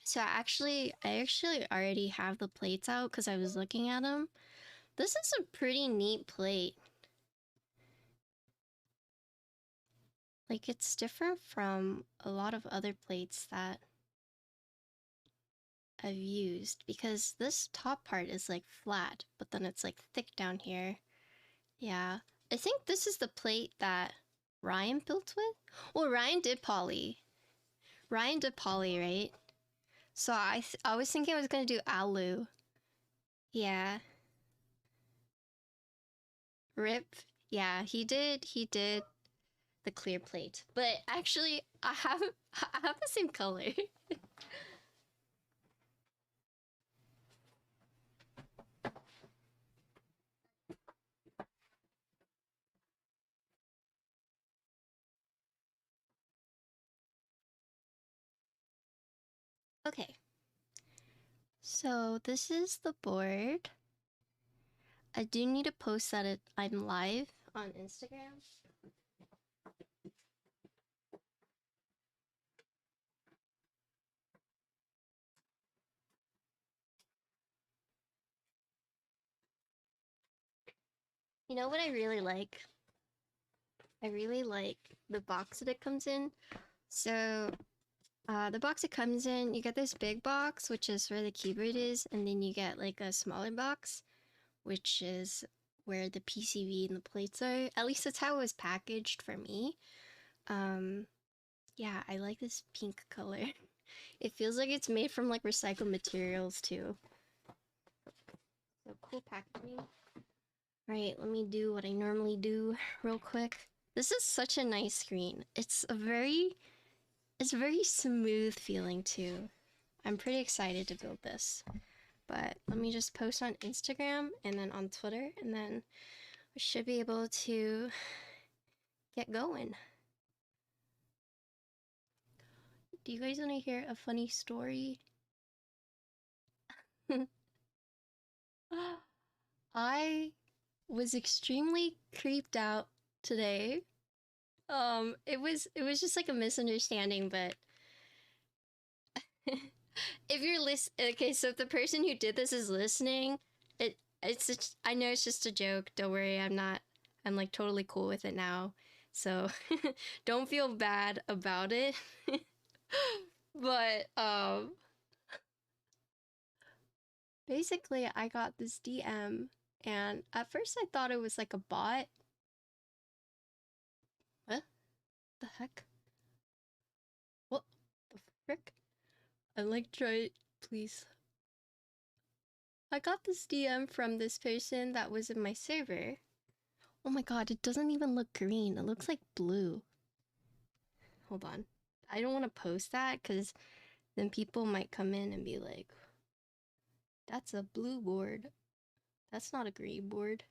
So I actually already have the plates out because I was looking at them. This is a pretty neat plate. Like, it's different from a lot of other plates that I've used because this top part is like flat, but then it's like thick down here. Yeah, I think this is the plate that Ryan built with. Well, Ryan did poly. Ryan did poly, right? So I was thinking I was gonna do alu. Yeah. Rip. Yeah, he did the clear plate. But actually I have the same color. Okay. So this is the board. I do need to post that I'm live on Instagram. You know what I really like? I really like the box that it comes in. So the box it comes in, you get this big box, which is where the keyboard is, and then you get like a smaller box, which is where the PCB and the plates are. At least that's how it was packaged for me. Yeah, I like this pink color. It feels like it's made from like recycled materials too. So cool packaging. Right, let me do what I normally do real quick. This is such a nice screen. It's very smooth feeling too. I'm pretty excited to build this. But let me just post on Instagram and then on Twitter, and then we should be able to get going. Do you guys want to hear a funny story? I was extremely creeped out today. It was just like a misunderstanding, but if you're okay, so if the person who did this is listening, I know it's just a joke. Don't worry, I'm like totally cool with it now. So don't feel bad about it. But basically I got this DM, and at first I thought it was like a bot. What the heck? What the frick? I like try please. I got this DM from this person that was in my server. Oh my god, it doesn't even look green. It looks like blue. Hold on. I don't want to post that because then people might come in and be like, that's a blue board. That's not a green board.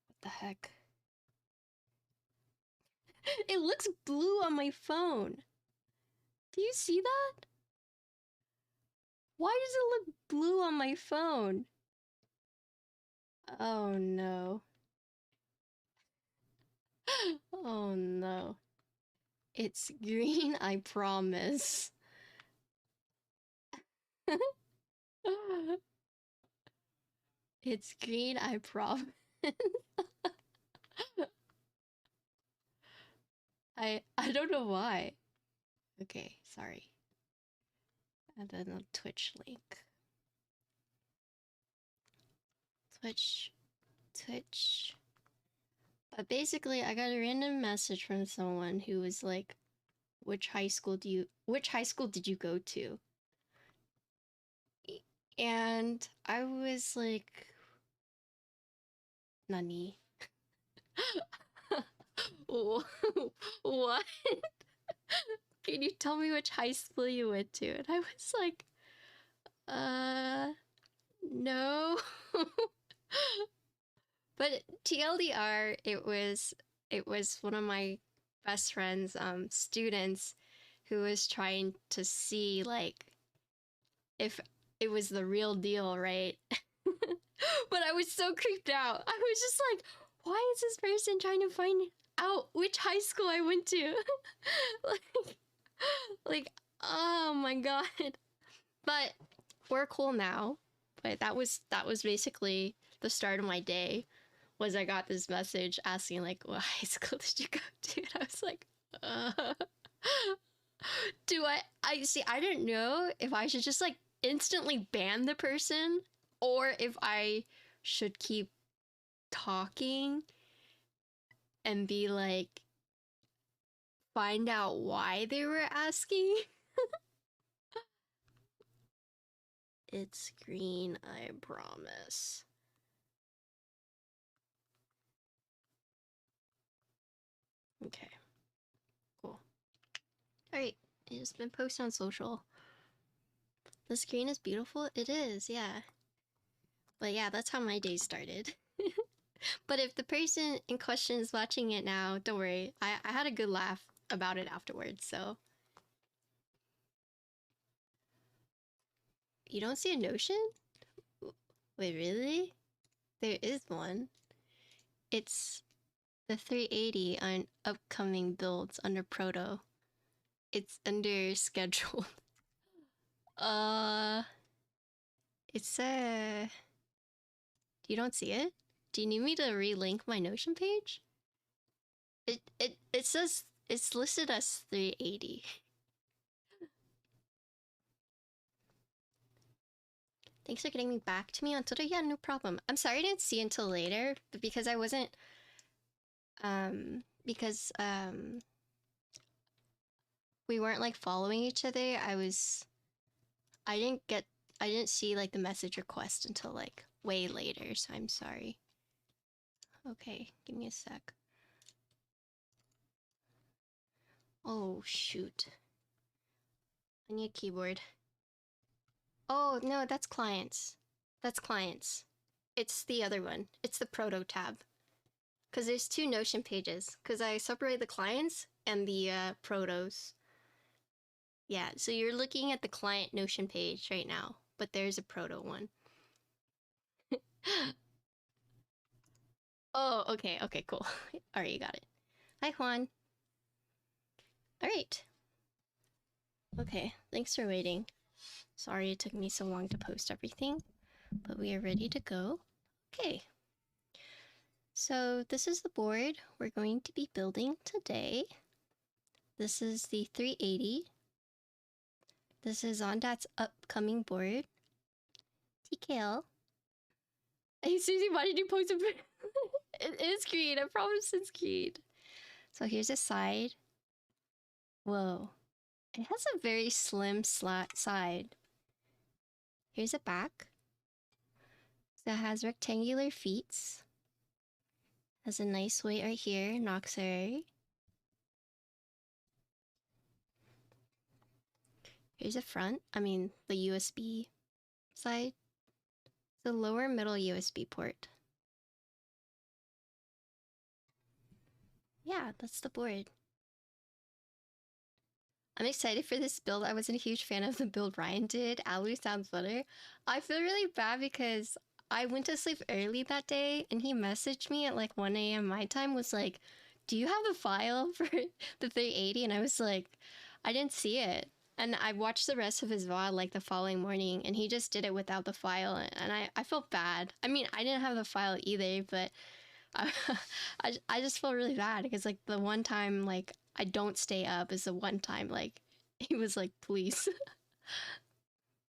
What the heck? It looks blue on my phone. Do you see that? Why does it look blue on my phone? Oh no. Oh no. It's green, I promise. It's green, I promise. I don't know why. Okay, sorry. And then a Twitch link. Twitch. But basically, I got a random message from someone who was like, which high school did you go to? And I was like, Nani? What? Can you tell me which high school you went to? And I was like, no. But TLDR, it was one of my best friend's students who was trying to see like if it was the real deal, right? But I was so creeped out. I was just like, why is this person trying to find out which high school I went to. like, oh my god. But we're cool now. But that was basically the start of my day. Was I got this message asking like, what high school did you go to? And I was like, do I see, I don't know if I should just like instantly ban the person or if I should keep talking and be like, find out why they were asking. It's green, I promise. Okay, cool. Alright, it's been posted on social. The screen is beautiful? It is, yeah. But yeah, that's how my day started. But if the person in question is watching it now, don't worry. I had a good laugh about it afterwards, so. You don't see a Notion? Wait, really? There is one. It's the 380 on upcoming builds under Proto. It's under scheduled. It's you don't see it? Do you need me to relink my Notion page? It says it's listed as 380. Thanks for getting me back to me on Twitter. Yeah, no problem. I'm sorry I didn't see it until later, but because I wasn't we weren't like following each other. I didn't see like the message request until like way later, so I'm sorry. Okay, give me a sec. Oh shoot. I need a keyboard. Oh no, that's clients. That's clients. It's the other one. It's the Proto tab. Because there's two Notion pages. Because I separate the clients and the Protos. Yeah, so you're looking at the client Notion page right now. But there's a Proto one. Oh, okay, cool. Alright, you got it. Hi, Juan. Alright. Okay, thanks for waiting. Sorry it took me so long to post everything, but we are ready to go. Okay. So this is the board we're going to be building today. This is the 380. This is Ondat's upcoming board. TKL. Hey Susie, why did you post a It is green, I promise it's green. So here's a side. Whoa. It has a very slim side. Here's a back. So it has rectangular feet. Has a nice weight right here, Noxary. Here's a front, the USB side. The lower middle USB port. Yeah, that's the board. I'm excited for this build. I wasn't a huge fan of the build Ryan did. Alu sounds better. I feel really bad because I went to sleep early that day and he messaged me at like 1 a.m. my time, was like, do you have a file for the 380? And I was like, I didn't see it. And I watched the rest of his VOD like the following morning and he just did it without the file. And I felt bad. I mean, I didn't have the file either, but I just felt really bad because like the one time like I don't stay up is the one time like he was like, please.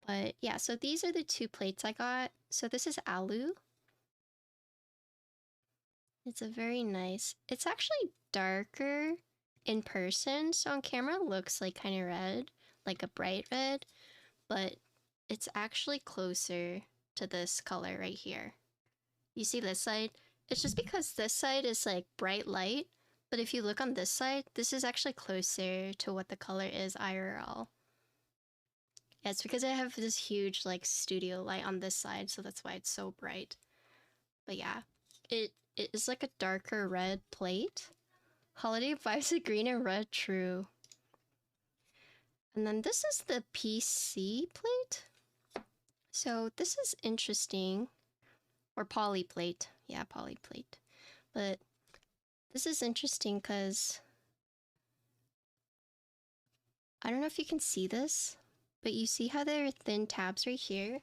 But yeah, so these are the two plates I got. So this is Alu. It's a very nice, it's actually darker in person, so on camera it looks like kind of red, like a bright red, but it's actually closer to this color right here. You see this side? It's just because this side is like bright light, but if you look on this side, this is actually closer to what the color is IRL. Yeah, it's because I have this huge like studio light on this side, so that's why it's so bright. But yeah, it is like a darker red plate. Holiday vibes of green and red, true. And then this is the PC plate. So this is interesting. Or poly plate. Yeah, poly plate. But This is interesting because I don't know if you can see this, but you see how there are thin tabs right here?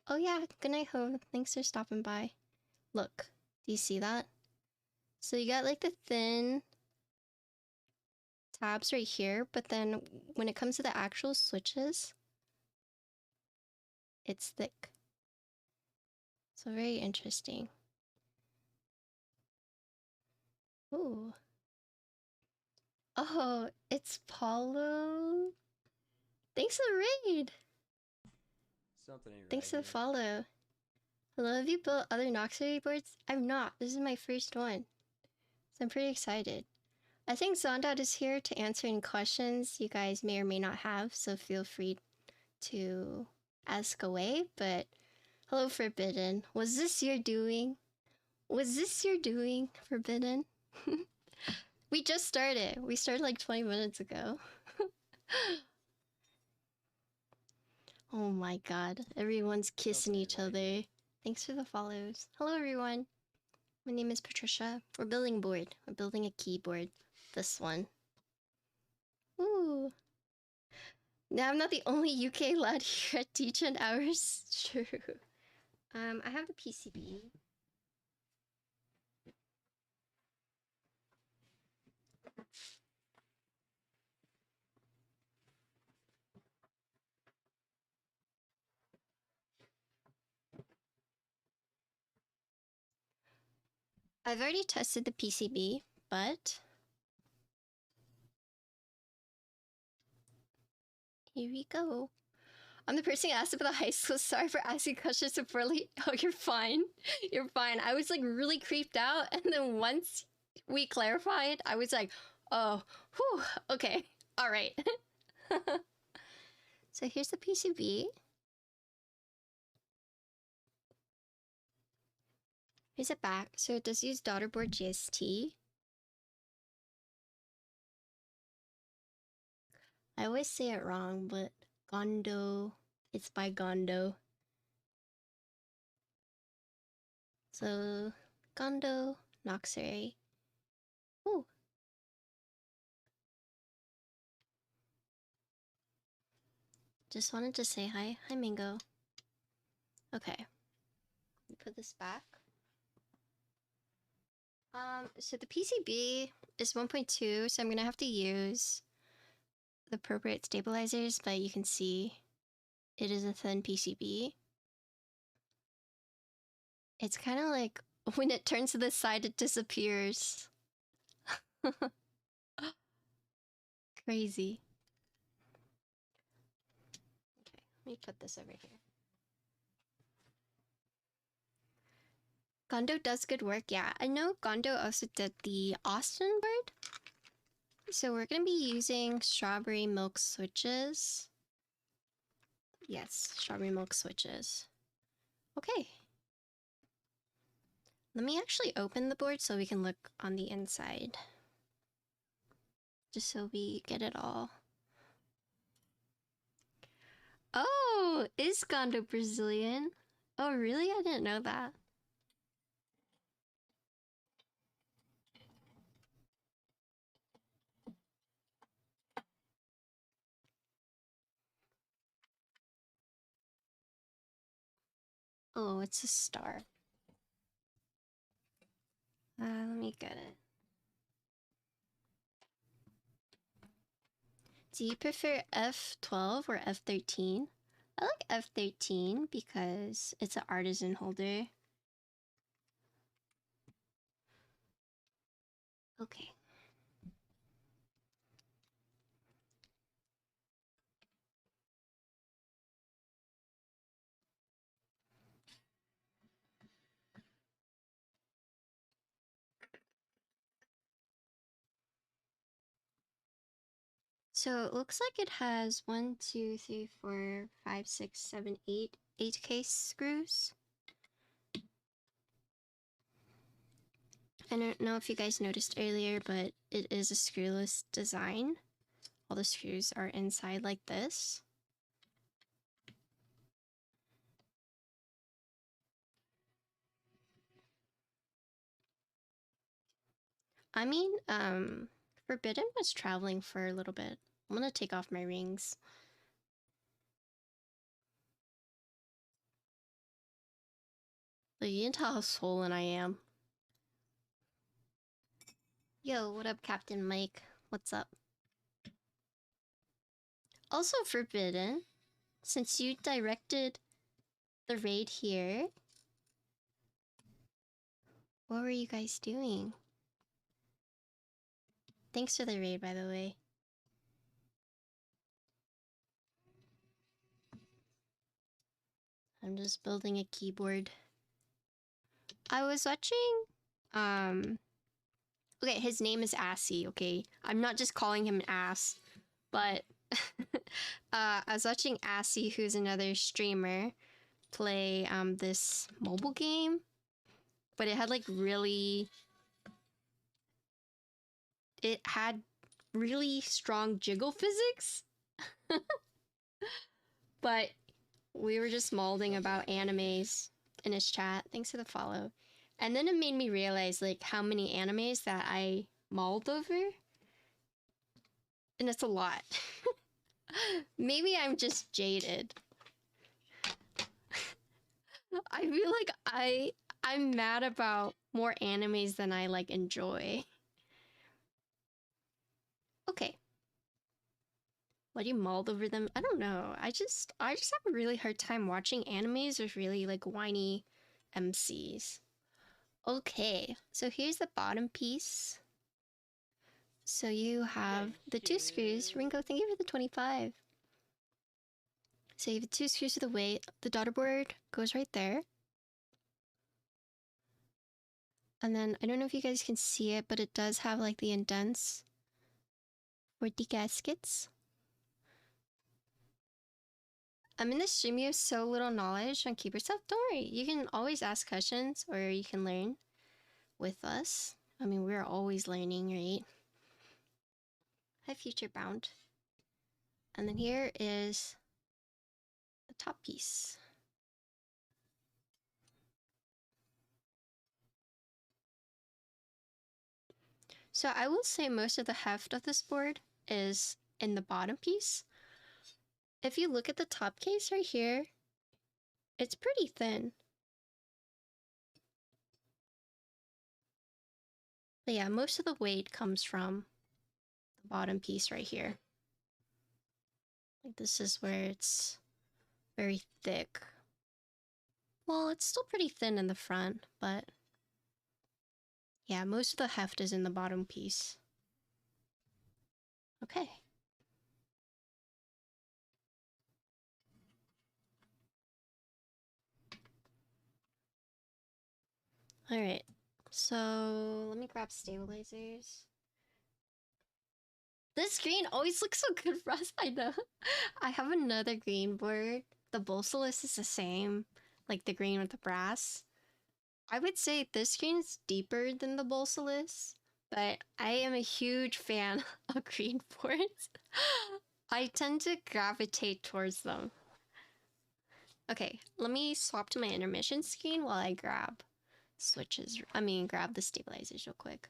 Oh yeah, good night, Ho. Thanks for stopping by. Look, do you see that? So you got like the thin tabs right here, but then when it comes to the actual switches, it's thick. So very interesting. Ooh. Oh, it's Paulo. Thanks for the raid. Something ain't Thanks for right the here. follow. Hello, have you built other Noxary boards? I've not. This is my first one. So I'm pretty excited. I think Zondat is here to answer any questions you guys may or may not have, so feel free to ask away. But hello, Forbidden. Was this your doing? Was this your doing, Forbidden? We just started. We started like 20 minutes ago. Oh my god. Everyone's kissing each other. Thanks for the follows. Hello, everyone. My name is Patricia. We're building a board. We're building a keyboard. This one. Ooh. Now I'm not the only UK lad here at Teach-N Hours. True. I have the PCB. I've already tested the PCB, but here we go. I'm the person who asked about the high school. Sorry for asking questions so poorly. Oh, you're fine. You're fine. I was like really creeped out, and then once we clarified, I was like, oh, whew, okay, all right. So here's the PCB. Here's it back. So it does use daughterboard GST. I always say it wrong, but Gondo, it's by Gondo. So Gondo, Noxary. Ooh. Just wanted to say hi. Hi, Mango. Okay. Put this back. So the PCB is 1.2, so I'm gonna have to use the appropriate stabilizers, but you can see it is a thin PCB. It's kind of like when it turns to the side, it disappears. Crazy. Okay, let me put this over here. Gondo does good work, yeah. I know Gondo also did the Austin bird. So we're gonna be using strawberry milk switches. Yes, strawberry milk switches. Okay. Let me actually open the board so we can look on the inside. Just so we get it all. Oh, is Gondo Brazilian? Oh, really? I didn't know that. Oh, it's a star. Let me get it. Do you prefer F12 or F13? I like F13 because it's an artisan holder. Okay. So it looks like it has 1, 2, 3, 4, 5, 6, 7, 8 case screws. I don't know if you guys noticed earlier, but it is a screwless design. All the screws are inside like this. I mean, Forbidden was traveling for a little bit. I'm gonna take off my rings. Like, you can tell how swollen I am. Yo, what up, Captain Mike? What's up? Also, Forbidden, since you directed the raid here, what were you guys doing? Thanks for the raid, by the way. I'm just building a keyboard. I was watching, okay, his name is Assy, okay? I'm not just calling him an ass, but I was watching Assy, who's another streamer, play this mobile game, but it had like it had really strong jiggle physics. But we were just molding about animes in his chat. Thanks for the follow. And then it made me realize like how many animes that I mauled over. And it's a lot. Maybe I'm just jaded. I feel like I'm mad about more animes than I like enjoy. Okay. Why do you mauled over them? I don't know. I just have a really hard time watching animes with really like whiny MCs. Okay, so here's the bottom piece. So you have the 2 screws. Ringo, thank you for the 25. So you have 2 screws to the weight. The daughter board goes right there. And then, I don't know if you guys can see it, but it does have like the indents for the gaskets. I'm in this stream, you have so little knowledge on keep yourself. Don't worry, you can always ask questions or you can learn with us. I mean, we're always learning, right? Hi, Future Bound. And then here is the top piece. So I will say most of the heft of this board is in the bottom piece. If you look at the top case right here, it's pretty thin. But yeah, most of the weight comes from the bottom piece right here. Like this is where it's very thick. Well, it's still pretty thin in the front, but yeah, most of the heft is in the bottom piece. Okay. All right, so let me grab stabilizers. This green always looks so good for us, I know. I have another green board. The Bolsolus is the same, like the green with the brass. I would say this green is deeper than the Bolsolus, but I am a huge fan of green boards. I tend to gravitate towards them. Okay, let me swap to my intermission screen while I grab grab the stabilizers real quick.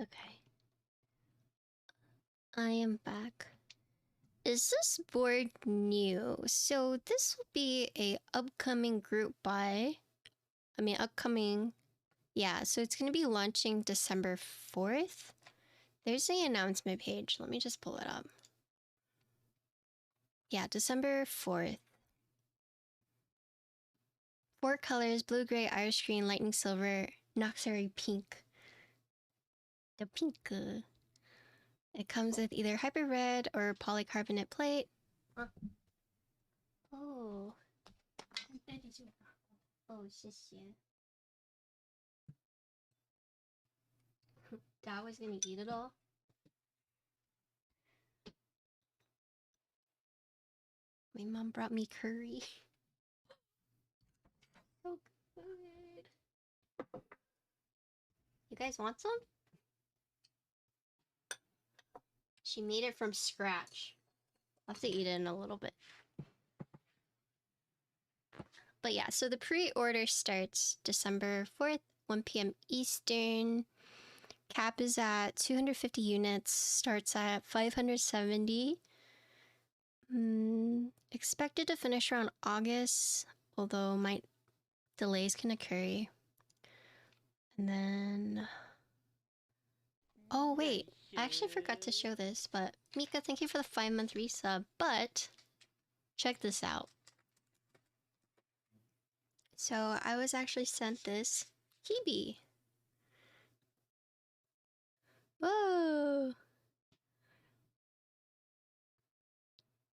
Okay. I am back. Is this board new? So this will be a upcoming group buy. Yeah, so it's going to be launching December 4th. There's the announcement page. Let me just pull it up. Yeah, December 4th. 4 colors: blue, gray, iris green, lightning silver, Noxary pink. The pink. It comes with either hyper red or polycarbonate plate. Oh. Oh, 谢谢. Dad was gonna eat it all. My mom brought me curry. So good. You guys want some? She made it from scratch. I'll have to eat it in a little bit. But yeah, so the pre-order starts December 4th, 1 p.m. Eastern. Cap is at 250 units, starts at 570. Expected to finish around August, although delays can occur. And then... Oh wait, I actually forgot to show this, but Mika, thank you for the 5-month resub, but check this out. So I was actually sent this keeb. Whoa!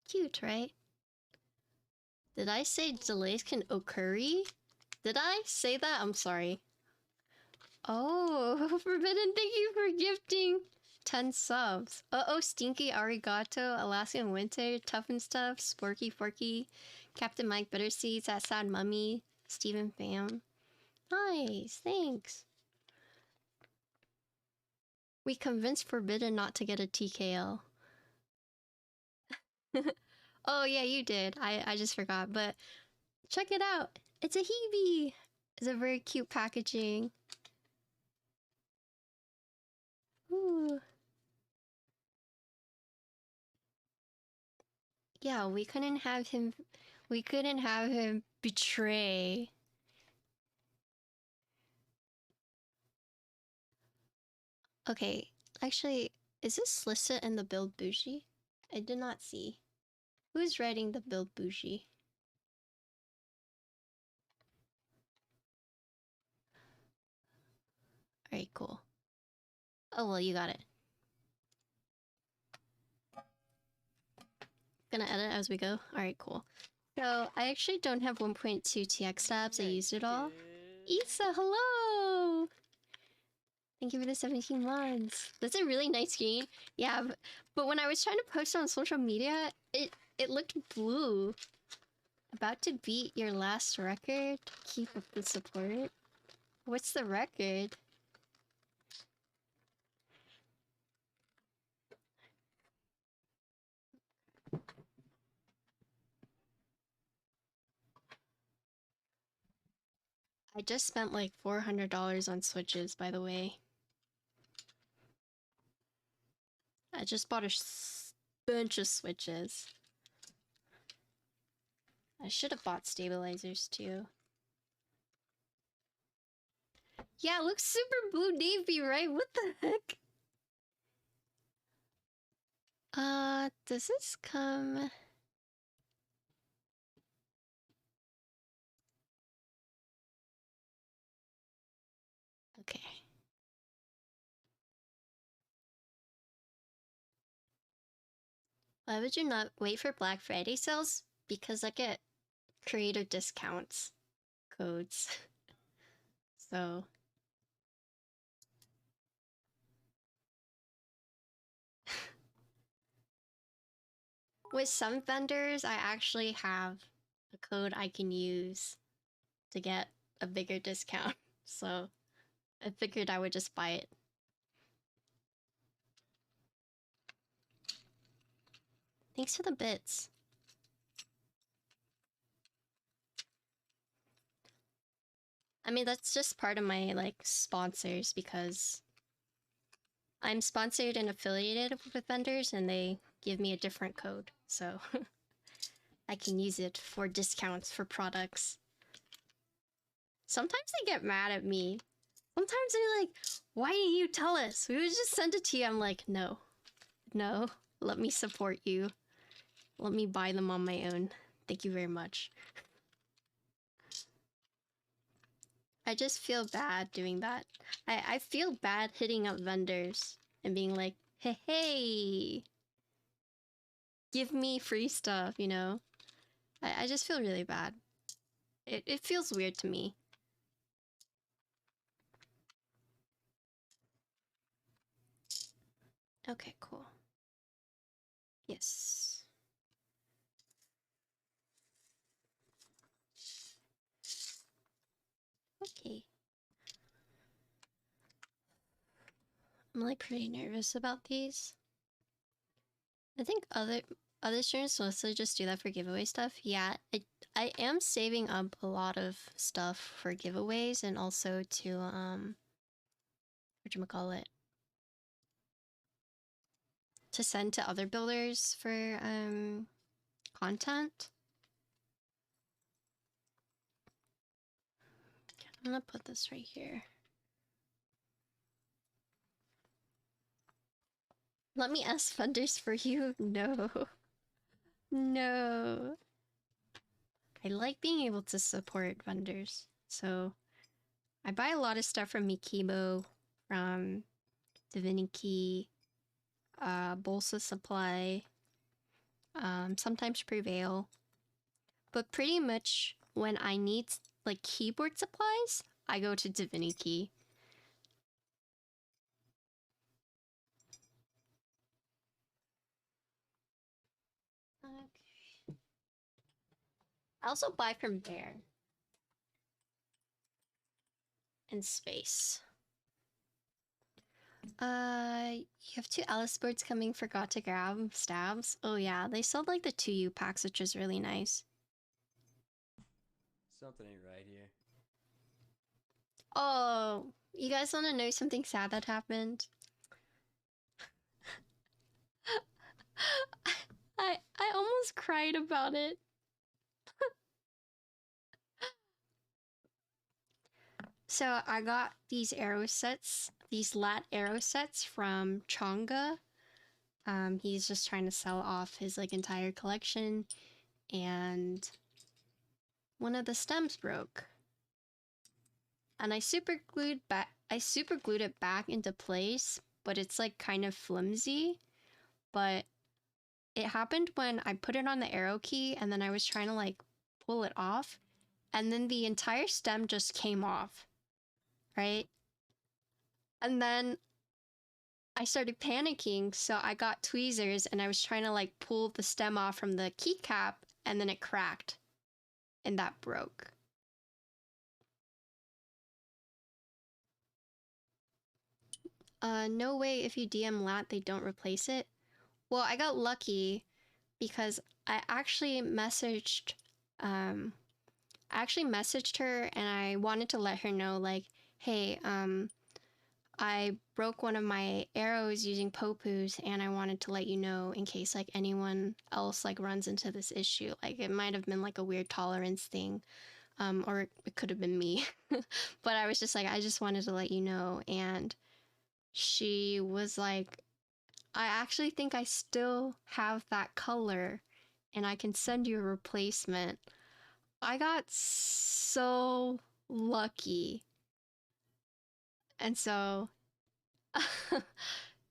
Cute, right? Did I say delays can occur? Did I say that? I'm sorry. Oh, Forbidden, thank you for gifting 10 subs. Uh-oh, Stinky, Arigato, Alaskan Winter, Tough and Stuff, Sporky Forky, Captain Mike, Bitterseeds, That Sad Mummy, Steven Pham. Nice, thanks. We convinced Forbidden not to get a TKL. Oh yeah, you did. I just forgot, but check it out. It's a Hebe. It's a very cute packaging. Ooh. Yeah, we couldn't have him betray. Okay, actually, is this listed in the build bougie? I did not see. Who's writing the build bougie? Alright, cool. Oh, well, you got it. Gonna edit as we go? Alright, cool. So, I actually don't have 1.2 TX tabs. I used it all. Isa, hello! Thank you for the 17 months. That's a really nice screen. Yeah, but when I was trying to post on social media, it looked blue. About to beat your last record? Keep up the support. What's the record? I just spent like $400 on Switches, by the way. I just bought a bunch of Switches. I should have bought stabilizers too. Yeah, it looks super blue navy, right? What the heck? Does this come... Okay. Why would you not wait for Black Friday sales? Because I get creator discounts codes. So... With some vendors, I actually have a code I can use to get a bigger discount. So I figured I would just buy it. Thanks for the bits. I mean, that's just part of my, like, sponsors because I'm sponsored and affiliated with vendors and they give me a different code. So I can use it for discounts for products. Sometimes they get mad at me. Sometimes they're like, why didn't you tell us? We would just send it to you. I'm like, no. No. Let me support you. Let me buy them on my own. Thank you very much. I just feel bad doing that. I feel bad hitting up vendors and being like, hey, give me free stuff, you know? I just feel really bad. It feels weird to me. Okay, cool. Yes. Okay. I'm like pretty nervous about these. I think other streamers mostly just do that for giveaway stuff. Yeah, I am saving up a lot of stuff for giveaways and also to whatchamacallit, to send to other builders for content. I'm gonna put this right here. Let me ask funders for you. No. No. I like being able to support vendors. So I buy a lot of stuff from Mikibo, from Divinity, Bolsa Supply, sometimes Prevail. But pretty much when I need like keyboard supplies, I go to Divinity. Okay. I also buy from Bear. And Space. You have 2 Alice boards coming, forgot to grab stabs. Oh yeah, they sold like the 2U packs, which is really nice. Something ain't right here. Oh, you guys want to know something sad that happened? I almost cried about it. So I got these arrow sets, these lat arrow sets from Chonga. He's just trying to sell off his like entire collection, and one of the stems broke. And I super glued it back into place, but it's like kind of flimsy. But it happened when I put it on the arrow key and then I was trying to like pull it off, and then the entire stem just came off, right? And then I started panicking, so I got tweezers and I was trying to like pull the stem off from the keycap, and then it cracked and that broke. No way if you DM Lat they don't replace it. Well, I got lucky because I actually messaged her and I wanted to let her know like, hey, I broke one of my arrows using Popus and I wanted to let you know in case like anyone else like runs into this issue. Like it might have been like a weird tolerance thing, or it could have been me. But I was just like, I just wanted to let you know. And she was like, I actually think I still have that color and I can send you a replacement. I got so lucky. And so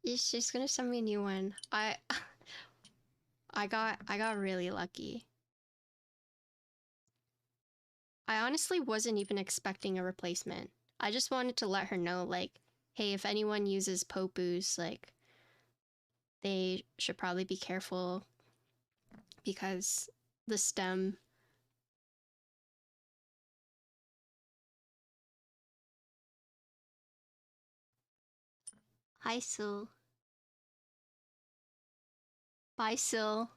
she's gonna send me a new one. I got really lucky. I honestly wasn't even expecting a replacement. I just wanted to let her know, like, hey, if anyone uses Popus, like, they should probably be careful because the stem. Hi, Sil. Bye, Sil.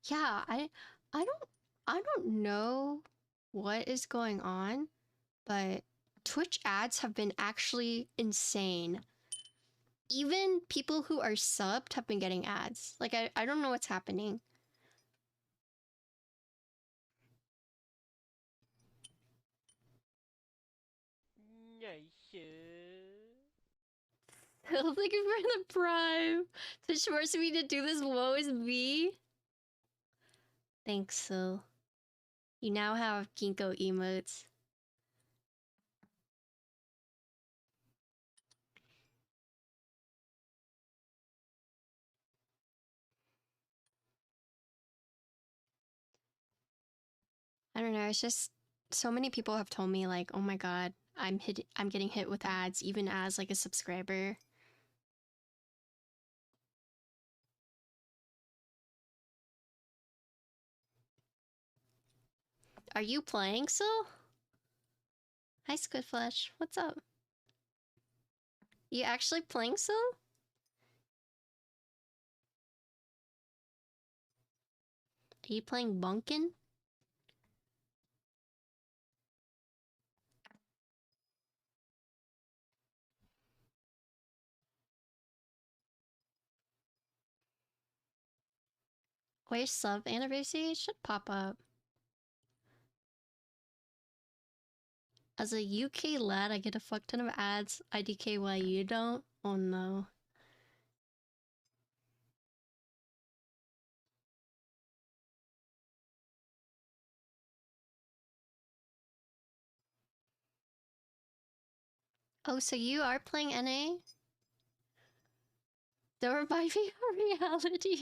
Yeah, I don't know what is going on, but Twitch ads have been actually insane. Even people who are subbed have been getting ads. Like, I don't know what's happening. I was looking for the prime. Twitch forced me to do this, woe is me. Thanks, Sil. You now have Ginkgo emotes. I don't know, it's just so many people have told me like, oh my god, I'm getting hit with ads even as like a subscriber. Are you playing still? Hi Squidflesh, what's up? You actually playing still? Are you playing Bunkin? Where's sub anniversary? It should pop up. As a UK lad, I get a fuck ton of ads. IDK, why you don't? Oh no. Oh, so you are playing NA? Don't remind me of reality.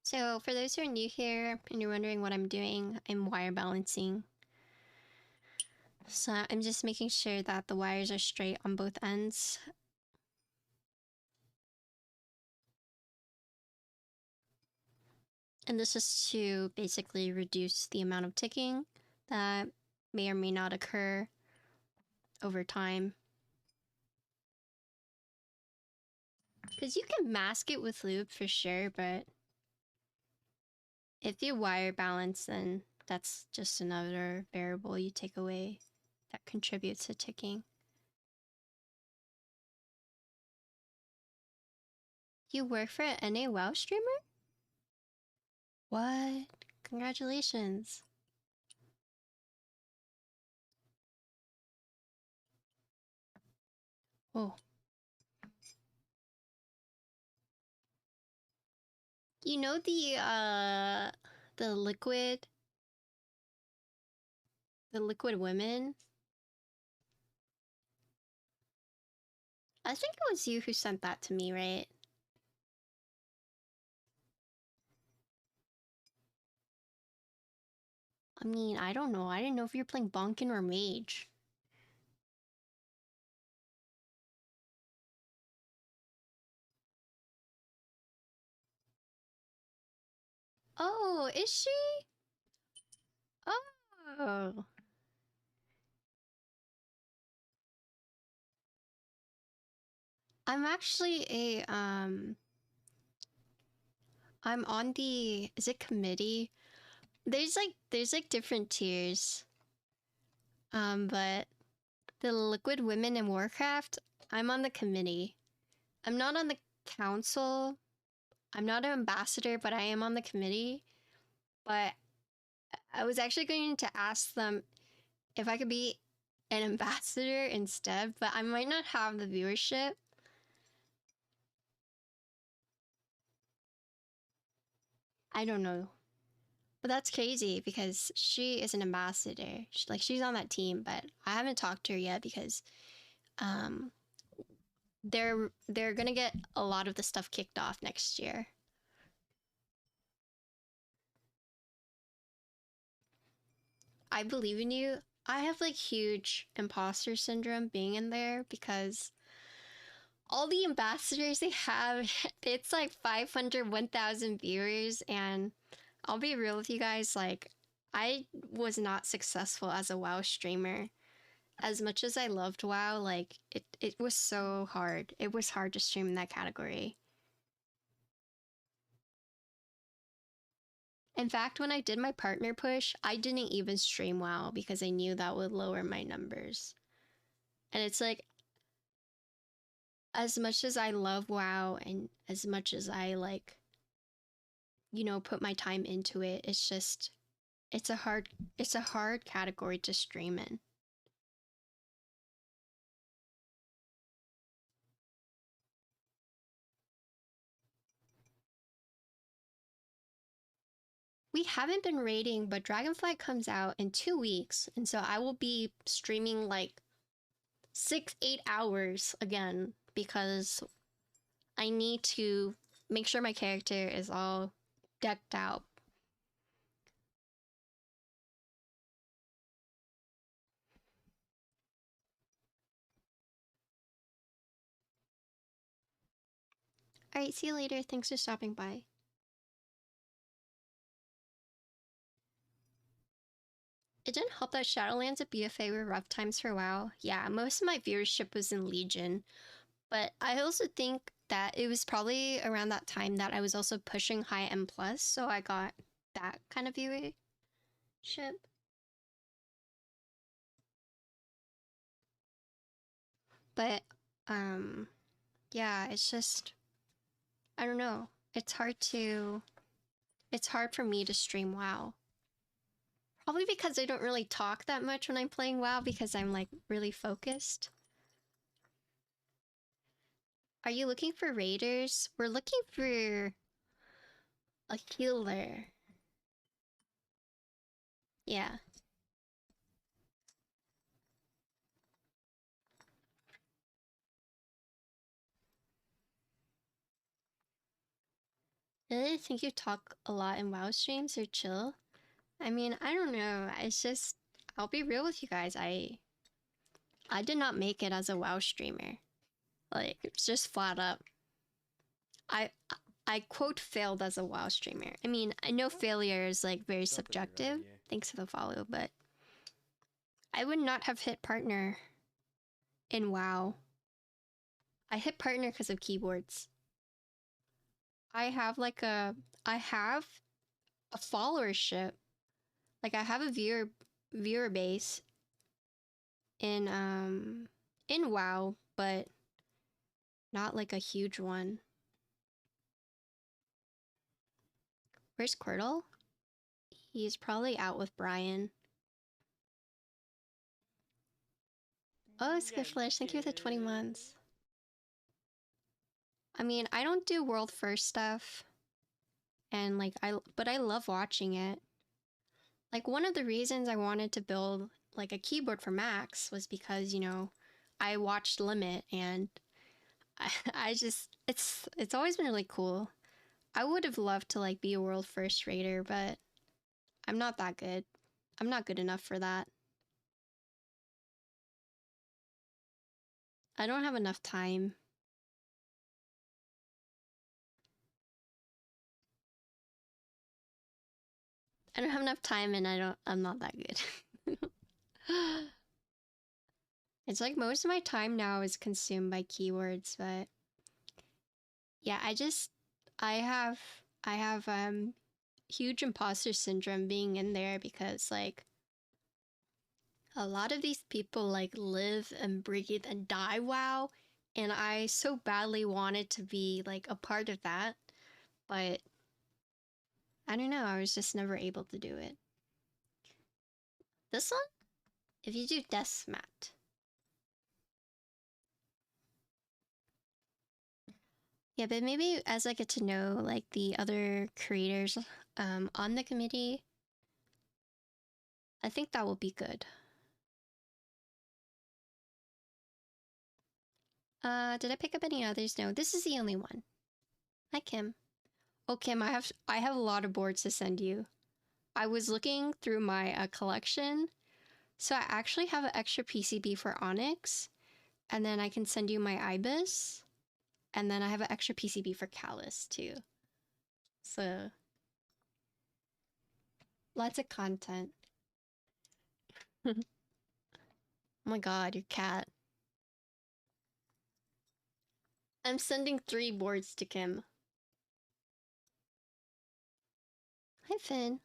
So, for those who are new here and you're wondering what I'm doing, I'm wire balancing. So, I'm just making sure that the wires are straight on both ends. And this is to basically reduce the amount of ticking that may or may not occur over time. Because you can mask it with lube for sure, but if you wire balance, then that's just another variable you take away that contributes to ticking. You work for an NA WoW streamer? What? Congratulations. Oh. You know the liquid women? I think it was you who sent that to me, right? I mean, I don't know. I didn't know if you're playing Bonkin or Mage. Oh, is she? Oh. I'm actually a, I'm on the, is it committee? There's like different tiers. But the Liquid Women in Warcraft, I'm on the committee. I'm not on the council. I'm not an ambassador, but I am on the committee. But I was actually going to ask them if I could be an ambassador instead, but I might not have the viewership. I don't know. But that's crazy because she is an ambassador. She's on that team, but I haven't talked to her yet because um they're gonna get a lot of the stuff kicked off next year. I believe in you. I have like huge imposter syndrome being in there because all the ambassadors they have, it's like 500, 1,000 viewers. And I'll be real with you guys, like, I was not successful as a WoW streamer. As much as I loved WoW, like, it was so hard. It was hard to stream in that category. In fact, when I did my partner push, I didn't even stream WoW because I knew that would lower my numbers. And it's like, as much as I love WoW and as much as I like, you know, put my time into it, it's just, it's a hard category to stream in. We haven't been raiding, but Dragonflight comes out in 2 weeks, and so I will be streaming like 6-8 hours again because I need to make sure my character is all decked out. Alright, see you later. Thanks for stopping by. It didn't help that Shadowlands and BFA were rough times for WoW. Yeah, most of my viewership was in Legion. But I also think that it was probably around that time that I was also pushing high M+, so I got that kind of viewership. But, yeah, it's just, I don't know. It's hard for me to stream WoW. Probably because I don't really talk that much when I'm playing WoW because I'm like really focused. Are you looking for raiders? We're looking for a healer. Yeah. I think you talk a lot in WoW streams or chill. I mean, I don't know. It's just, I'll be real with you guys. I did not make it as a WoW streamer. Like, it's just flat up. I quote failed as a WoW streamer. I mean, I know failure is like very subjective. Thanks for the follow, but I would not have hit partner in WoW. I hit partner because of keyboards. I have a followership. Like I have a viewer base in WoW, but not like a huge one. Where's Quirtle? He's probably out with Brian. Oh, Skifflish, thank you for the 20 months. I mean, I don't do world first stuff. And like, but I love watching it. Like one of the reasons I wanted to build like a keyboard for Max was because, you know, I watched Limit and I just, it's always been really cool. I would have loved to like be a world first raider, but I'm not that good. I'm not good enough for that. I don't have enough time. I don't have enough time and I'm not that good. It's like most of my time now is consumed by keywords, but yeah, I have huge imposter syndrome being in there because like a lot of these people like live and breathe and die WoW, and I so badly wanted to be like a part of that, but I don't know, I was just never able to do it. This one? If you do Deskmat. Yeah, but maybe as I get to know like the other creators on the committee, I think that will be good. Did I pick up any others? No, this is the only one. Hi, Kim. Oh, Kim, I have a lot of boards to send you. I was looking through my collection, so I actually have an extra PCB for Onyx, and then I can send you my Ibis, and then I have an extra PCB for Callus too. So lots of content. Oh my god, your cat. I'm sending 3 boards to Kim. Hi, Finn.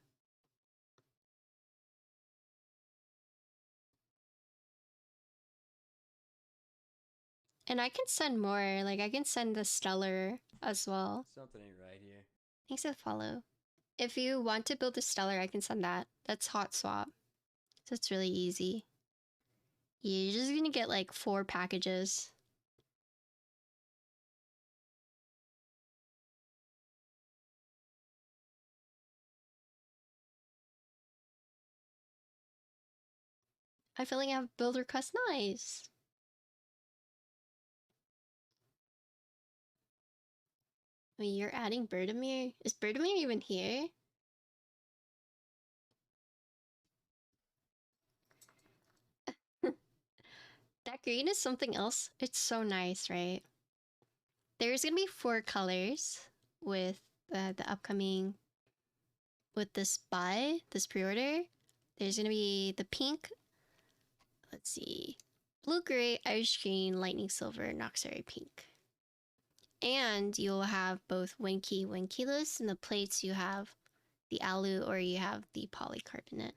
And I can send more. Like, I can send the Stellar as well. Something ain't right here. Thanks for the follow. If you want to build a Stellar, I can send that. That's hot swap. So it's really easy. You're just gonna get like 4 packages. I feel like I have build request. Nice. Wait, you're adding Birdamere? Is Birdamere even here? That green is something else. It's so nice, right? There's gonna be 4 colors with the upcoming, with this buy, this pre-order. There's gonna be the pink, let's see, blue gray, Irish green, lightning silver, Noxary pink. And you'll have both winky winkyless, and the plates you have the alu or you have the polycarbonate.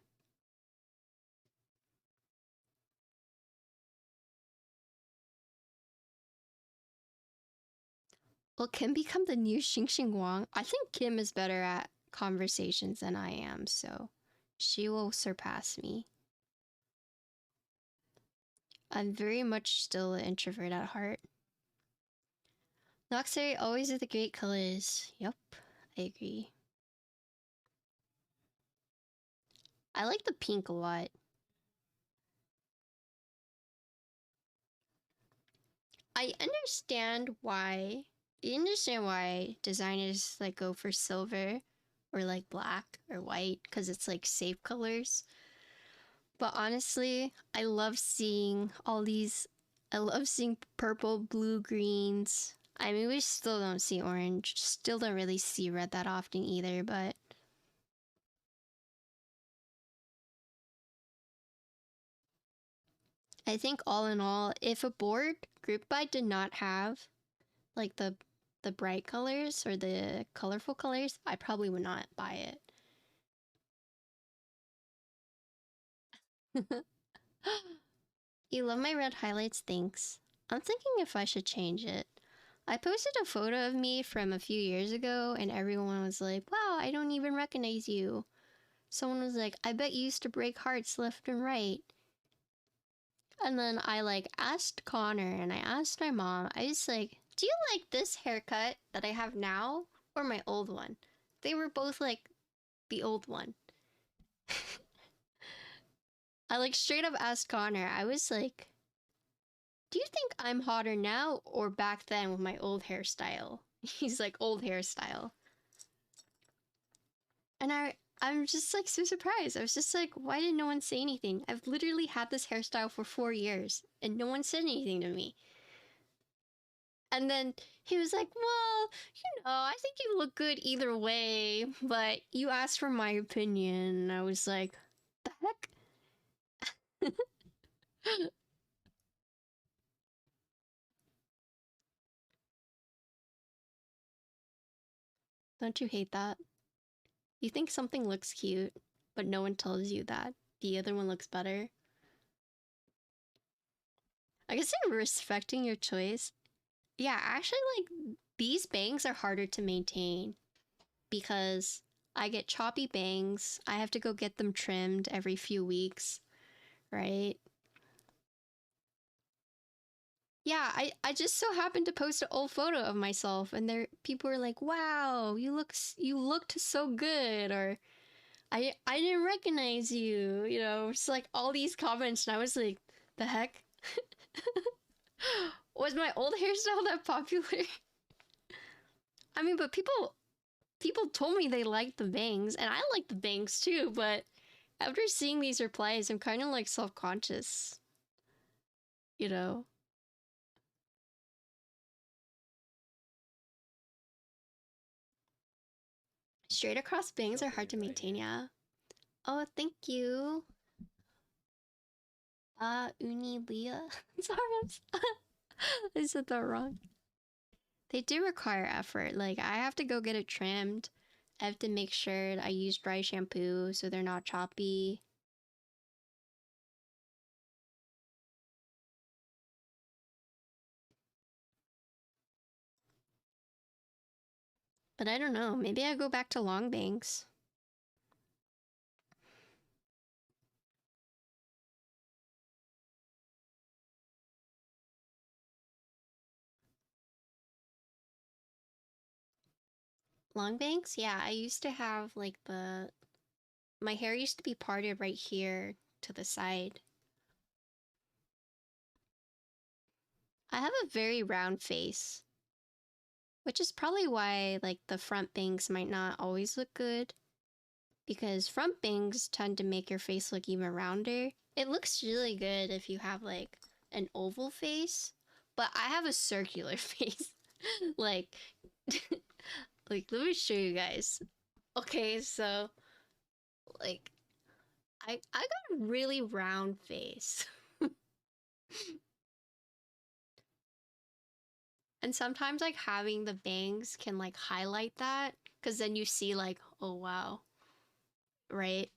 Will Kim become the new xinxinwong? I think Kim is better at conversations than I am, so she will surpass me. I'm very much still an introvert at heart. Noxary always are the great colors. Yup, I agree. I like the pink a lot. I understand why designers like go for silver or like black or white because it's like safe colors. But honestly, I love seeing all these. I love seeing purple, blue, greens. I mean, we still don't see orange. Still don't really see red that often either, but I think all in all, if a board group buy did not have like the bright colors or the colorful colors, I probably would not buy it. You love my red highlights, thanks. I'm thinking if I should change it. I posted a photo of me from a few years ago and everyone was like, wow, I don't even recognize you. Someone was like, I bet you used to break hearts left and right. And then I like asked Connor and I asked my mom, I was like, do you like this haircut that I have now or my old one? They were both like, the old one. I like straight up asked Connor, I was like, do you think I'm hotter now or back then with my old hairstyle? He's like, old hairstyle. And I'm just like so surprised. I was just like, why did no one say anything? I've literally had this hairstyle for 4 years and no one said anything to me. And then he was like, well, you know, I think you look good either way, but you asked for my opinion. And I was like, the heck? Don't you hate that? You think something looks cute, but no one tells you that the other one looks better? I guess I'm respecting your choice. Yeah, actually, like, these bangs are harder to maintain because I get choppy bangs. I have to go get them trimmed every few weeks, right? Yeah, I just so happened to post an old photo of myself and there people were like, "Wow, you looked so good," or I didn't recognize you, you know. It's like all these comments and I was like, "The heck?" Was my old hairstyle that popular? I mean, but people told me they liked the bangs, and I like the bangs too, but after seeing these replies, I'm kind of like self-conscious, you know? Straight across bangs are Something hard to ain't right maintain, here. yeah. Oh, thank you. Uni Leah. Sorry, I said that wrong. They do require effort. Like, I have to go get it trimmed. I have to make sure I use dry shampoo so they're not choppy. But I don't know. Maybe I go back to long bangs. Long bangs? Yeah, I used to have like my hair used to be parted right here to the side. I have a very round face, which is probably why like the front bangs might not always look good, because front bangs tend to make your face look even rounder. It looks really good if you have like an oval face, but I have a circular face. like like let me show you guys. Okay, so like I got a really round face. And sometimes like having the bangs can like highlight that, because then you see like, oh wow, right?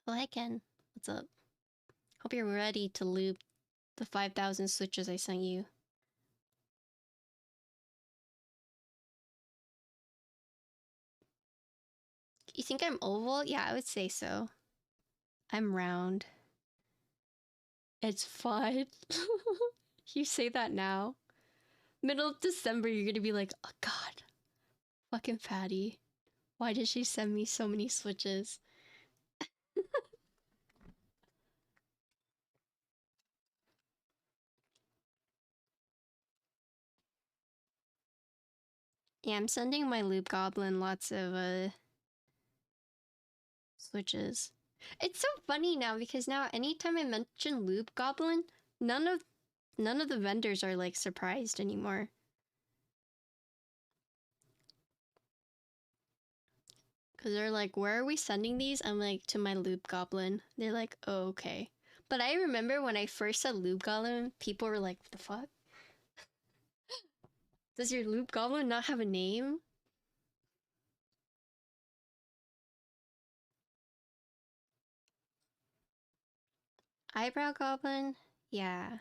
Oh, hi Ken, what's up? Hope you're ready to loop the 5,000 switches I sent you. You think I'm oval? Yeah, I would say so. I'm round. It's fine. You say that now. Middle of December, you're gonna be like, oh god, fucking Patty. Why did she send me so many switches? Yeah, I'm sending my loop goblin lots of switches. It's so funny now because now anytime I mention loop goblin, none of the vendors are like surprised anymore. Cause they're like, where are we sending these? I'm like, to my loop goblin. They're like, oh, okay. But I remember when I first said loop goblin, people were like, what the fuck? Does your loop goblin not have a name? Eyebrow goblin? Yeah.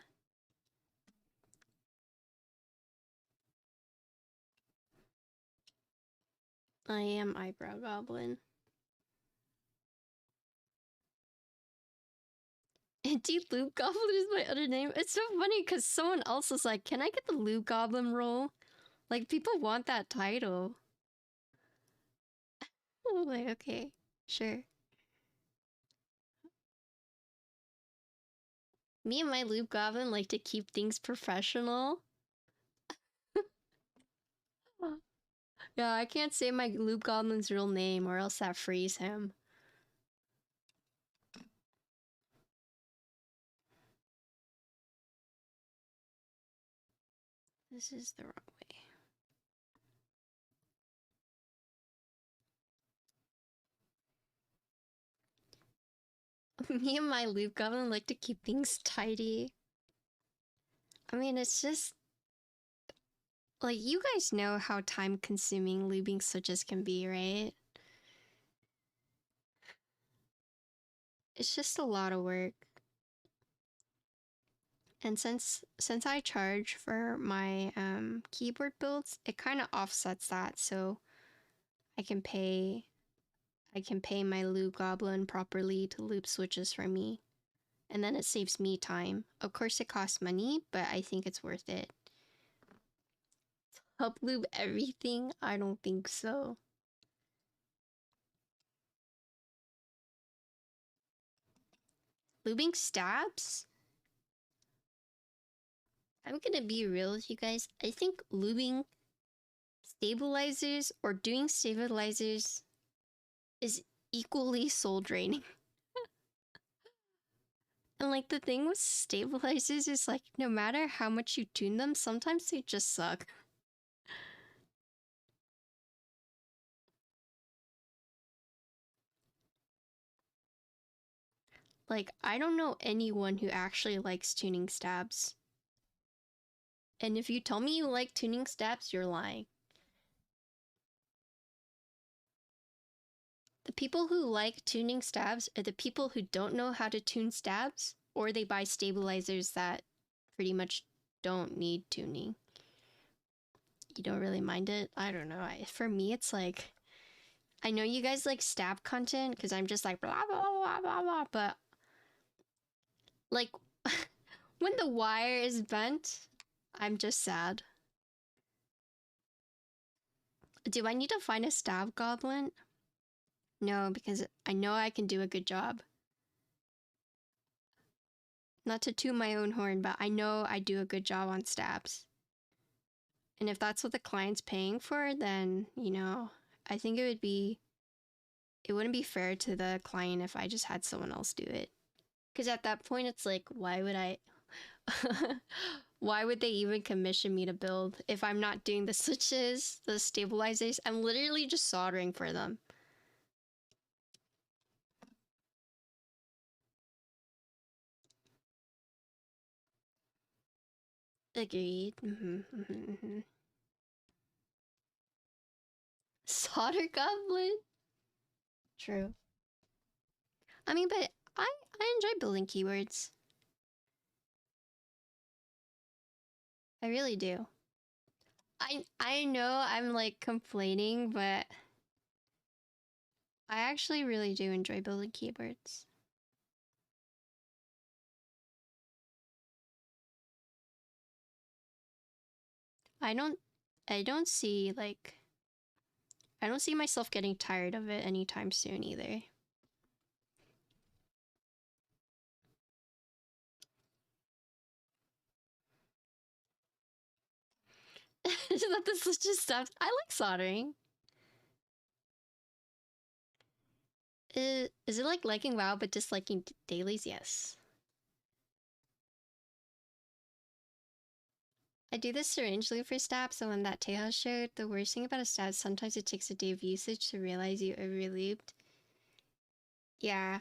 I am eyebrow goblin. Indeed, loop goblin is my other name. It's so funny because someone else was like, can I get the loop goblin role? Like, people want that title. I'm like, okay, sure. Me and my loop goblin like to keep things professional. Yeah, I can't say my loop goblin's real name or else that frees him. This is the wrong way. Me and my loop goblin like to keep things tidy. I mean, it's just... like, you guys know how time-consuming looping switches can be, right? It's just a lot of work. And since I charge for my keyboard builds, it kind of offsets that, so I can pay my loop goblin properly to loop switches for me. And then it saves me time. Of course it costs money, but I think it's worth it. Help loop everything? I don't think so. Looping stabs? I'm gonna be real with you guys. I think looping stabilizers or doing stabilizers is equally soul draining. And like the thing with stabilizers is like no matter how much you tune them, sometimes they just suck. Like I don't know anyone who actually likes tuning stabs. And if you tell me you like tuning stabs, you're lying. The people who like tuning stabs are the people who don't know how to tune stabs, or they buy stabilizers that pretty much don't need tuning. You don't really mind it? I don't know. For me, it's like... I know you guys like stab content, because I'm just like blah, blah, blah, blah, blah, but... like, when the wire is bent, I'm just sad. Do I need to find a stab goblin? No, because I know I can do a good job. Not to toot my own horn, but I know I do a good job on stabs. And if that's what the client's paying for, then, you know, I think it wouldn't be fair to the client if I just had someone else do it. Because at that point, it's like, why would they even commission me to build if I'm not doing the switches, the stabilizers? I'm literally just soldering for them. Agreed. Solder goblin? True. I mean, but I enjoy building keywords. I really do. I know I'm like complaining, but I actually really do enjoy building keyboards. I don't see myself getting tired of it anytime soon either. That this is just stuff. I like soldering. Is it like liking WoW but disliking dailies? Yes. I do this syringe loop for stabs, so when that Teja showed, the worst thing about a stab is sometimes it takes a day of usage to realize you overlooped. Yeah.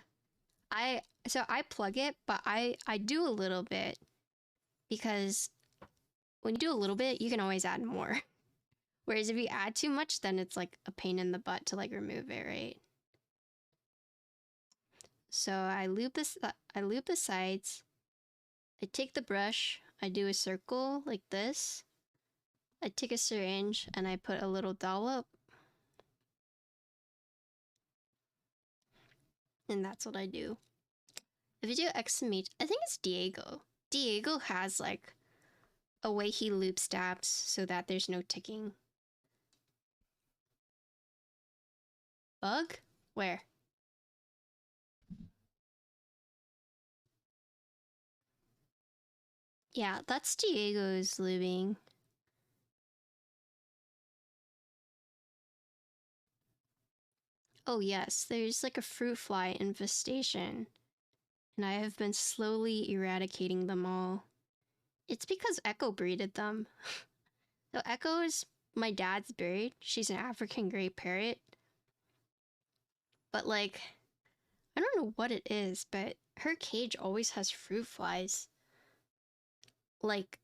So I plug it, but I do a little bit because when you do a little bit, you can always add more. Whereas if you add too much, then it's like a pain in the butt to like remove it, right? So I loop the sides. I take the brush, I do a circle like this. I take a syringe and I put a little dollop. And that's what I do. If you do XMH, I think it's Diego. Diego has like a way he loop stabs so that there's no ticking. Bug? Where? Yeah, that's Diego's looping. Oh yes, there's like a fruit fly infestation. And I have been slowly eradicating them all. It's because Echo breeded them. So Echo is my dad's bird. She's an African gray parrot. But like, I don't know what it is, but her cage always has fruit flies. Like,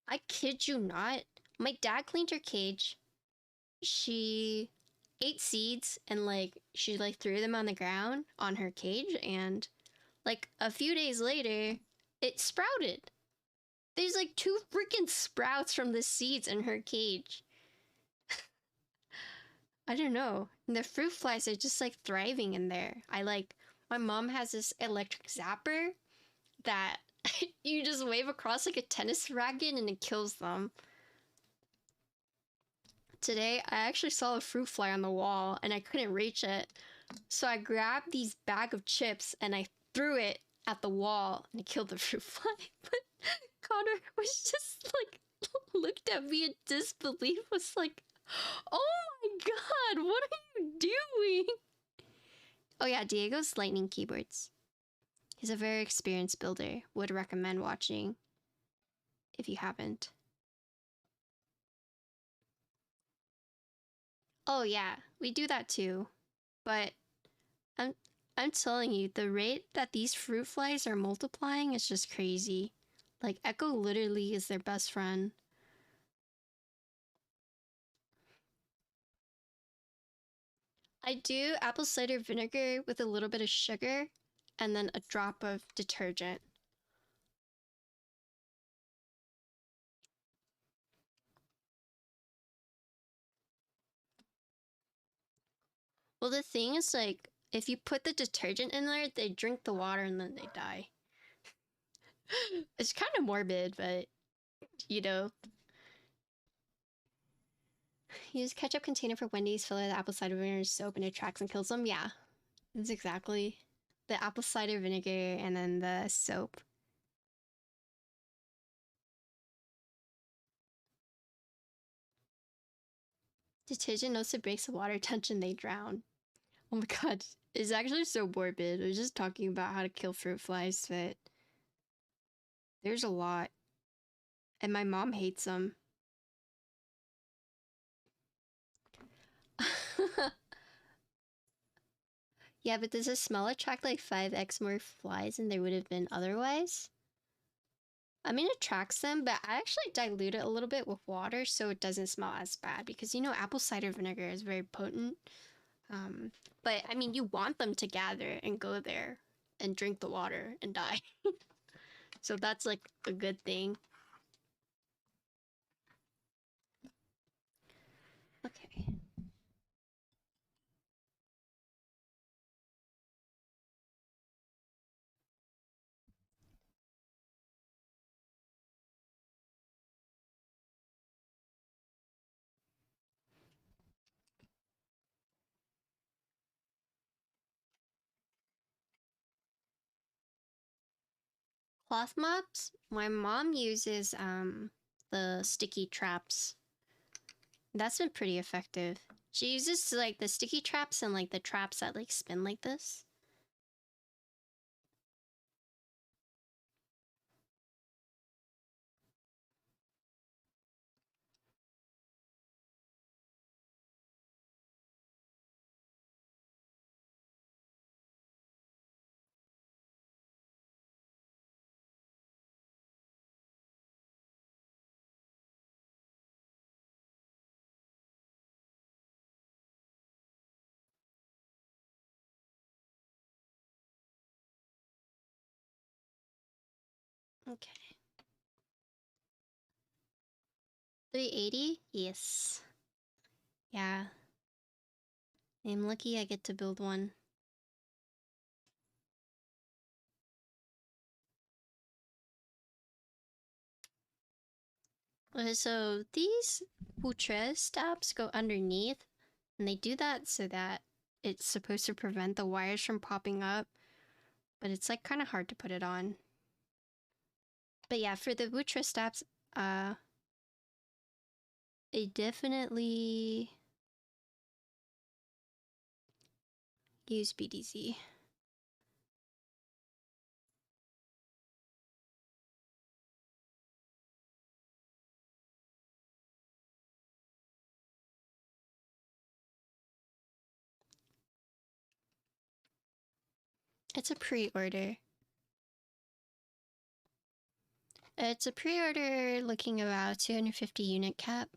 I kid you not. My dad cleaned her cage. She ate seeds and like she like threw them on the ground on her cage, and like a few days later it sprouted. There's like 2 freaking sprouts from the seeds in her cage. I don't know. And the fruit flies are just like thriving in there. My mom has this electric zapper that you just wave across like a tennis racket and it kills them. Today, I actually saw a fruit fly on the wall and I couldn't reach it. So I grabbed these bag of chips and I threw it at the wall and it killed the fruit fly. But Connor was just like, looked at me in disbelief, was like, oh my god, what are you doing? Oh yeah, Diego's lightning keyboards. He's a very experienced builder. Would recommend watching if you haven't. Oh yeah, we do that too. But I'm telling you, the rate that these fruit flies are multiplying is just crazy. Like Echo literally is their best friend. I do apple cider vinegar with a little bit of sugar and then a drop of detergent. Well, the thing is, like, if you put the detergent in there, they drink the water and then they die. It's kind of morbid, but, you know. Use ketchup container for Wendy's, fill it with apple cider vinegar and soap, and it attracts and kills them. Yeah, that's exactly the apple cider vinegar and then the soap. Detergent also breaks the water tension, they drown. Oh my god, it's actually so morbid. I was just talking about how to kill fruit flies, but there's a lot. And my mom hates them. Yeah, but does the smell attract like 5x more flies than there would have been otherwise? I mean, it attracts them, but I actually dilute it a little bit with water so it doesn't smell as bad because, you know, apple cider vinegar is very potent. But I mean, you want them to gather and go there and drink the water and die. So that's like a good thing. Okay. Cloth mops? My mom uses the sticky traps. That's been pretty effective. She uses like the sticky traps and like the traps that like spin like this. Okay. 380? Yes. Yeah. I'm lucky I get to build one. So these boutre stabs go underneath, and they do that so that it's supposed to prevent the wires from popping up, but it's like kind of hard to put it on. But yeah, for the boutre stabs, it definitely use BDZ. It's a pre-order. It's a pre-order looking about 250 unit cap.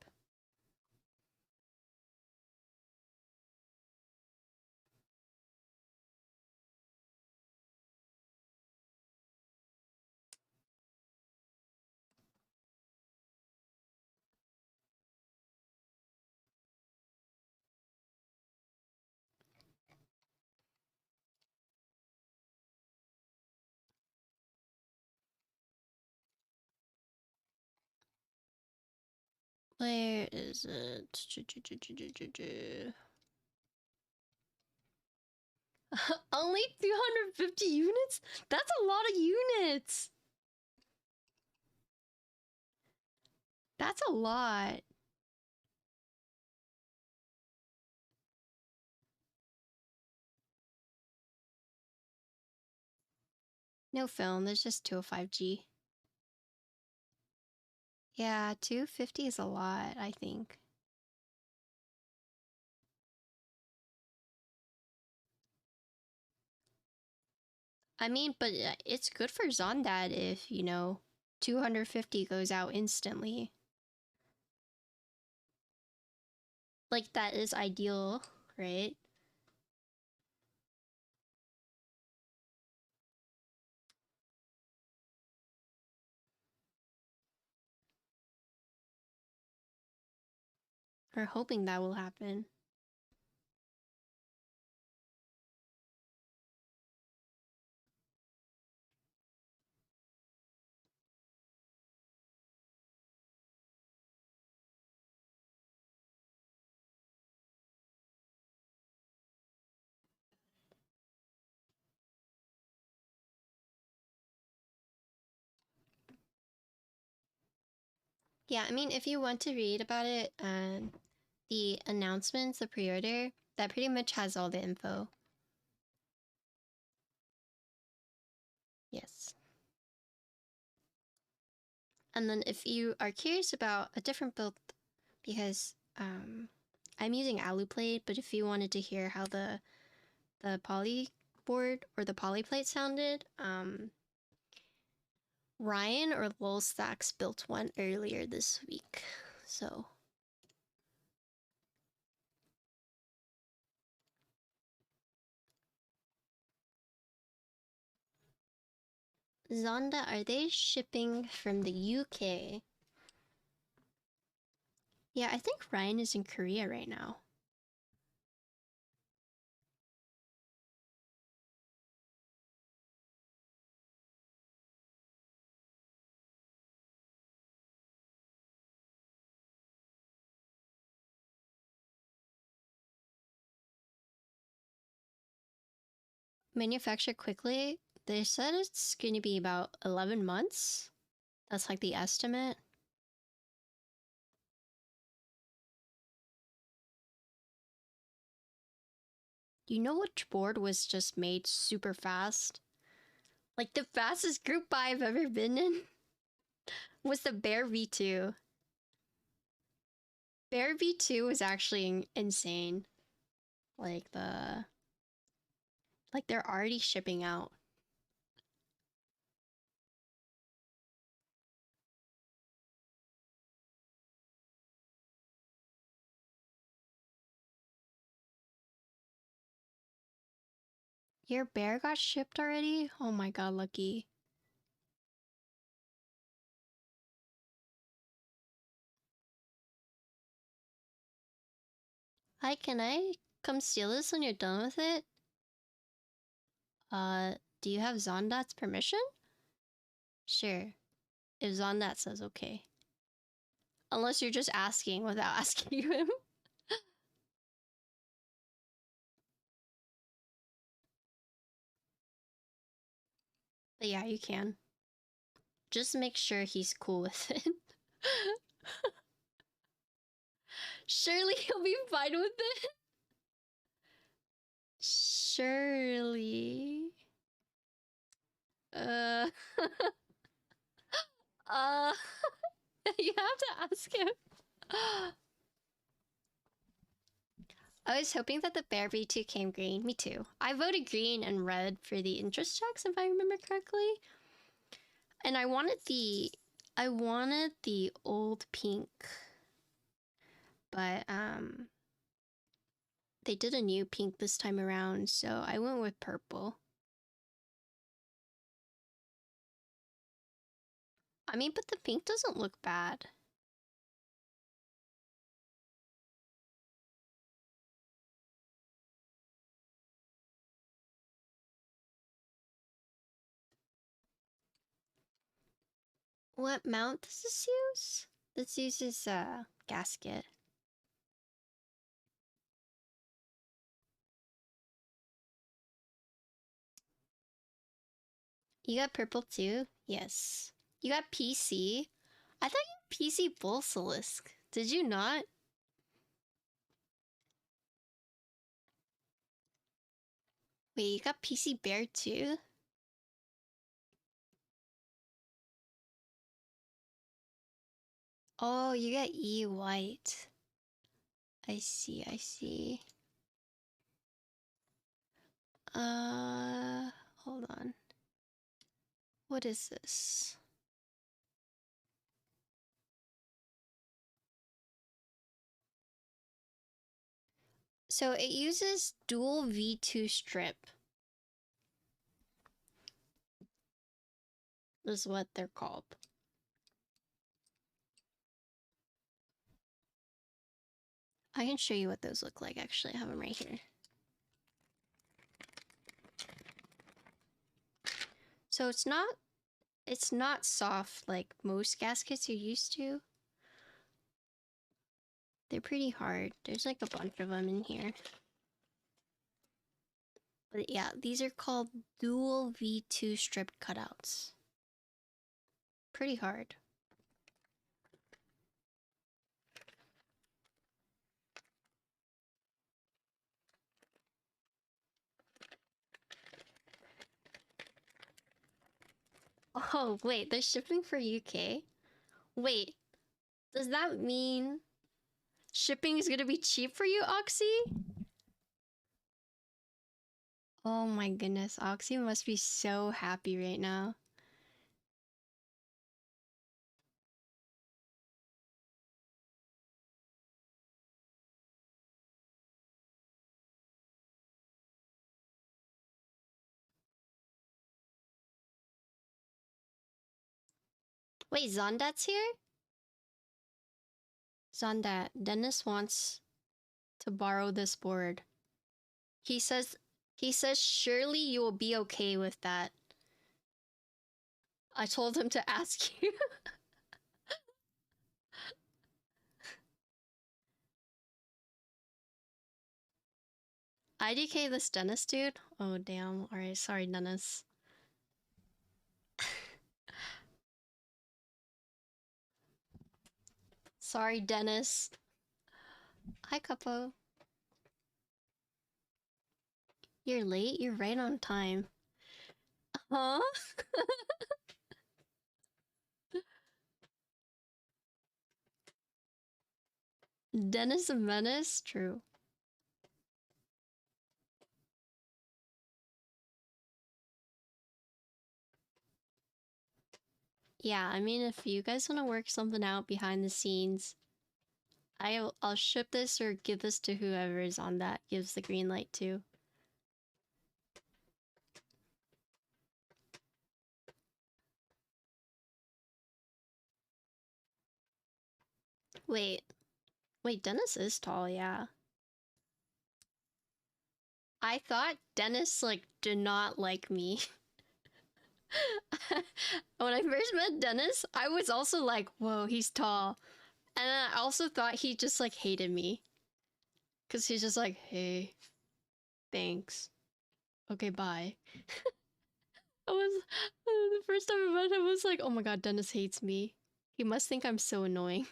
Where is it? Only 250 units? That's a lot of units! That's a lot. No film, there's just 205G. Yeah, 250 is a lot, I think. I mean, but it's good for Zondad if, you know, 250 goes out instantly. Like, that is ideal, right? We're hoping that will happen. Yeah, I mean, if you want to read about it, the announcements, the pre-order, that pretty much has all the info. Yes. And then if you are curious about a different build, because I'm using AluPlate, but if you wanted to hear how the poly board or the poly plate sounded, Ryan or Lolstacks built one earlier this week, so. Zonda, are they shipping from the UK? Yeah, I think Ryan is in Korea right now. Manufactured quickly? They said it's going to be about 11 months. That's like the estimate. You know which board was just made super fast? Like the fastest group buy I've ever been in was the Bear V2. Bear V2 was actually insane. Like they're already shipping out. Your bear got shipped already? Oh my god, lucky. Hi, can I come steal this when you're done with it? Do you have Zondat's permission? Sure. If Zondat says okay. Unless you're just asking without asking him. But yeah, you can. Just make sure he's cool with it. Surely he'll be fine with it. Surely. Uh. You have to ask him. I was hoping that the Bear V2 came green. Me too. I voted green and red for the interest checks, if I remember correctly. And I wanted the old pink. But they did a new pink this time around, so I went with purple. I mean, but the pink doesn't look bad. What mount does this use? This uses a gasket. You got purple too? Yes. You got PC? I thought you had PC Bolsilisk. Did you not? Wait, you got PC Bear too? Oh, you got E White. I see, I see. Hold on. What is this? So it uses dual V2 strip. Is what they're called. I can show you what those look like, actually. I have them right here. So it's not soft like most gaskets you're used to. They're pretty hard. There's like a bunch of them in here. But yeah, these are called dual V2 stripped cutouts. Pretty hard. Oh, wait, they're shipping for UK? Wait, does that mean shipping is gonna be cheap for you, Oxy? Oh my goodness, Oxy must be so happy right now. Wait, Zondat's here? Zondat, Dennis wants to borrow this board. He says surely you will be okay with that. I told him to ask you. IDK this Dennis dude? Oh damn. Alright, sorry Dennis. Sorry Dennis. Hi Capo. You're late? You're right on time. Huh? Dennis a menace? True. Yeah, I mean, if you guys want to work something out behind the scenes, I'll ship this or give this to whoever is on that gives the green light to. Wait, Dennis is tall, yeah. I thought Dennis, like, did not like me. When I first met Dennis, I was also like, whoa, he's tall. And I also thought he just, like, hated me. Because he's just like, hey, thanks. Okay, bye. I was, the first time I met him, I was like, oh my god, Dennis hates me. He must think I'm so annoying.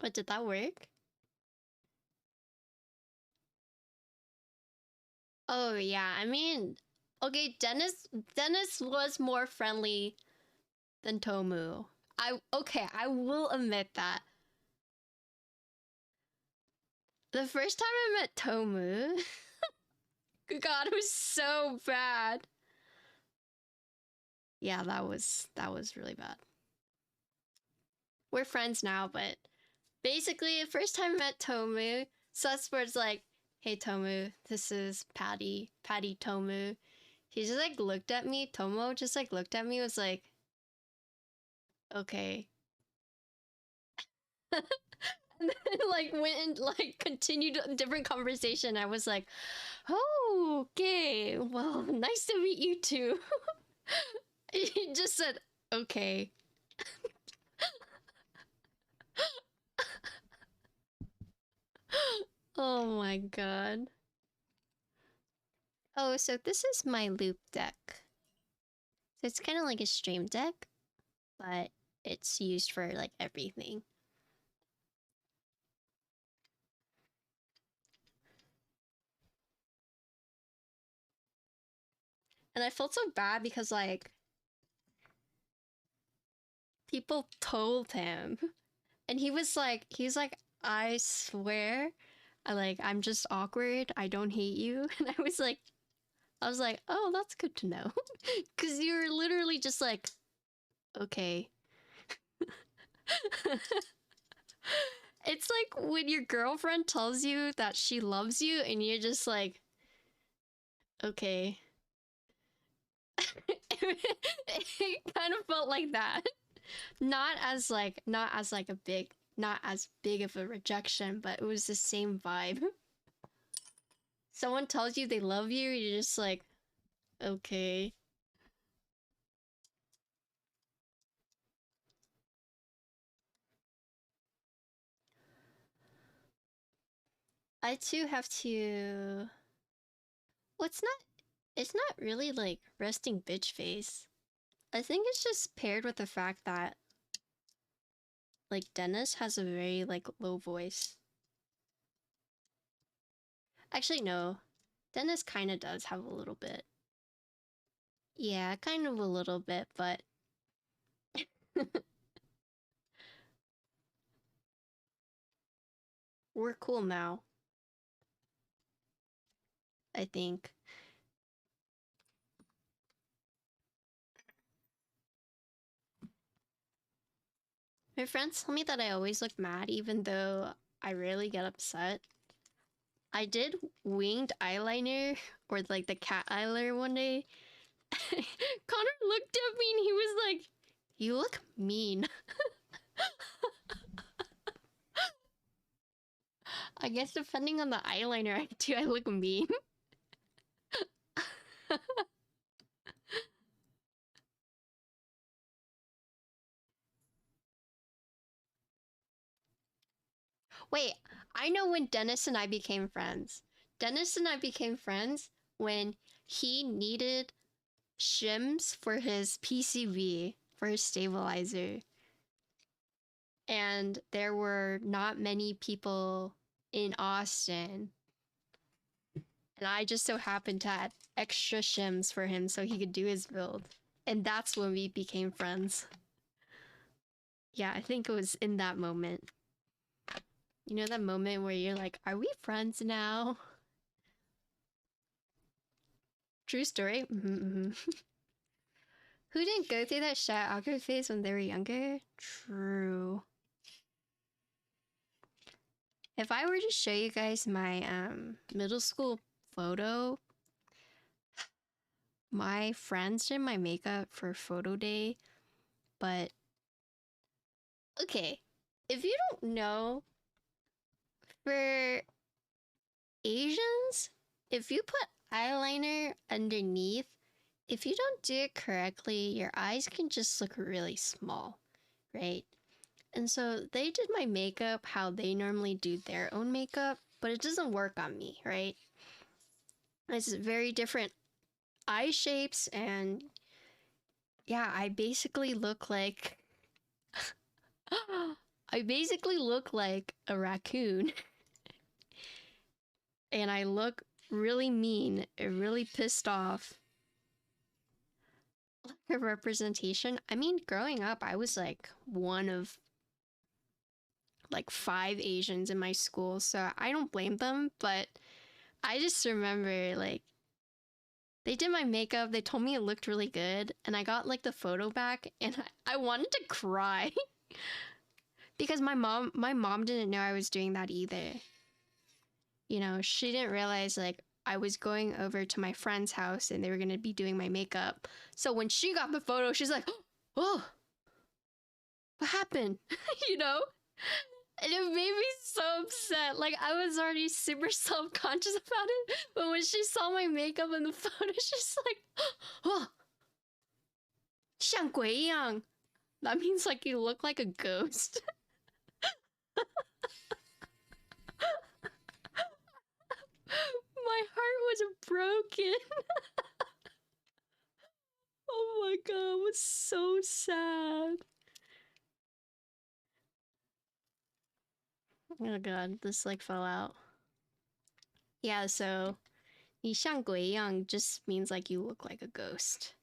But did that work? Oh yeah, I mean, okay, Dennis was more friendly than Tomu. I will admit that. The first time I met Tomu, God, it was so bad. Yeah, that was really bad. We're friends now, but basically, the first time I met Tomu, Susbird's like, hey Tomu, this is Patty Tomu. He just like looked at me, Tomo just like looked at me, was like, okay. And then like went and like continued a different conversation. I was like, oh, okay, well, nice to meet you too. He just said, okay. Oh my god. Oh, so this is my loop deck. So it's kind of like a stream deck, but it's used for like everything. And I felt so bad because like people told him and he's like, I swear, I'm just awkward. I don't hate you. And I was like, oh, that's good to know. Cause you're literally just like, okay. It's like when your girlfriend tells you that she loves you and you're just like, okay. It kind of felt like that. Not as big of a rejection, but it was the same vibe. Someone tells you they love you, you're just like, okay. I too have to... Well, it's not... It's not really like resting bitch face. I think it's just paired with the fact that like Dennis has a very like low voice. Actually, no. Dennis kind of does have a little bit. Yeah, kind of a little bit, but we're cool now. I think. My friends tell me that I always look mad even though I rarely get upset. I did winged eyeliner or like the cat eyeliner one day. Connor looked at me and he was like, "You look mean." I guess depending on the eyeliner I do, I look mean. Wait, I know when Dennis and I became friends. Dennis and I became friends when he needed shims for his PCB, for his stabilizer. And there were not many people in Austin. And I just so happened to have extra shims for him so he could do his build. And that's when we became friends. Yeah, I think it was in that moment. You know that moment where you're like, are we friends now? True story. Who didn't go through that shy awkward phase when they were younger? True. If I were to show you guys my middle school photo, my friends did my makeup for photo day, but okay, if you don't know, for Asians, if you put eyeliner underneath, if you don't do it correctly, your eyes can just look really small, right? And so they did my makeup how they normally do their own makeup, but it doesn't work on me, right? It's very different eye shapes, and yeah, I basically look like I basically look like a raccoon. And I look really mean, really pissed off. Like a representation. I mean, growing up, I was like one of like 5 Asians in my school, so I don't blame them, but I just remember like they did my makeup, they told me it looked really good, and I got like the photo back and I wanted to cry. Because my mom didn't know I was doing that either. You know, she didn't realize like I was going over to my friend's house and they were going to be doing my makeup. So when she got the photo, she's like, "Oh, what happened?" You know? And it made me so upset. Like, I was already super self-conscious about it. But when she saw my makeup in the photo, she's like, "Oh, 像鬼一样." That means like you look like a ghost. My heart was broken. Oh my god, it was so sad. Oh god, this like fell out. Yeah, so 你像鬼一样 just means like you look like a ghost.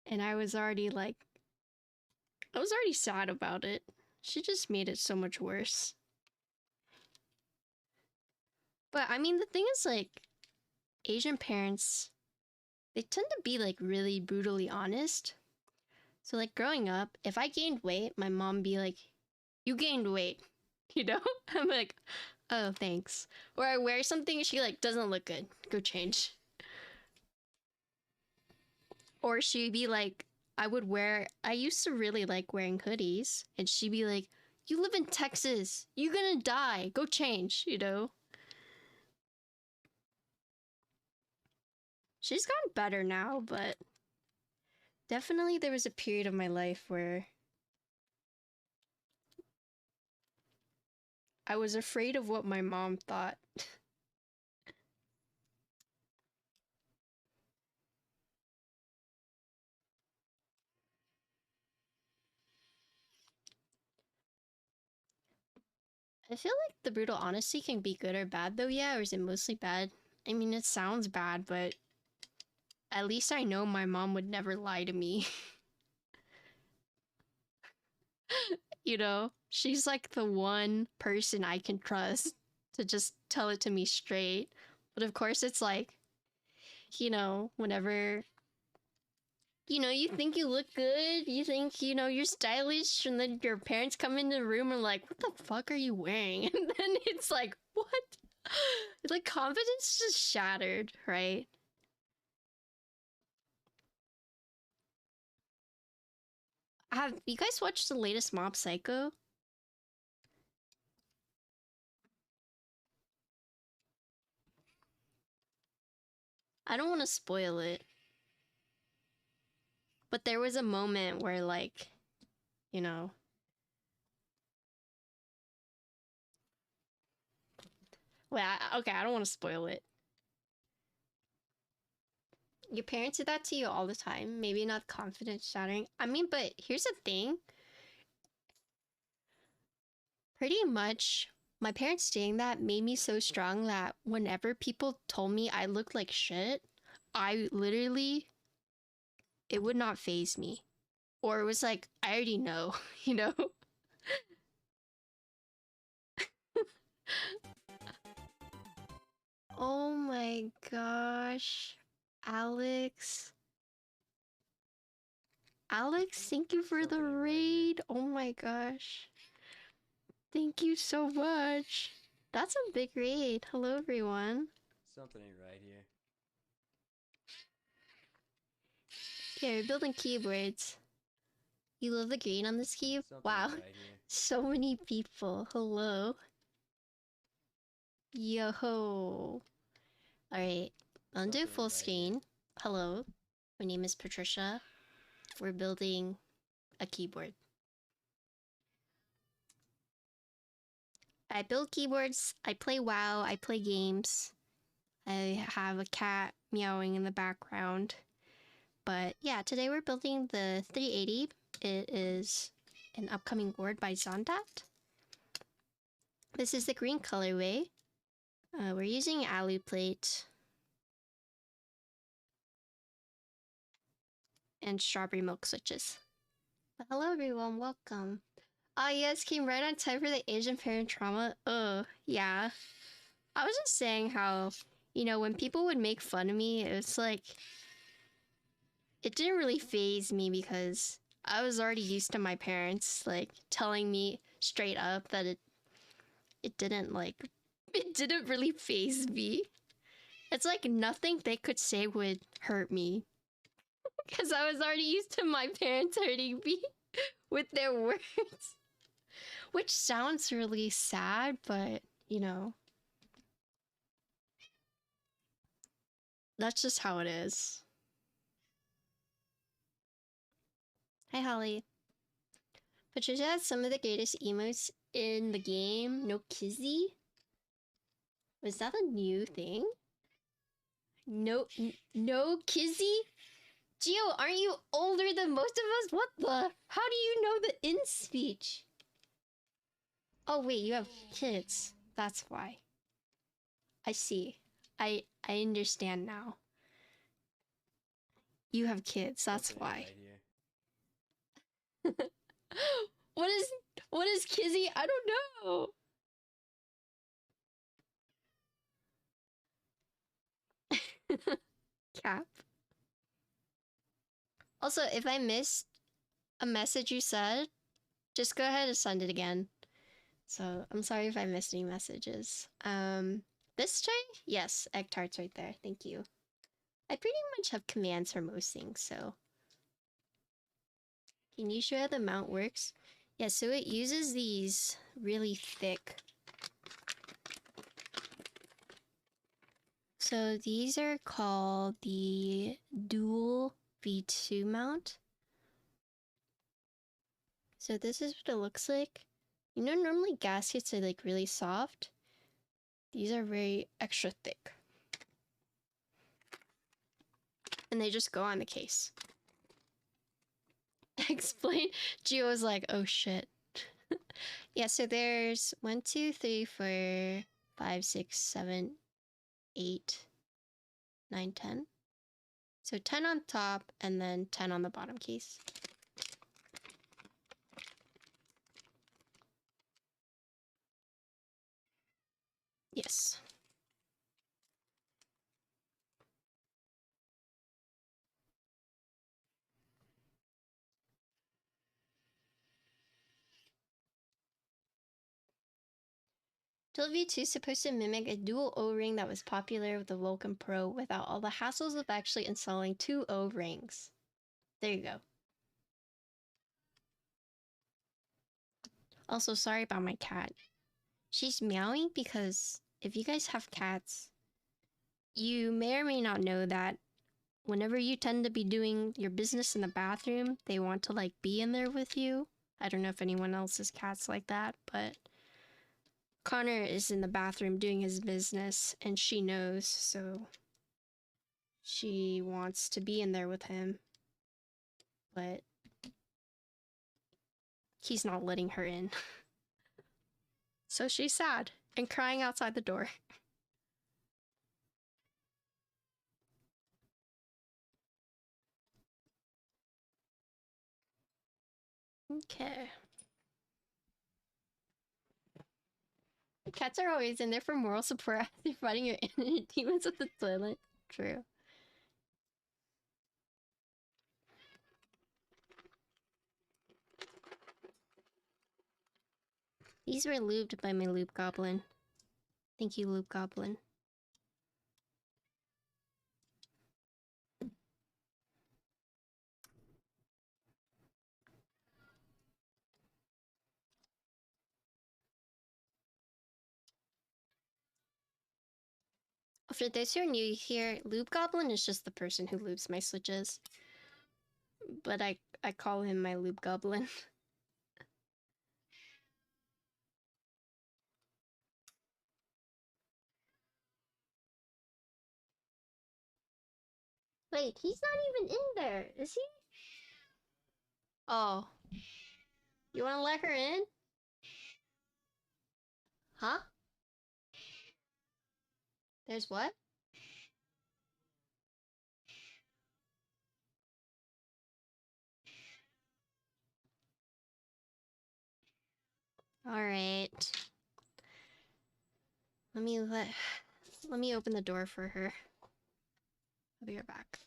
And I was already sad about it. She just made it so much worse. But I mean, the thing is like Asian parents, they tend to be like really brutally honest. So like growing up, if I gained weight, my mom be like, "You gained weight." You know? I'm like, "Oh, thanks." Or I wear something, she like doesn't look good. Go change. Or she'd be like, I used to really like wearing hoodies, and she'd be like, "You live in Texas. You're gonna die. Go change," you know? She's gotten better now, but definitely there was a period of my life where I was afraid of what my mom thought. I feel like the brutal honesty can be good or bad though, yeah, or is it mostly bad? I mean, it sounds bad, but at least I know my mom would never lie to me. You know, she's like the one person I can trust to just tell it to me straight. But of course, it's like, you know, whenever, you know, you think you look good, you think, you know, you're stylish, and then your parents come into the room and like, what the fuck are you wearing? And then it's like, what? Like, confidence just shattered, right? Have you guys watched the latest Mob Psycho? I don't want to spoil it. But there was a moment where, like, you know. Well, okay, I don't want to spoil it. Your parents do that to you all the time. Maybe not confidence shattering. I mean, but here's the thing. Pretty much, my parents saying that made me so strong that whenever people told me I looked like shit, I literally, it would not faze me. Or it was like, I already know, you know? Oh my gosh. Alex. Alex, thank you for the Something ain't right here. raid. Oh my gosh. Thank you so much. That's a big raid. Hello, everyone. Something ain't right here. Yeah, we're building keyboards. You love the green on this key? Something Wow. ain't right here. So many people. Hello. Yo. Alright. Undo Something full ain't right here. screen. Hello. My name is Patricia. We're building a keyboard. I build keyboards. I play WoW. I play games. I have a cat meowing in the background. But yeah, today we're building the 380. It is an upcoming board by Zondat. This is the green colorway. We're using alu plate and strawberry milk switches. But hello everyone, welcome. Ah yes, came right on time for the Asian parent trauma. Yeah. I was just saying how, you know, when people would make fun of me, it's like, it didn't really faze me because I was already used to my parents, like, telling me straight up that it didn't, like, it didn't really faze me. It's like nothing they could say would hurt me. Because I was already used to my parents hurting me with their words. Which sounds really sad, but, you know. That's just how it is. Hi, Holly. Patricia has some of the greatest emotes in the game. No kizzy? Was that a new thing? No kizzy? Gio, aren't you older than most of us? What the? How do you know the in speech? Oh wait, you have kids. That's why. I see. I understand now. You have kids, that's Something ain't why. right here. What is kizzy? I don't know. Cap. Also, if I missed a message you said, just go ahead and send it again. So I'm sorry if I missed any messages. This tray? Yes, egg tarts right there. Thank you. I pretty much have commands for most things, so. Can you show how the mount works? Yeah, so it uses these really thick. So these are called the dual V2 mount. So this is what it looks like. You know, normally gaskets are like really soft. These are very extra thick. And they just go on the case. Explain. Gio was like, oh shit. Yeah, so there's 1, 2, 3, 4, 5, 6, 7, 8, 9, 10. So 10 on top and then 10 on the bottom case. Yes. Dual V2 is supposed to mimic a dual O-ring that was popular with the Vulcan Pro without all the hassles of actually installing 2 O-rings. There you go. Also, sorry about my cat. She's meowing because if you guys have cats, you may or may not know that whenever you tend to be doing your business in the bathroom, they want to like be in there with you. I don't know if anyone else's cat's like that, but Connor is in the bathroom doing his business and she knows, so she wants to be in there with him, but he's not letting her in. So she's sad and crying outside the door. Okay. Cats are always in there for moral support as you're fighting your inner demons with the toilet. True. These were lubed by my lube goblin. Thank you, lube goblin. For those who are new here, lube goblin is just the person who lubes my switches. But I call him my lube goblin. Wait, he's not even in there, is he? Oh. You wanna let her in? Huh? There's what? Alright. Let me open the door for her. I'll be right back.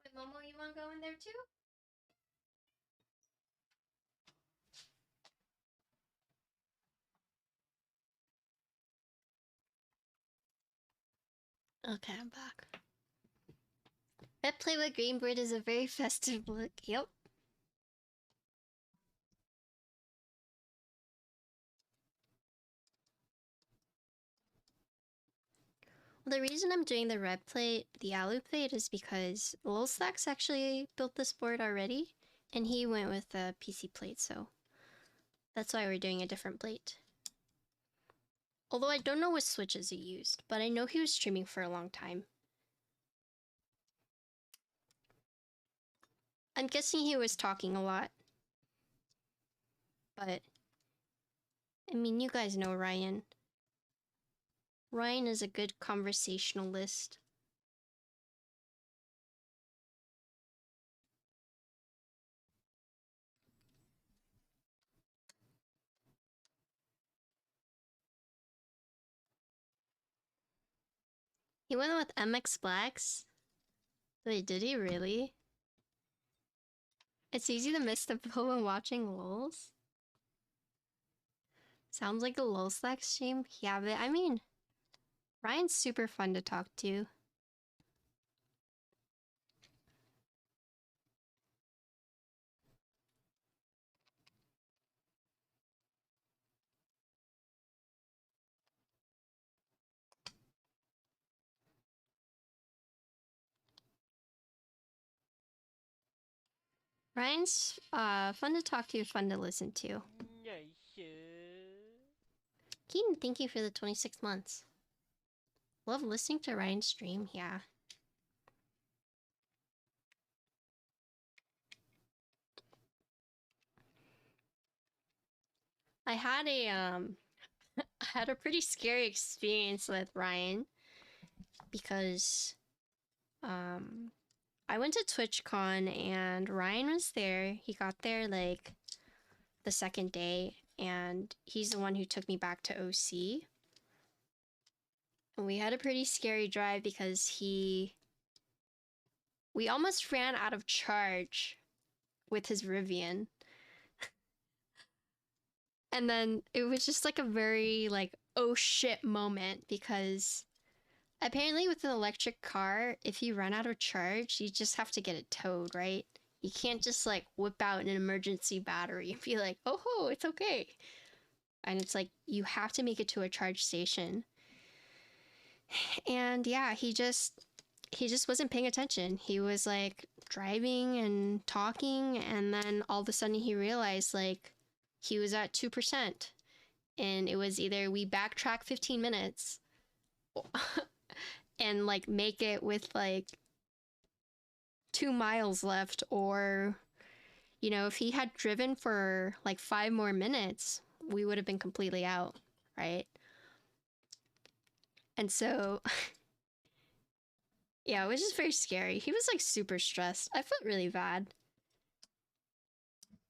Wait, Momo, you wanna go in there too? Okay, I'm back. That play with Greenbird is a very festive look. Yep. Well, the reason I'm doing the red plate, the alu plate, is because Lil Stacks actually built this board already, and he went with the PC plate, so that's why we're doing a different plate. Although I don't know what switches he used, but I know he was streaming for a long time. I'm guessing he was talking a lot. But, I mean, you guys know Ryan. Ryan is a good conversationalist. He went with MX Blacks? Wait, did he really? It's easy to miss the flow when watching LOLs. Sounds like a LOL Slack stream. Yeah, but I mean, Ryan's super fun to talk to. Ryan's fun to talk to, fun to listen to. Keaton, thank you for the 26 months. Love listening to Ryan's stream, yeah. I had a I had a pretty scary experience with Ryan because I went to TwitchCon and Ryan was there. He got there like the second day and he's the one who took me back to OC. And we had a pretty scary drive because we almost ran out of charge with his Rivian. And then it was just like a very like, oh shit moment because apparently with an electric car, if you run out of charge, you just have to get it towed, right? You can't just like whip out an emergency battery and be like, oh ho, it's okay. And it's like, you have to make it to a charge station. And yeah, he just wasn't paying attention. He was like driving and talking, and then all of a sudden he realized like he was at 2%. And it was either we backtrack 15 minutes and like make it with like 2 miles left, or you know, if he had driven for like 5 more minutes, we would have been completely out, right? And so yeah, it was just very scary. He was like super stressed. I felt really bad.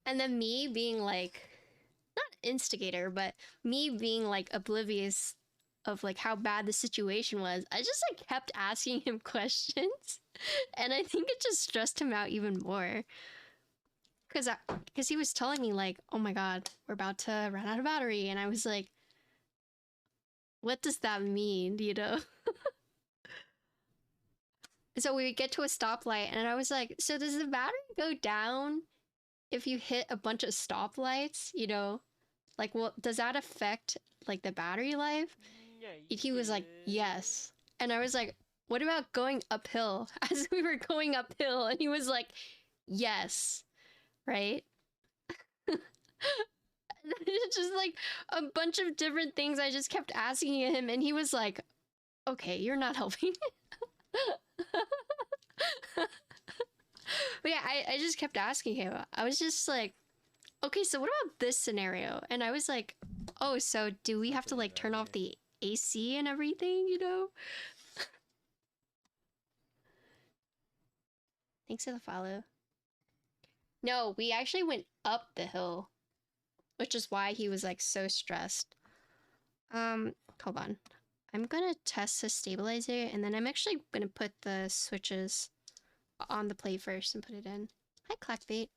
And then me being like, not instigator, but me being like oblivious of like how bad the situation was, I just like kept asking him questions. And I think it just stressed him out even more. Because he was telling me like, oh my god, we're about to run out of battery. And I was like, what does that mean, you know? So we get to a stoplight and I was like, so does the battery go down if you hit a bunch of stoplights, you know? Like, well, does that affect like the battery life? And he was like, yes. And I was like, what about going uphill? As we were going uphill, and he was like, yes. Right? It's just like a bunch of different things I just kept asking him, and he was like, okay, you're not helping. But yeah, I just kept asking him. I was just like, okay, so what about this scenario? And I was like, oh, so do we have to like turn off the AC and everything, you know? Thanks for the follow. No, we actually went up the hill, which is why he was like so stressed. Hold on. I'm gonna test the stabilizer, and then I'm actually gonna put the switches on the plate first and put it in. Hi, Clackbait.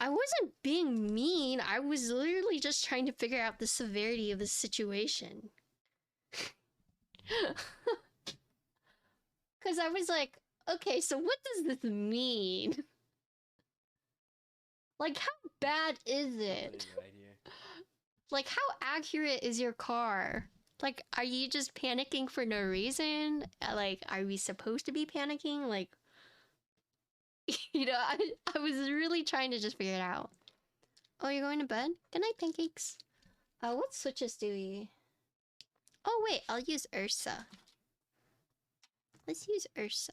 I wasn't being mean. I was literally just trying to figure out the severity of the situation. Because I was like, okay, so what does this mean? Like, how bad is it? Right here. Like, how accurate is your car? Like, are you just panicking for no reason? Like, are we supposed to be panicking? Like, you know, I was really trying to just figure it out. Oh, you're going to bed? Good night, pancakes. What switches do we... Oh, wait, I'll use Ursa. Let's use Ursa.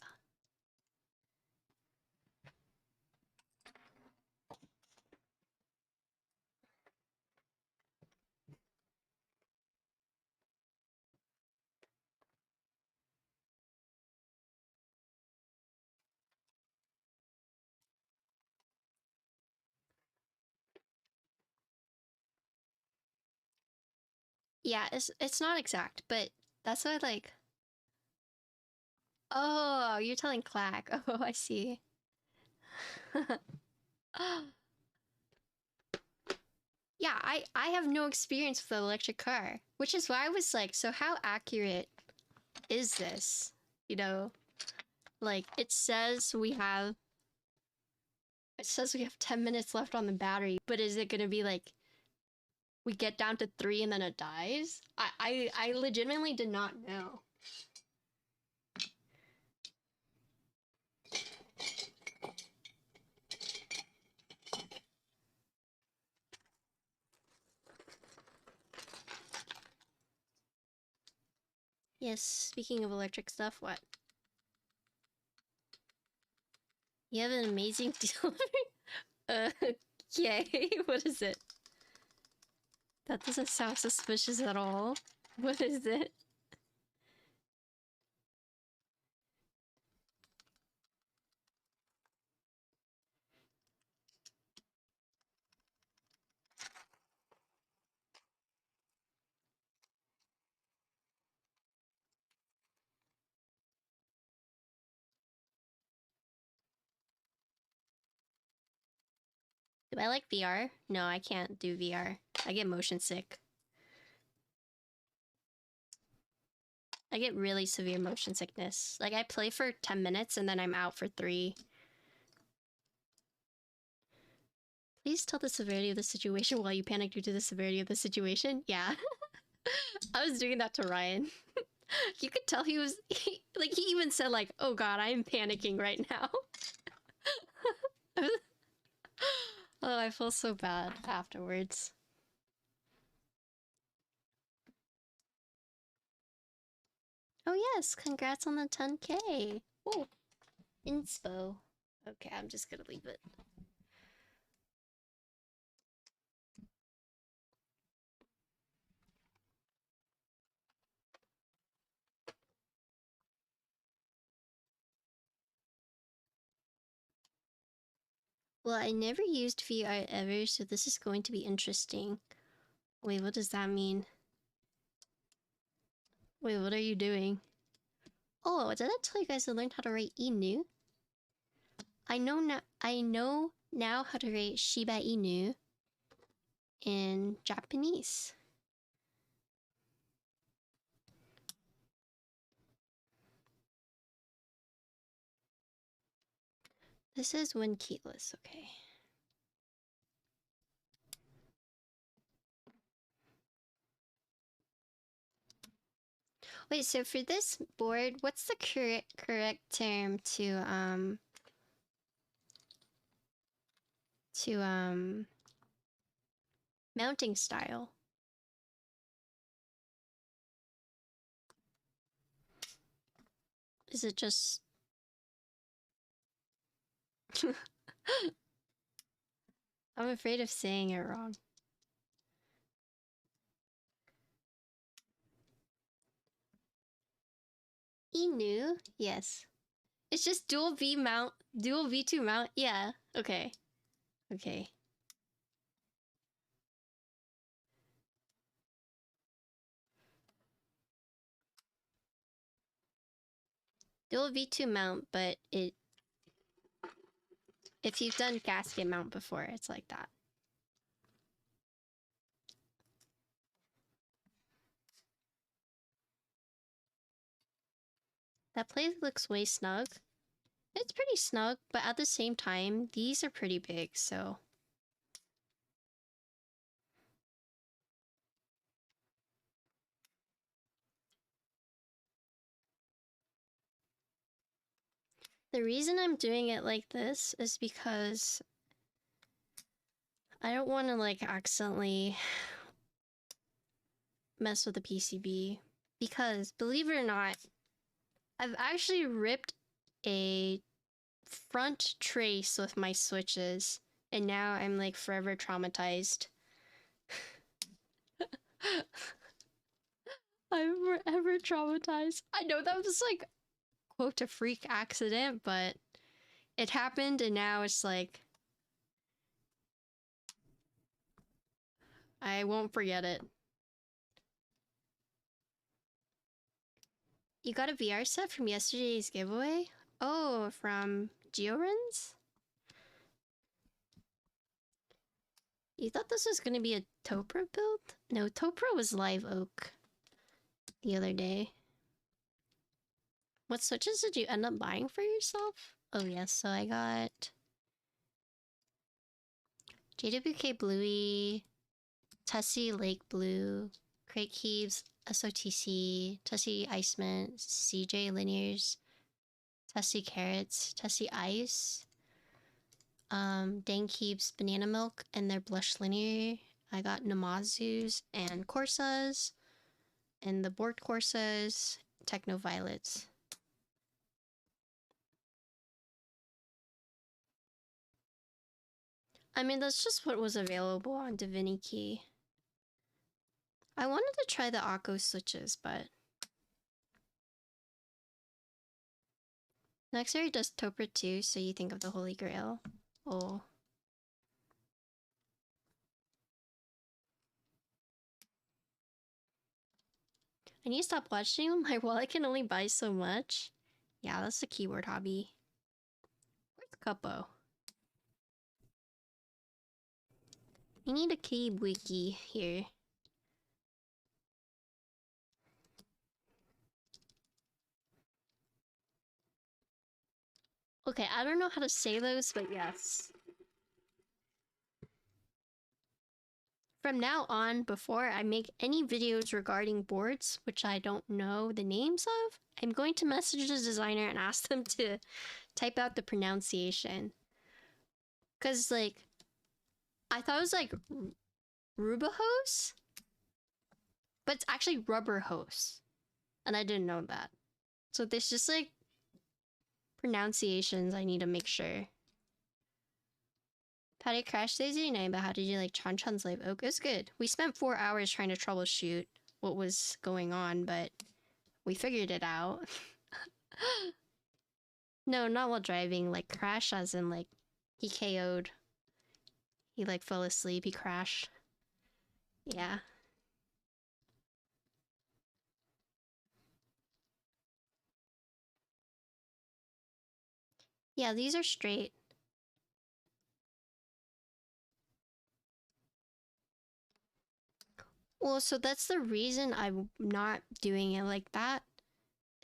Yeah, it's not exact, but that's what I like. Oh, you're telling Clack. Oh, I see. Yeah, I have no experience with the electric car, which is why I was like, so how accurate is this? You know, like it says we have 10 minutes left on the battery, but is it gonna be like we get down to 3 and then it dies? I legitimately did not know. Yes, speaking of electric stuff, what? You have an amazing deal. Okay, what is it? That doesn't sound suspicious at all. What is it? Do I like VR? No, I can't do VR. I get motion sick. I get really severe motion sickness. Like, I play for 10 minutes and then I'm out for 3. Please tell the severity of the situation while you panic due to the severity of the situation. Yeah. I was doing that to Ryan. You could tell he was... he even said like, oh god, I am panicking right now. Oh, I feel so bad afterwards. Oh yes, congrats on the 10K. Whoa. Inspo. Okay, I'm just gonna leave it. Well, I never used VR ever, so this is going to be interesting. Wait, what does that mean? Wait, what are you doing? Oh, did I tell you guys I learned how to write Inu? I know now how to write Shiba Inu in Japanese. This is when keyless, okay. Wait, so for this board, what's the correct term to mounting style? Is it just... I'm afraid of saying it wrong. Inu? Yes. It's just dual V2 mount. Yeah, okay. Okay. Dual V2 mount, but if you've done gasket mount before, it's like that. That place looks way snug. It's pretty snug, but at the same time, these are pretty big, so... The reason I'm doing it like this is because I don't want to like accidentally mess with the PCB. Because, believe it or not, I've actually ripped a front trace with my switches, and now I'm like forever traumatized. I'm forever traumatized. I know that was like, quote, a freak accident, but it happened, and now it's like, I won't forget it. You got a VR set from yesterday's giveaway? Oh, from Georens? You thought this was gonna be a Topra build? No, Topra was live oak the other day. What switches did you end up buying for yourself? Oh yes, so I got JWK Bluey, Tussie Lake Blue, Crate Keebs, SOTC, Tussie Ice Mint, CJ Linears, Tussie Carrots, Tussie Ice, Dang Keebs Banana Milk and their Blush Linear. I got Namazus and Corsas, and the board Corsas, Techno Violets. I mean, that's just what was available on Divinity. I wanted to try the Akko switches, but Noxary does Topper too, so you think of the Holy Grail. Oh. I need to stop watching. My wallet can only buy so much. Yeah, that's the keyword hobby. Where's Cuppo? I need a keeb wiki here. Okay, I don't know how to say those, but yes. From now on, before I make any videos regarding boards, which I don't know the names of, I'm going to message the designer and ask them to type out the pronunciation. Cause like, I thought it was like Rubahose, but it's actually rubber hose. And I didn't know that. So there's just like pronunciations I need to make sure. Patty crashed Daisy night, but how did you like Chan Chan's live oak? It was good. We spent 4 hours trying to troubleshoot what was going on, but we figured it out. No, not while driving, like crash as in like he KO'd. He like fell asleep, he crashed. Yeah. Yeah, these are straight. Well, so that's the reason I'm not doing it like that,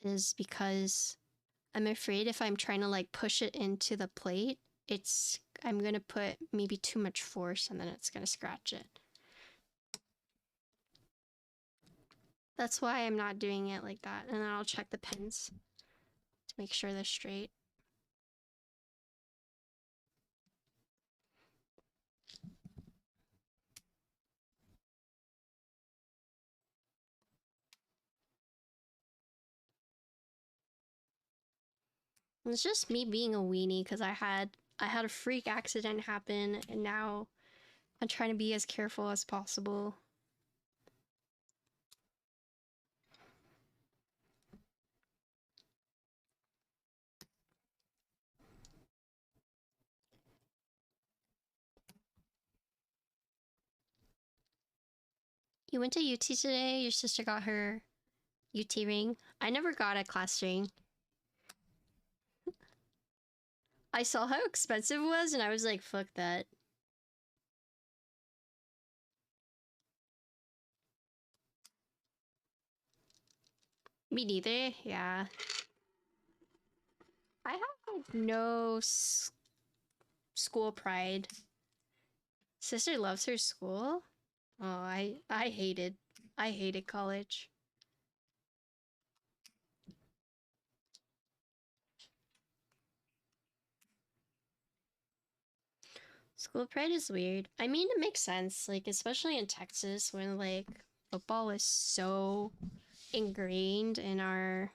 is because I'm afraid if I'm trying to like push it into the plate, I'm gonna put maybe too much force and then it's gonna scratch it. That's why I'm not doing it like that. And then I'll check the pins to make sure they're straight. And it's just me being a weenie because I had a freak accident happen and now I'm trying to be as careful as possible. You went to UT today? Your sister got her UT ring? I never got a class ring. I saw how expensive it was and I was like, fuck that. Me neither, yeah. I have like no school pride. Sister loves her school? Oh, I hated college. School pride is weird. I mean, it makes sense, like, especially in Texas when, like, football is so ingrained in our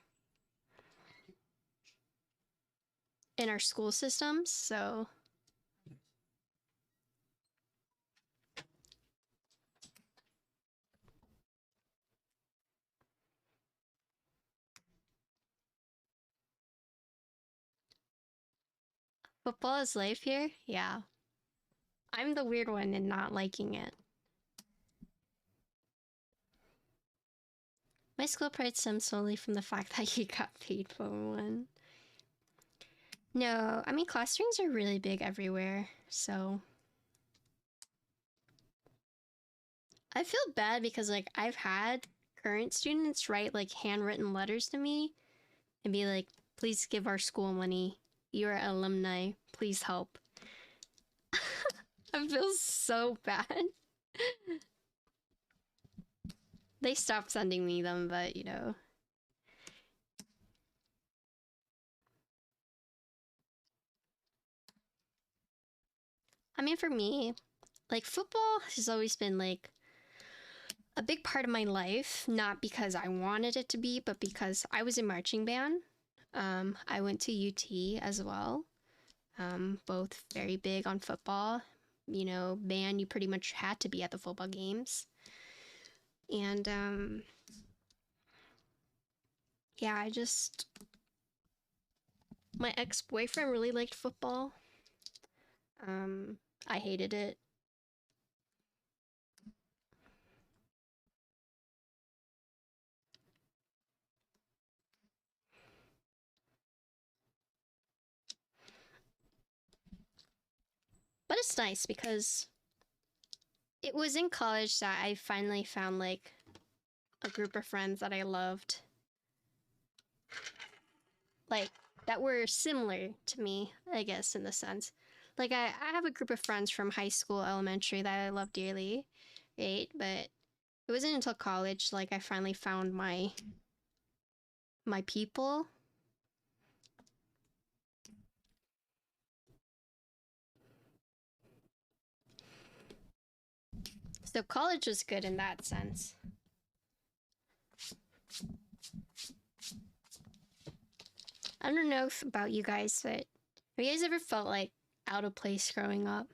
school systems, so. Football is life here? Yeah. I'm the weird one in not liking it. My school pride stems solely from the fact that you got paid for one. No, I mean, class rings are really big everywhere, so. I feel bad because, like, I've had current students write, like, handwritten letters to me and be like, please give our school money. You're alumni. Please help. I feel so bad. They stopped sending me them, but, you know. I mean, for me, like, football has always been, like, a big part of my life, not because I wanted it to be, but because I was in marching band. I went to UT as well. Both very big on football. You know, band, you pretty much had to be at the football games. And yeah, my ex-boyfriend really liked football. I hated it. But it's nice because it was in college that I finally found like a group of friends that I loved. Like, that were similar to me, I guess, in the sense. Like, I have a group of friends from high school, elementary that I love dearly, right? But it wasn't until college, like, I finally found my people. So college was good in that sense. I don't know about you guys, but have you guys ever felt like out of place growing up?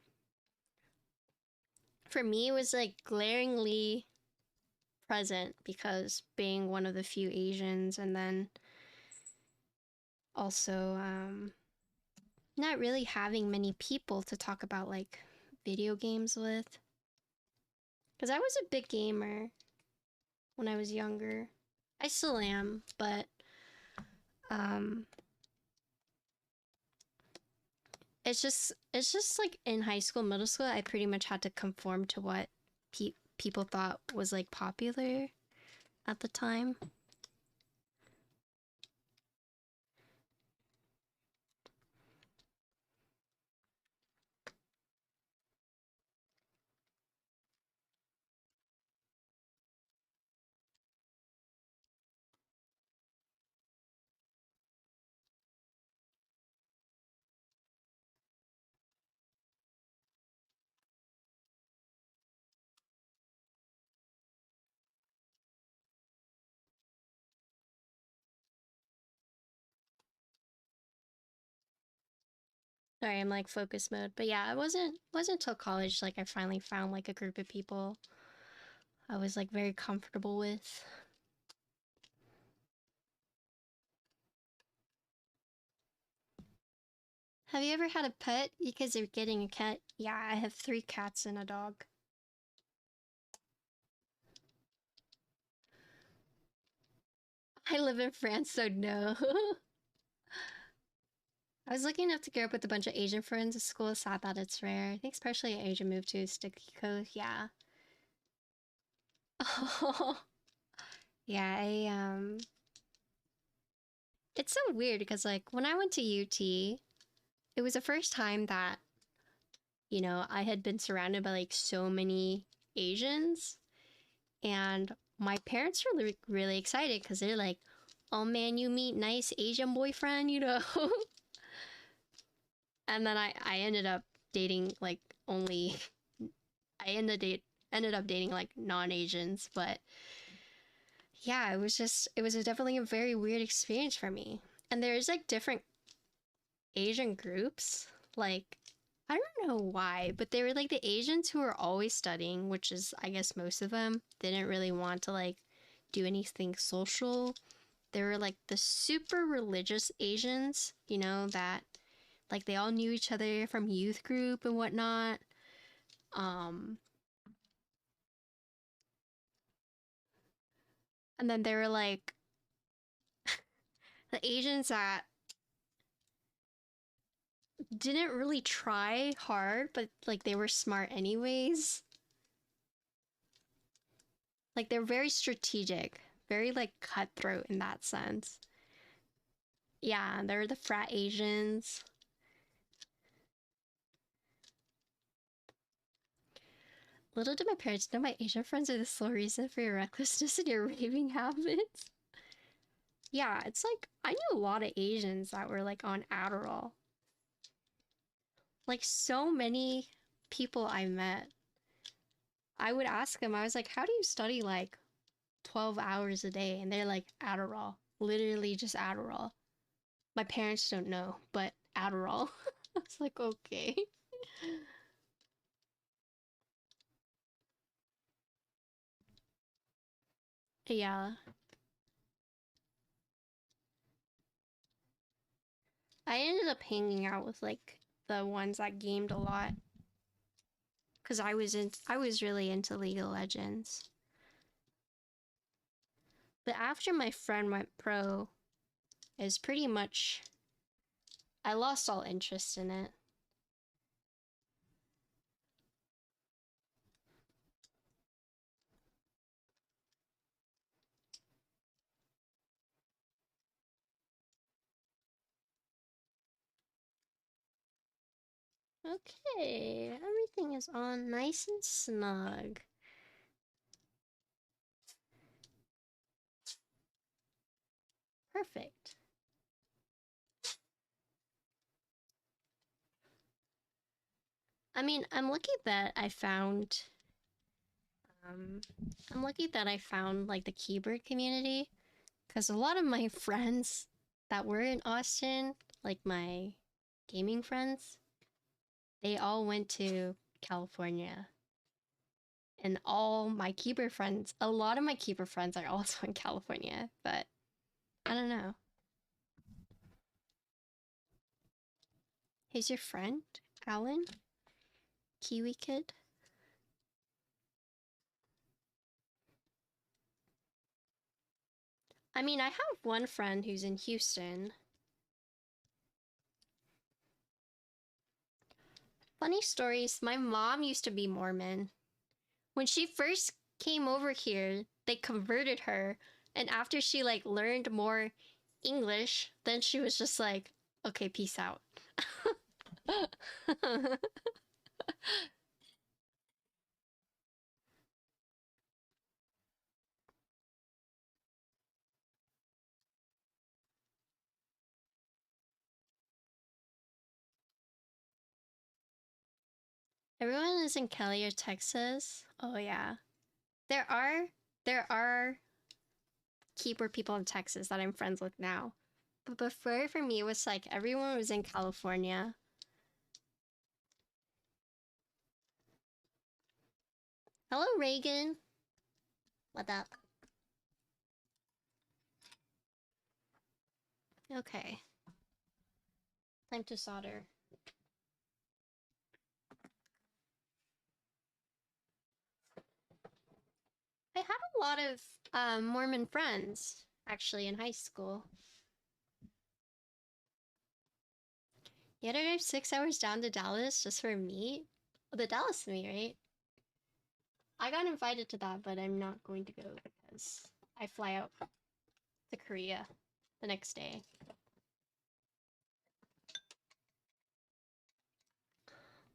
For me, it was like glaringly present because being one of the few Asians, and then also not really having many people to talk about like video games with. Because I was a big gamer when I was younger. I still am, but it's just like in high school, middle school, I pretty much had to conform to what people thought was like popular at the time. Sorry, I'm like focus mode. But yeah, it wasn't until college like I finally found like a group of people I was like very comfortable with. Have you ever had a pet? Because you're getting a cat. Yeah, I have 3 cats and a dog. I live in France, so no. I was lucky enough to grow up with a bunch of Asian friends at school. It's sad that it's rare. I think especially an Asian move to Sticky Coast. Yeah. Oh, yeah. It's so weird because like when I went to UT, it was the first time that I had been surrounded by like so many Asians, and my parents were really excited because they're like, "Oh man, you meet nice Asian boyfriend." And then I ended up dating like only I ended up dating like non-Asians, but yeah, it was definitely a very weird experience for me. And there's like different Asian groups, like I don't know why, but they were like the Asians who were always studying, which is I guess most of them didn't really want to like do anything social. They were like the super religious Asians, that like they all knew each other from youth group and whatnot. And then there were like the Asians that didn't really try hard, but like they were smart anyways. Like they're very strategic, very like cutthroat in that sense. Yeah, they're the frat Asians. Little did my parents know my Asian friends are the sole reason for your recklessness and your raving habits. Yeah, it's like I knew a lot of Asians that were like on Adderall. Like so many people I met I would ask them, I was like, how do you study like 12 hours a day? And they're like, Adderall. Literally just Adderall. My parents don't know, but Adderall. I was like, okay. Yeah. I ended up hanging out with like the ones that gamed a lot. Cause I was really into League of Legends. But after my friend went pro, is pretty much I lost all interest in it. Okay, everything is on nice and snug. Perfect. I mean, I'm lucky that I found like the keyboard community, because a lot of my friends that were in Austin, like my gaming friends, they all went to California. And all my keeper friends, a lot of my keeper friends are also in California, but I don't know. Here's your friend, Alan, Kiwi Kid. I mean, I have one friend who's in Houston. Funny stories, my mom used to be Mormon. When she first came over here, they converted her, and after she like learned more English, then she was just like, okay, peace out. Everyone is in Kelly or Texas. Oh yeah. There are there are keeper people in Texas that I'm friends with now. But before for me it was like everyone was in California. Hello Reagan. What up? Okay. Time to solder. I had a lot of Mormon friends actually in high school. You had to drive 6 hours down to Dallas just for a meet? Oh, the Dallas meet, right? I got invited to that, but I'm not going to go because I fly out to Korea the next day.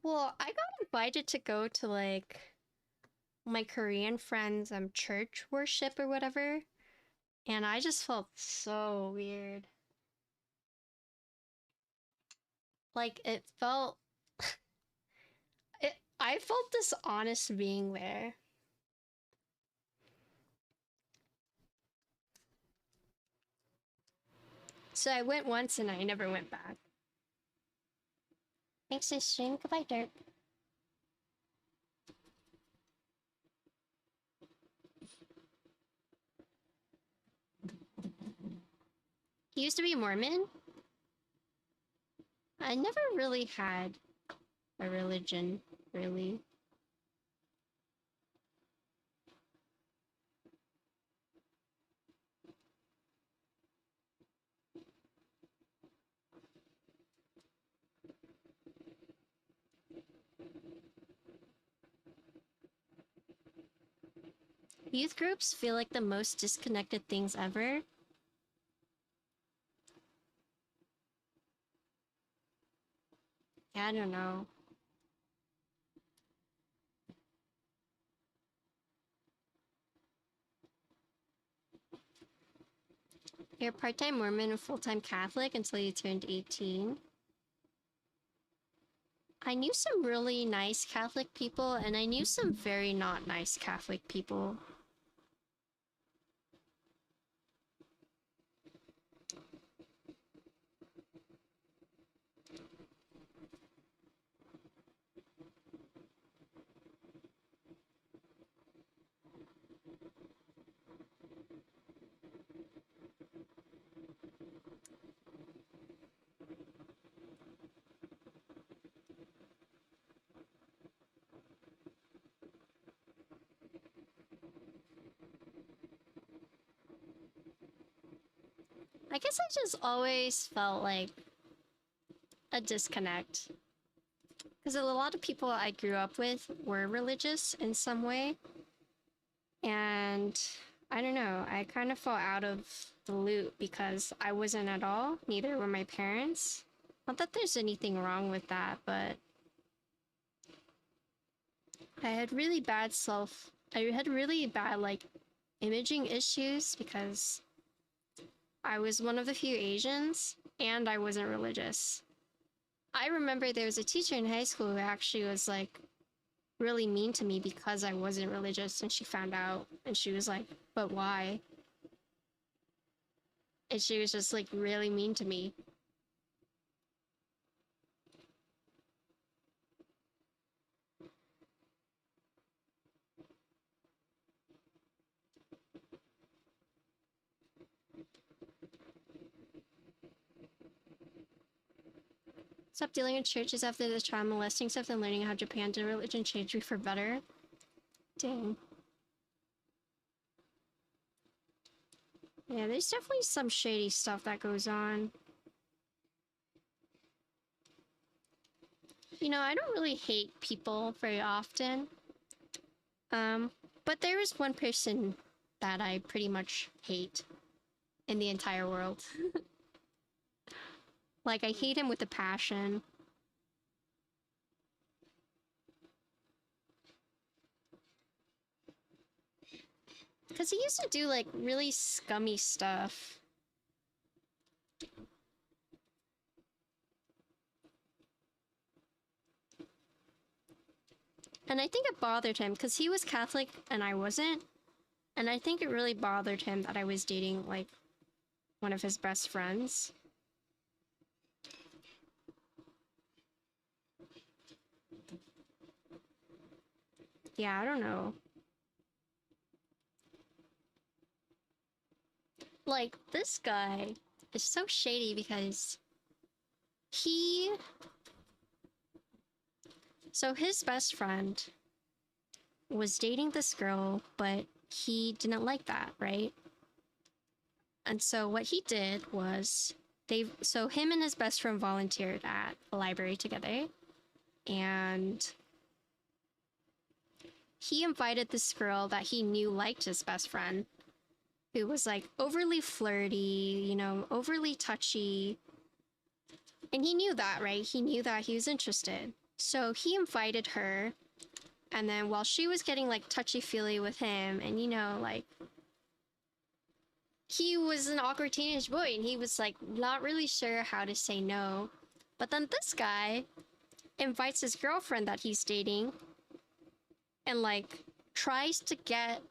Well, I got invited to go to like my Korean friends' church worship or whatever, and I just felt so weird. Like it felt I felt dishonest being there. So I went once and I never went back. Thanks for stream. Goodbye, Dirt. He used to be Mormon. I never really had a religion, really. Youth groups feel like the most disconnected things ever. Yeah, I don't know. You're a part-time Mormon or full-time Catholic until you turned 18. I knew some really nice Catholic people, and I knew some very not nice Catholic people. I guess I just always felt like a disconnect. Because a lot of people I grew up with were religious in some way. And I don't know, I kind of fell out of the loop because I wasn't at all. Neither were my parents. Not that there's anything wrong with that, but I had really bad like imaging issues because I was one of the few Asians and I wasn't religious. I remember there was a teacher in high school who actually was like really mean to me because I wasn't religious, and she found out and she was like, "But why?" And she was just like really mean to me. Stop dealing with churches after the child molesting stuff and learning how Japan did religion changed me for better. Dang. Yeah, there's definitely some shady stuff that goes on. You know, I don't really hate people very often. But there is one person that I pretty much hate in the entire world. Like, I hate him with a passion. Because he used to do, like, really scummy stuff. And I think it bothered him because he was Catholic and I wasn't. And I think it really bothered him that I was dating, like, one of his best friends. Yeah, I don't know. Like, this guy is so shady because so his best friend was dating this girl, but he didn't like that, right? And so what he did was so him and his best friend volunteered at a library together, and he invited this girl that he knew liked his best friend, who was like overly flirty, you know, overly touchy. And he knew that, right? He knew that he was interested. So he invited her, and then while she was getting like touchy-feely with him, and you know, like, he was an awkward teenage boy and he was like not really sure how to say no. But then this guy invites his girlfriend that he's dating and like tries to get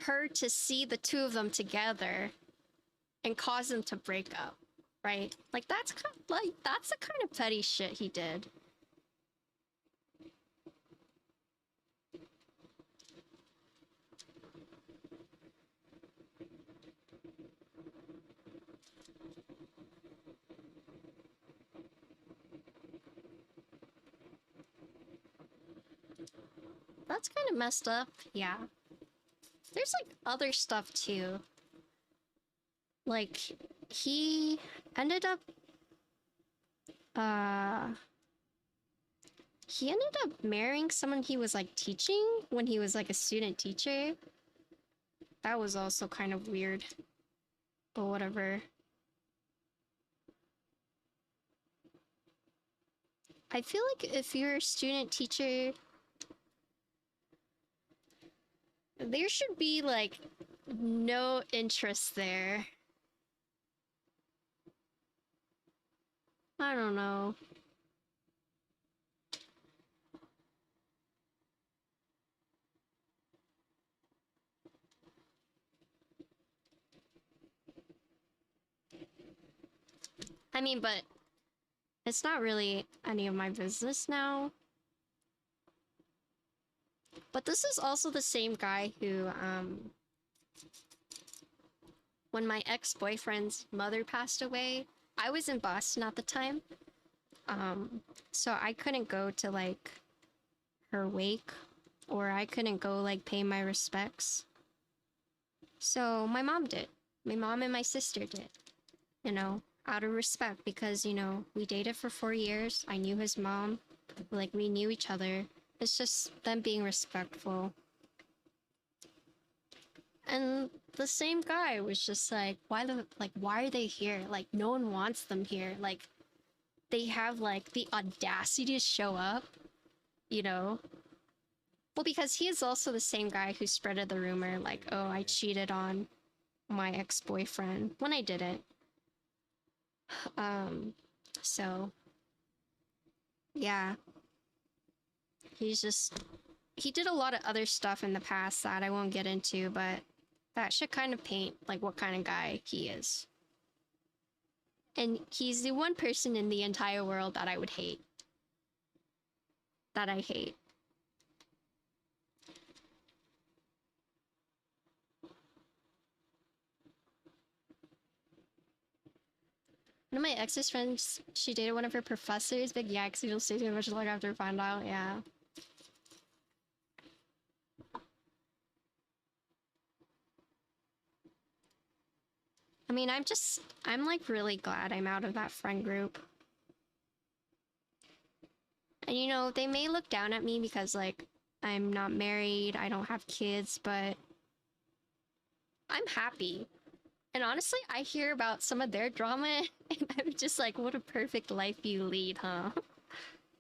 her to see the two of them together and cause them to break up, right? Like that's the kind of petty shit he did. That's kind of messed up, yeah. There's like other stuff too. Like he ended up marrying someone he was like teaching when he was like a student teacher. That was also kind of weird. But whatever. I feel like if you're a student teacher, there should be like no interest there. I don't know. I mean, but it's not really any of my business now. But this is also the same guy who, when my ex-boyfriend's mother passed away, I was in Boston at the time. So I couldn't go to, like, her wake, or I couldn't go, like, pay my respects. So my mom did. My mom and my sister did. You know, out of respect, because, you know, we dated for 4 years. I knew his mom. Like, we knew each other. It's just them being respectful. And the same guy was just like, why are they here? Like, no one wants them here. Like, they have, like, the audacity to show up, you know? Well, because he is also the same guy who spreaded the rumor, like, oh, I cheated on my ex-boyfriend, when I didn't. So, yeah. He did a lot of other stuff in the past that I won't get into, but that should kind of paint, like, what kind of guy he is. And he's the one person in the entire world that I would hate. That I hate. One of my ex's friends, she dated one of her professors, but yeah, because you'll stay too much long after find out, yeah. I mean, I'm like really glad I'm out of that friend group. And you know, they may look down at me because, like, I'm not married, I don't have kids, but I'm happy. And honestly, I hear about some of their drama, and I'm just like, what a perfect life you lead, huh?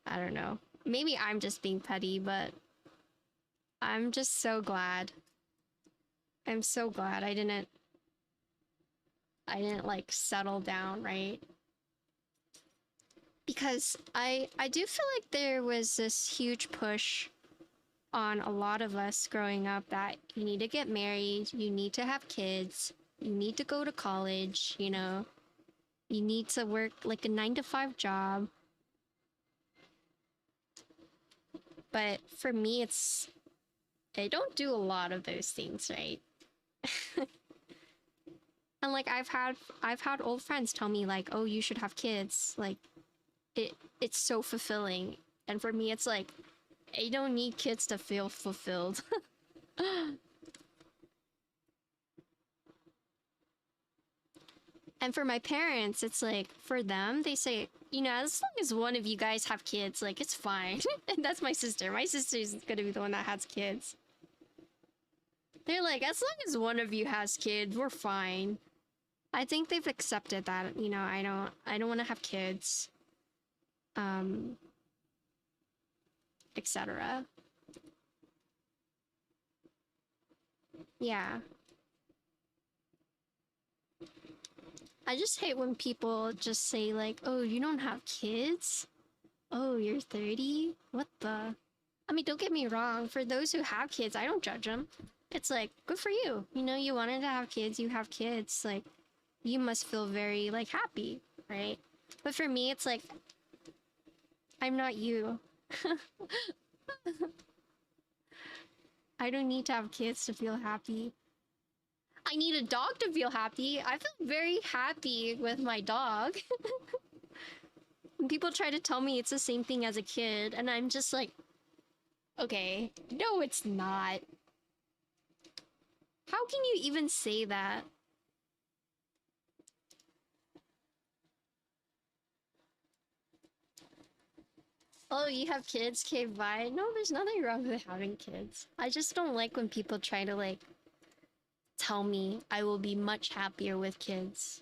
I don't know. Maybe I'm just being petty, but I'm just so glad. I'm so glad I didn't like settle down, right? Because I do feel like there was this huge push on a lot of us growing up that you need to get married, you need to have kids, you need to go to college, you know, you need to work like a 9-to-5 job. But for me, I don't do a lot of those things, right? And like I've had old friends tell me like, oh, you should have kids. Like it's so fulfilling. And for me, it's like, I don't need kids to feel fulfilled. And for my parents, it's like, for them, they say, you know, as long as one of you guys have kids, like, it's fine. And that's my sister. My sister's gonna be the one that has kids. They're like, as long as one of you has kids, we're fine. I think they've accepted that, you know, I don't want to have kids. Etc. Yeah. I just hate when people just say like, oh, you don't have kids? Oh, you're 30? What the? I mean, don't get me wrong. For those who have kids, I don't judge them. It's like, good for you. You know, you wanted to have kids, you have kids. Like, you must feel very, like, happy, right? But for me, it's like, I'm not you. I don't need to have kids to feel happy. I need a dog to feel happy. I feel very happy with my dog. When people try to tell me it's the same thing as a kid, and I'm just like, okay, no, it's not. How can you even say that? Oh, you have kids? Okay, bye. No, there's nothing wrong with having kids. I just don't like when people try to, like, tell me I will be much happier with kids.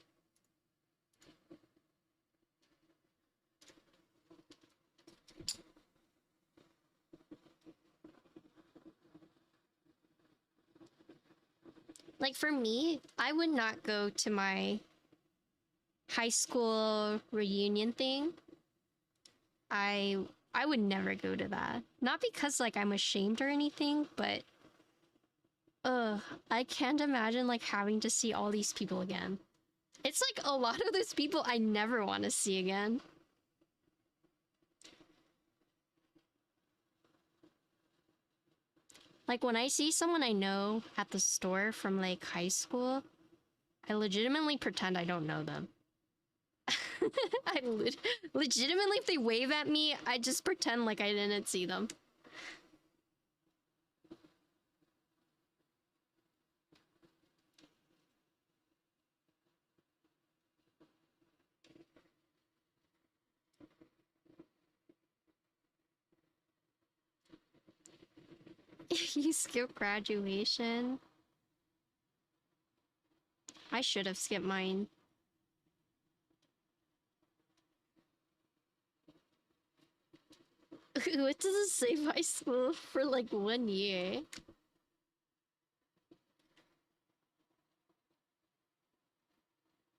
Like, for me, I would not go to my high school reunion thing. I would never go to that. Not because, like, I'm ashamed or anything, but I can't imagine, like, having to see all these people again. It's like a lot of those people I never want to see again. Like when I see someone I know at the store from like high school, I legitimately pretend I don't know them. I legitimately, if they wave at me, I just pretend like I didn't see them. You skip graduation. I should have skipped mine. Went to the same high school for like 1 year.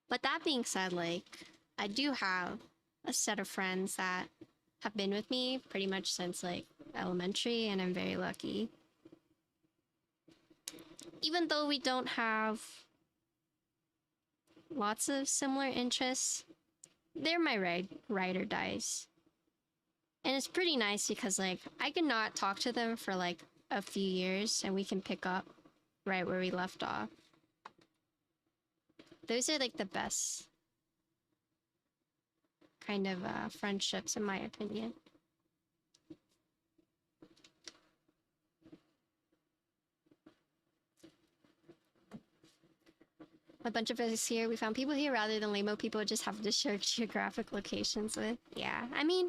But that being said, like, I do have a set of friends that have been with me pretty much since like elementary, and I'm very lucky. Even though we don't have lots of similar interests, they're my ride or dies. And it's pretty nice because like I can not talk to them for like a few years and we can pick up right where we left off. Those are like the best kind of friendships in my opinion. A bunch of us here, we found people here rather than lame people just have to share geographic locations with. Yeah, I mean,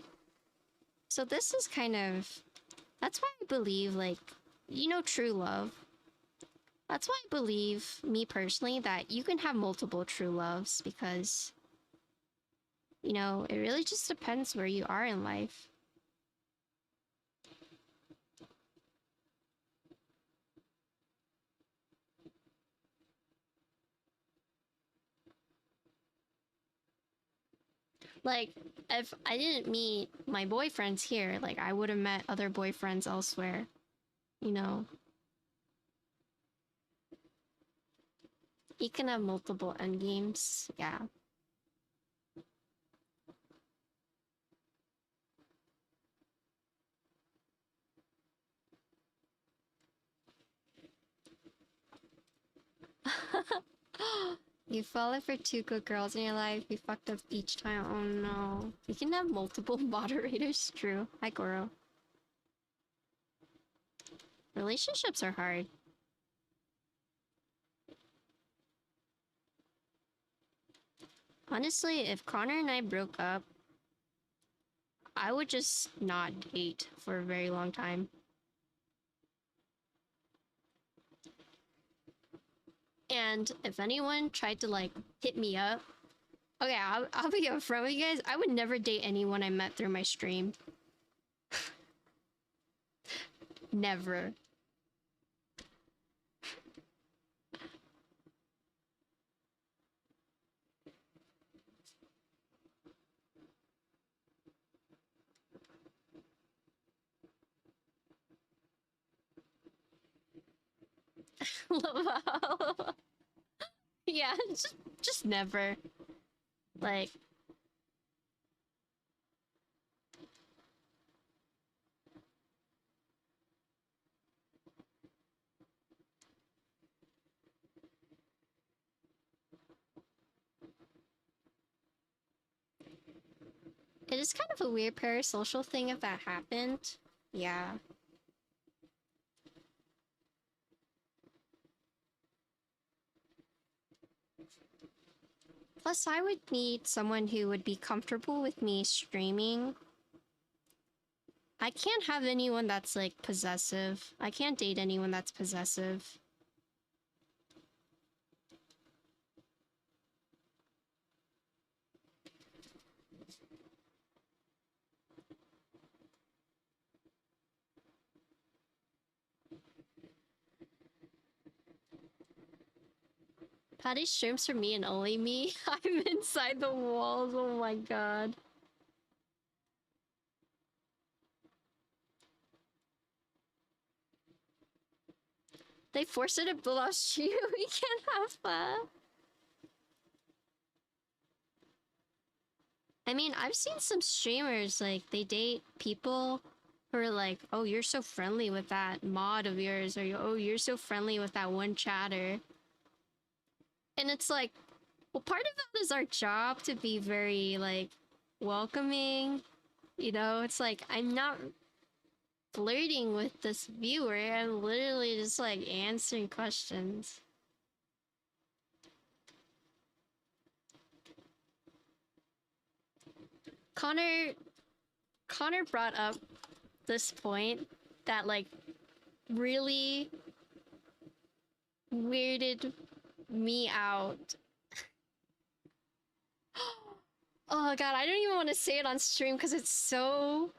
so this is kind of, that's why I believe, like, you know, true love. That's why I believe, me personally, that you can have multiple true loves because, you know, it really just depends where you are in life. Like, if I didn't meet my boyfriends here, like, I would have met other boyfriends elsewhere, you know? You can have multiple endgames, yeah. You follow for two good girls in your life, you fucked up each time. Oh no. You can have multiple moderators, true. Hi, Goro. Relationships are hard. Honestly, if Connor and I broke up, I would just not date for a very long time. And if anyone tried to like hit me up, okay, I'll be upfront with you guys. I would never date anyone I met through my stream. Never. Laval. Yeah, just never. Like, it is kind of a weird parasocial thing if that happened. Yeah. Plus, I would need someone who would be comfortable with me streaming. I can't have anyone that's like possessive. I can't date anyone that's possessive. Patty streams for me and only me. I'm inside the walls. Oh my god. They forced it to build off you. We can't have that. I mean, I've seen some streamers, like, they date people who are like, oh, you're so friendly with that mod of yours, or oh, you're so friendly with that one chatter. And it's like, well, part of it is our job to be very, like, welcoming. You know, it's like, I'm not flirting with this viewer, I'm literally just, like, answering questions. Connor brought up this point that, like, really weirded me out. Oh god, I don't even want to say it on stream because it's so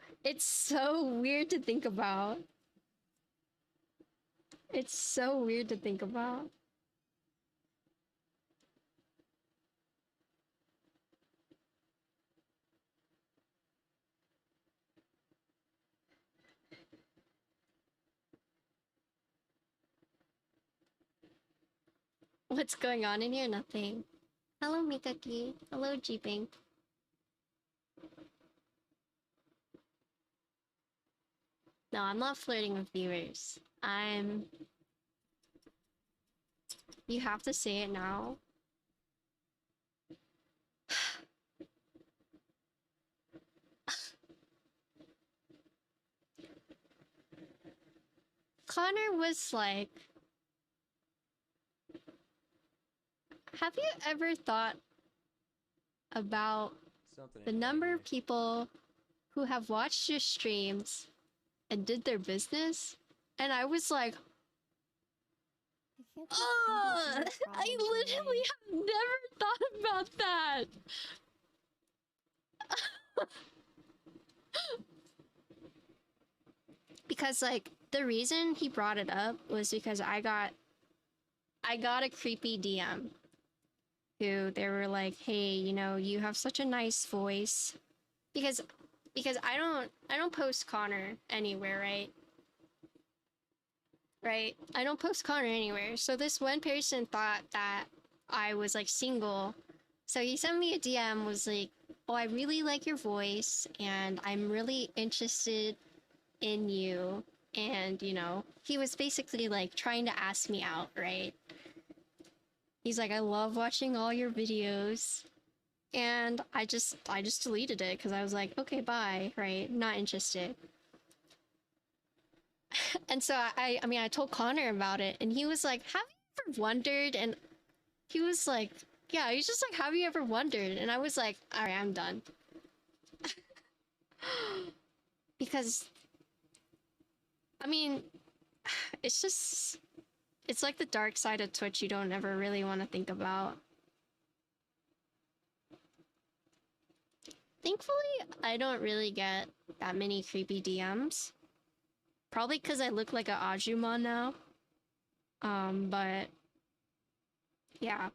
weird to think about. It's so weird to think about. What's going on in here? Nothing. Hello, Mikaki. Hello, Jeeping. No, I'm not flirting with viewers. You have to say it now. Connor was like, have you ever thought about Something the ain't number right of people who have watched your streams and did their business? And I was like, oh, I literally have never thought about that. Because, like, the reason he brought it up was because I got a creepy DM who they were like, hey, you know, you have such a nice voice. Because I don't post Connor anywhere, right? Right? I don't post Connor anywhere. So this one person thought that I was, like, single. So he sent me a DM, was like, oh, I really like your voice and I'm really interested in you. And, you know, he was basically, like, trying to ask me out, right? He's like, I love watching all your videos. And I just deleted it because I was like, okay, bye, right? Not interested. And so I mean, I told Connor about it and he was like, have you ever wondered? And he was like, yeah, he's just like, have you ever wondered? And I was like, all right, I'm done. Because, I mean, it's like the dark side of Twitch you don't ever really want to think about. Thankfully, I don't really get that many creepy DMs. Probably because I look like a Ajumon now. But yeah.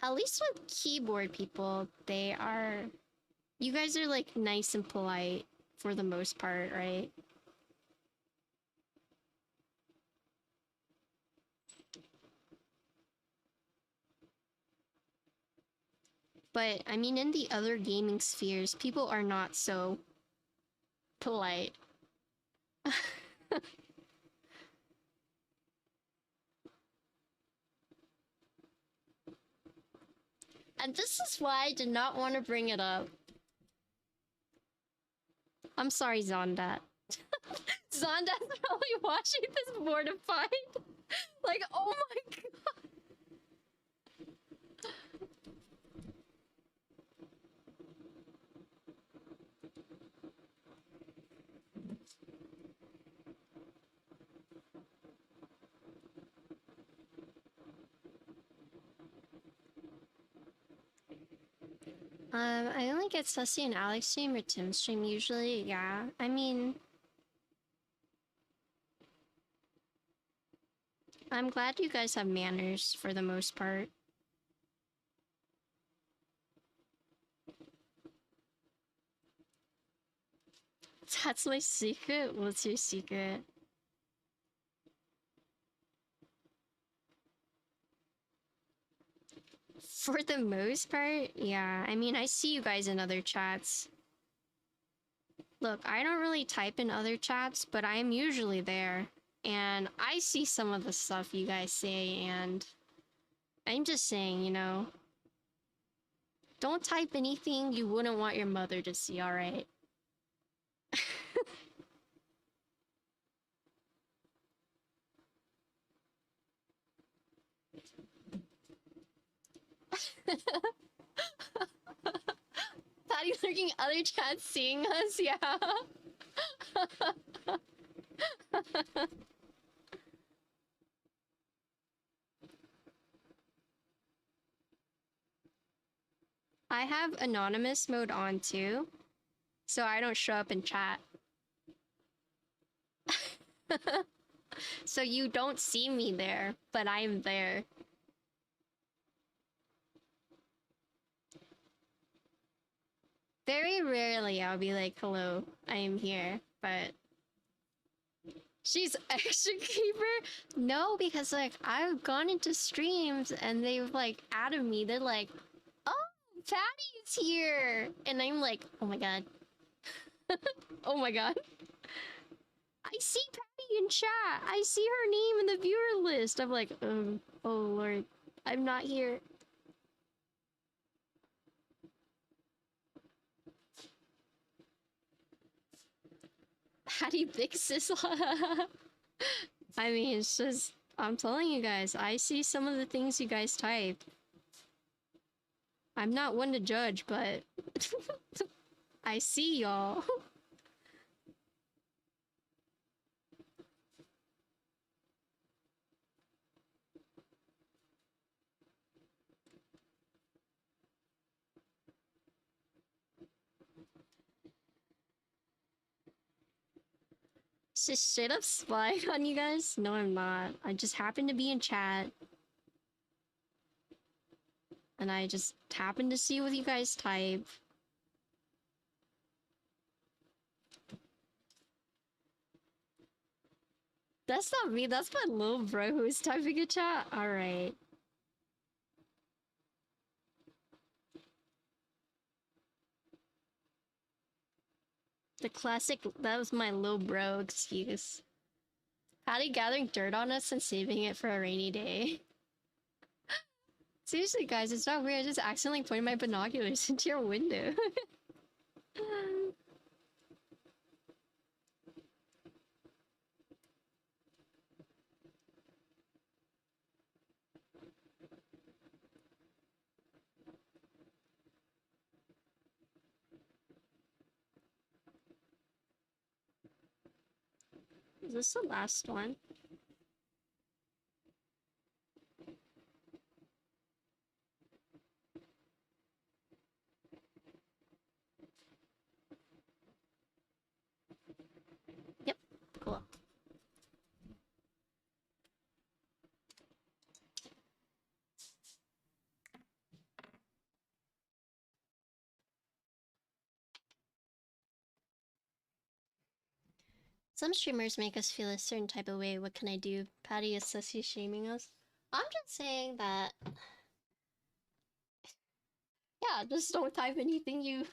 At least with keyboard people, you guys are, like, nice and polite for the most part, right? But, I mean, in the other gaming spheres, people are not so polite. And this is why I did not want to bring it up. I'm sorry, Zondat. Zondat's probably watching this mortified. Like, oh my god. I only get Sussy and Alex stream or Tim stream usually, yeah. I mean, I'm glad you guys have manners for the most part. That's my secret? What's your secret? For the most part, yeah. I mean, I see you guys in other chats. Look, I don't really type in other chats, but I am usually there. And I see some of the stuff you guys say, and I'm just saying, you know, don't type anything you wouldn't want your mother to see, alright? Patty lurking other chats seeing us, yeah. I have anonymous mode on too, so I don't show up in chat. So you don't see me there, but I'm there. Very rarely I'll be like, hello, I am here, but... She's extra keeper? No, because like, I've gone into streams and they've like added me. They're like, oh, Patty's here! And I'm like, oh my god. Oh my god. I see Patty in chat! I see her name in the viewer list! I'm like, oh lord, I'm not here. Patty Big Sis. I mean, it's just, I'm telling you guys, I see some of the things you guys type. I'm not one to judge, but I see y'all. Just straight up spying on you guys? No, I'm not. I just happen to be in chat. And I just happen to see what you guys type. That's not me, that's my little bro who's typing in chat. Alright. The classic, that was my little bro excuse. Patty gathering dirt on us and saving it for a rainy day. Seriously, guys, it's not weird. I just accidentally pointed my binoculars into your window. Is this the last one? Yep, cool. Some streamers make us feel a certain type of way. What can I do? Patty is sussy shaming us. I'm just saying that... Yeah, just don't type anything you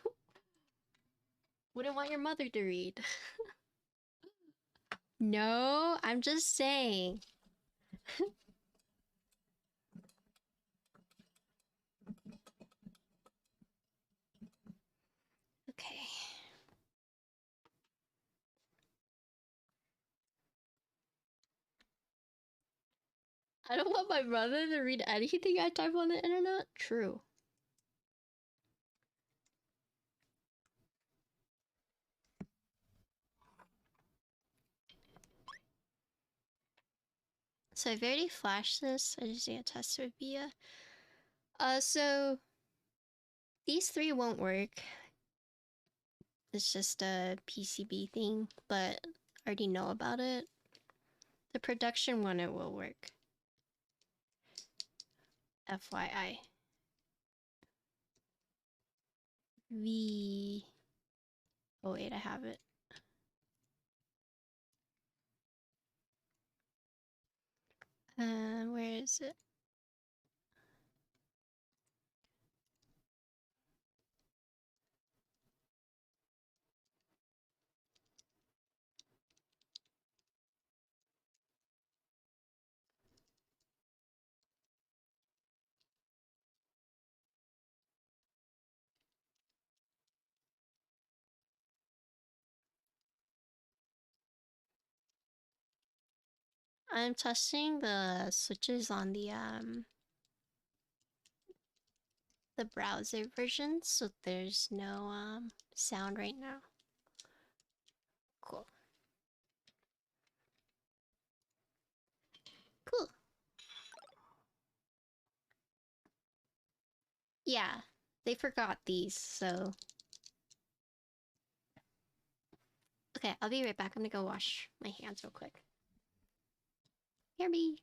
wouldn't want your mother to read. No, I'm just saying. Okay. I don't want my brother to read anything I type on the internet? True. So I've already flashed this. I just need to test with via. So these three won't work. It's just a PCB thing, but I already know about it. The production one, it will work. FYI. Oh wait, I have it. Where is it? I'm testing the switches on the browser version, so there's no sound right now. Cool. Cool. Yeah, they forgot these, so... Okay, I'll be right back. I'm gonna go wash my hands real quick. Hear me.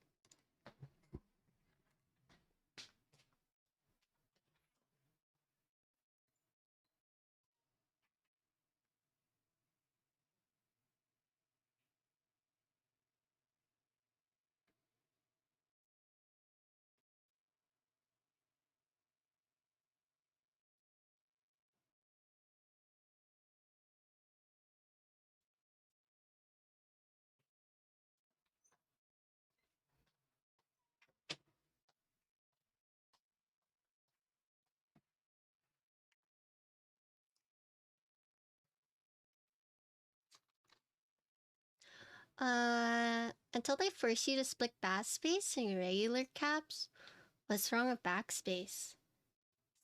Until they force you to split backspace in regular caps, what's wrong with backspace?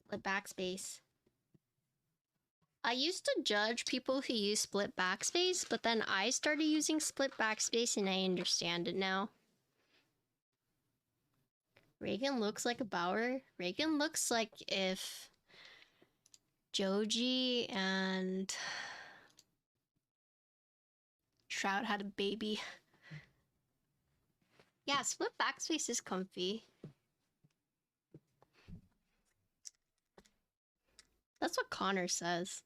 Split backspace. I used to judge people who use split backspace, but then I started using split backspace and I understand it now. Reagan looks like a Bauer. Reagan looks like if Joji and Shroud had a baby. Yeah, split backspace is comfy. That's what Connor says.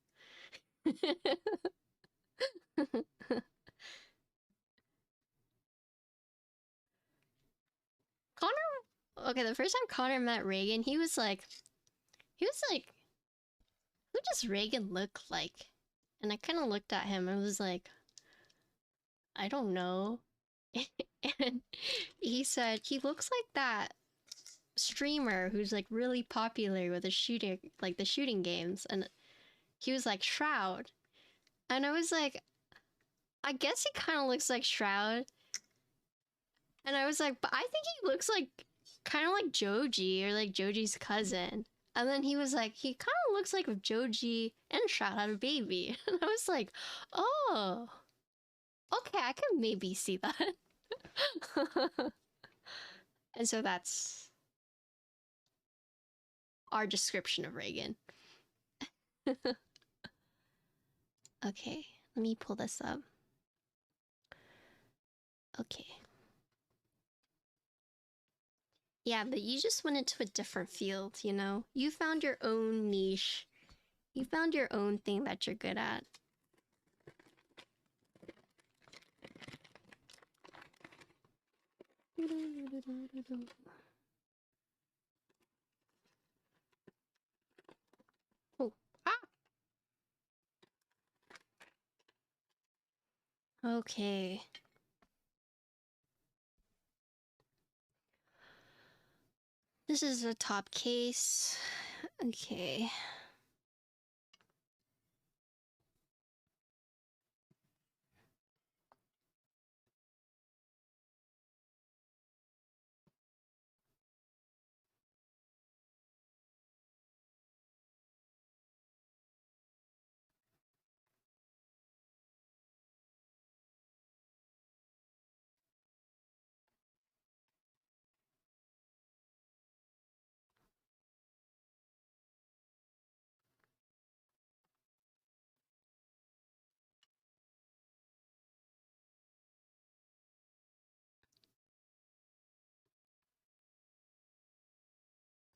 Connor, okay, the first time Connor met Reagan, he was like, who does Reagan look like? And I kind of looked at him and was like, I don't know. And he said, he looks like that streamer who's like really popular with the shooting, like the shooting games. And he was like, Shroud. And I was like, I guess he kind of looks like Shroud. And I was like, but I think he looks like kind of like Joji or like Joji's cousin. And then he was like, he kind of looks like if Joji and Shroud had a baby. And I was like, oh, okay, I can maybe see that. And so that's our description of Reagan. Okay, let me pull this up. Okay. Yeah, but you just went into a different field, you know? You found your own niche. You found your own thing that you're good at. Oh, ah! Okay. This is a top case. Okay.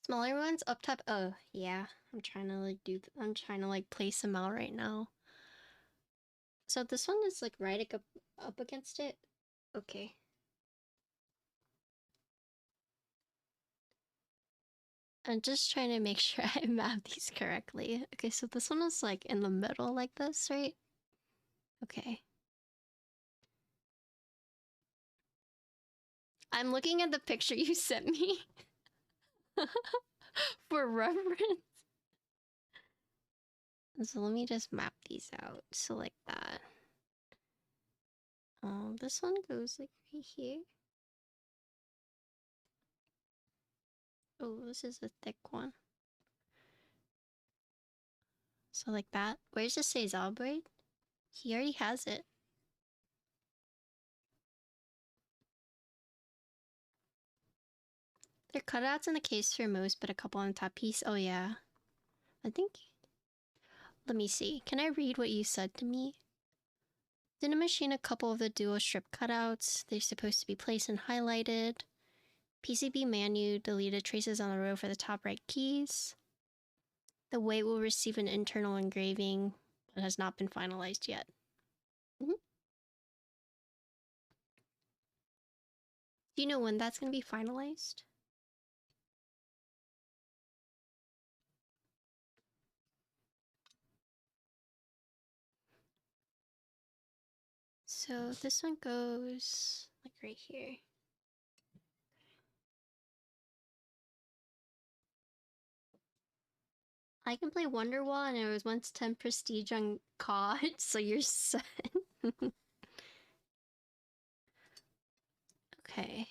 Smaller ones up top. Oh, yeah. I'm trying to like place them out right now. So this one is like right up against it. Okay. I'm just trying to make sure I map these correctly. Okay, so this one is like in the middle like this, right? Okay. I'm looking at the picture you sent me for reference. So let me just map these out. So like that. This one goes like right here. Oh, this is a thick one. So like that. Where's the sisal braid? He already has it. There are cutouts in the case for most, but a couple on the top piece. Oh yeah. I think... Let me see. Can I read what you said to me? Didn't machine a couple of the dual strip cutouts. They're supposed to be placed and highlighted. PCB menu deleted traces on the row for the top right keys. The weight will receive an internal engraving, but has not been finalized yet. Do you know when that's going to be finalized? So this one goes like right here. I can play Wonderwall and it was once 10 prestige on COD, so you're set. Okay.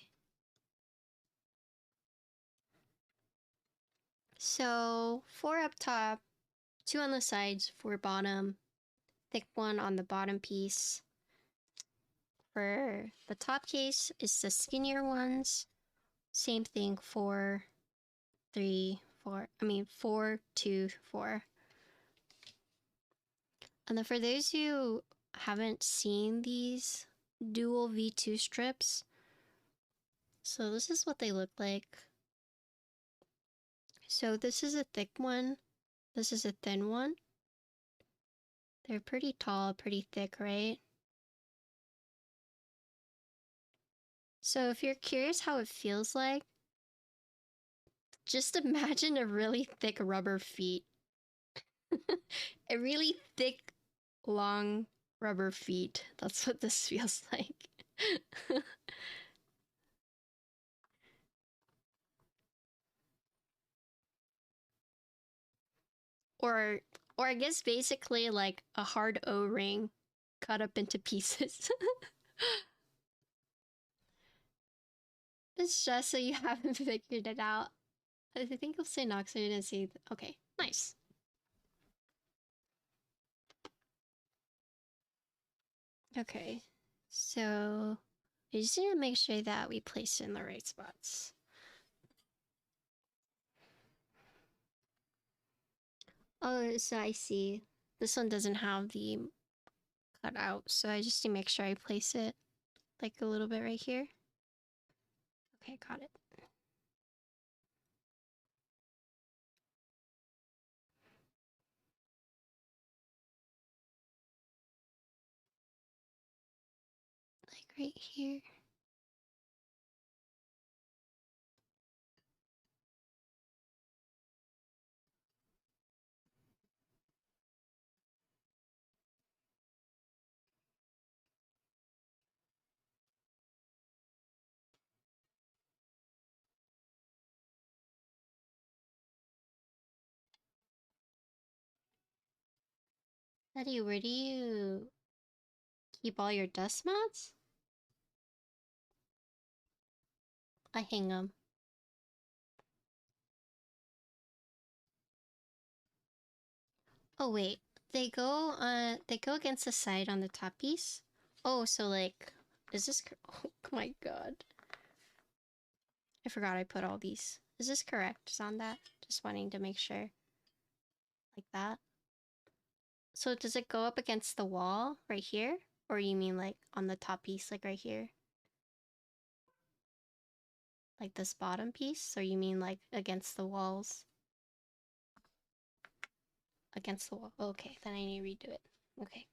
So 4 up top, 2 on the sides, 4 bottom, thick one on the bottom piece. For the top case is the skinnier ones. Same thing, 4, 3, 4. I mean 4, 2, 4. And then for those who haven't seen these dual V2 strips, so this is what they look like. So this is a thick one. This is a thin one. They're pretty tall, pretty thick, right? So if you're curious how it feels like, just imagine a really thick rubber feet. A really thick, long rubber feet. That's what this feels like. Or I guess basically like a hard O-ring cut up into pieces. It's just so you haven't figured it out. I think I'll say Noxary and see. Okay, nice. Okay, so we just need to make sure that we place it in the right spots. Oh, so I see. This one doesn't have the cutout, so I just need to make sure I place it like a little bit right here. Okay, got it. Like right here. Eddie, where do you keep all your dust mats? I hang them. Oh wait, they go against the side on the top piece. Oh, so like, is this? Oh my god, I forgot I put all these. Is this correct? Is on that? Just wanting to make sure. Like that. So does it go up against the wall right here, or you mean like on the top piece, like right here? Like this bottom piece, or you mean like against the walls? Against the wall. Okay, then I need to redo it. Okay.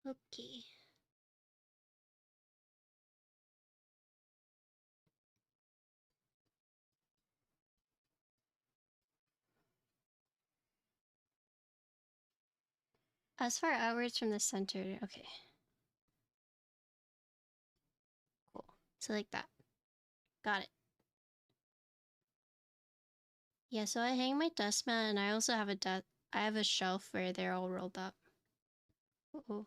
Okay. As far outwards from the center, okay. So like that. Got it. Yeah, so I hang my Deskmat, and I also have I have a shelf where they're all rolled up. Uh-oh.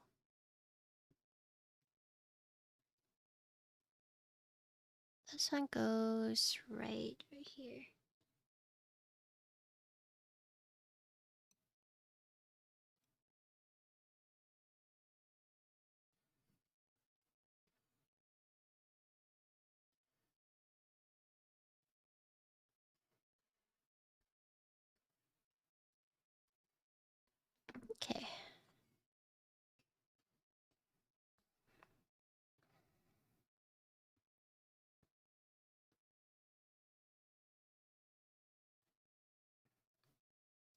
This one goes right here. Okay.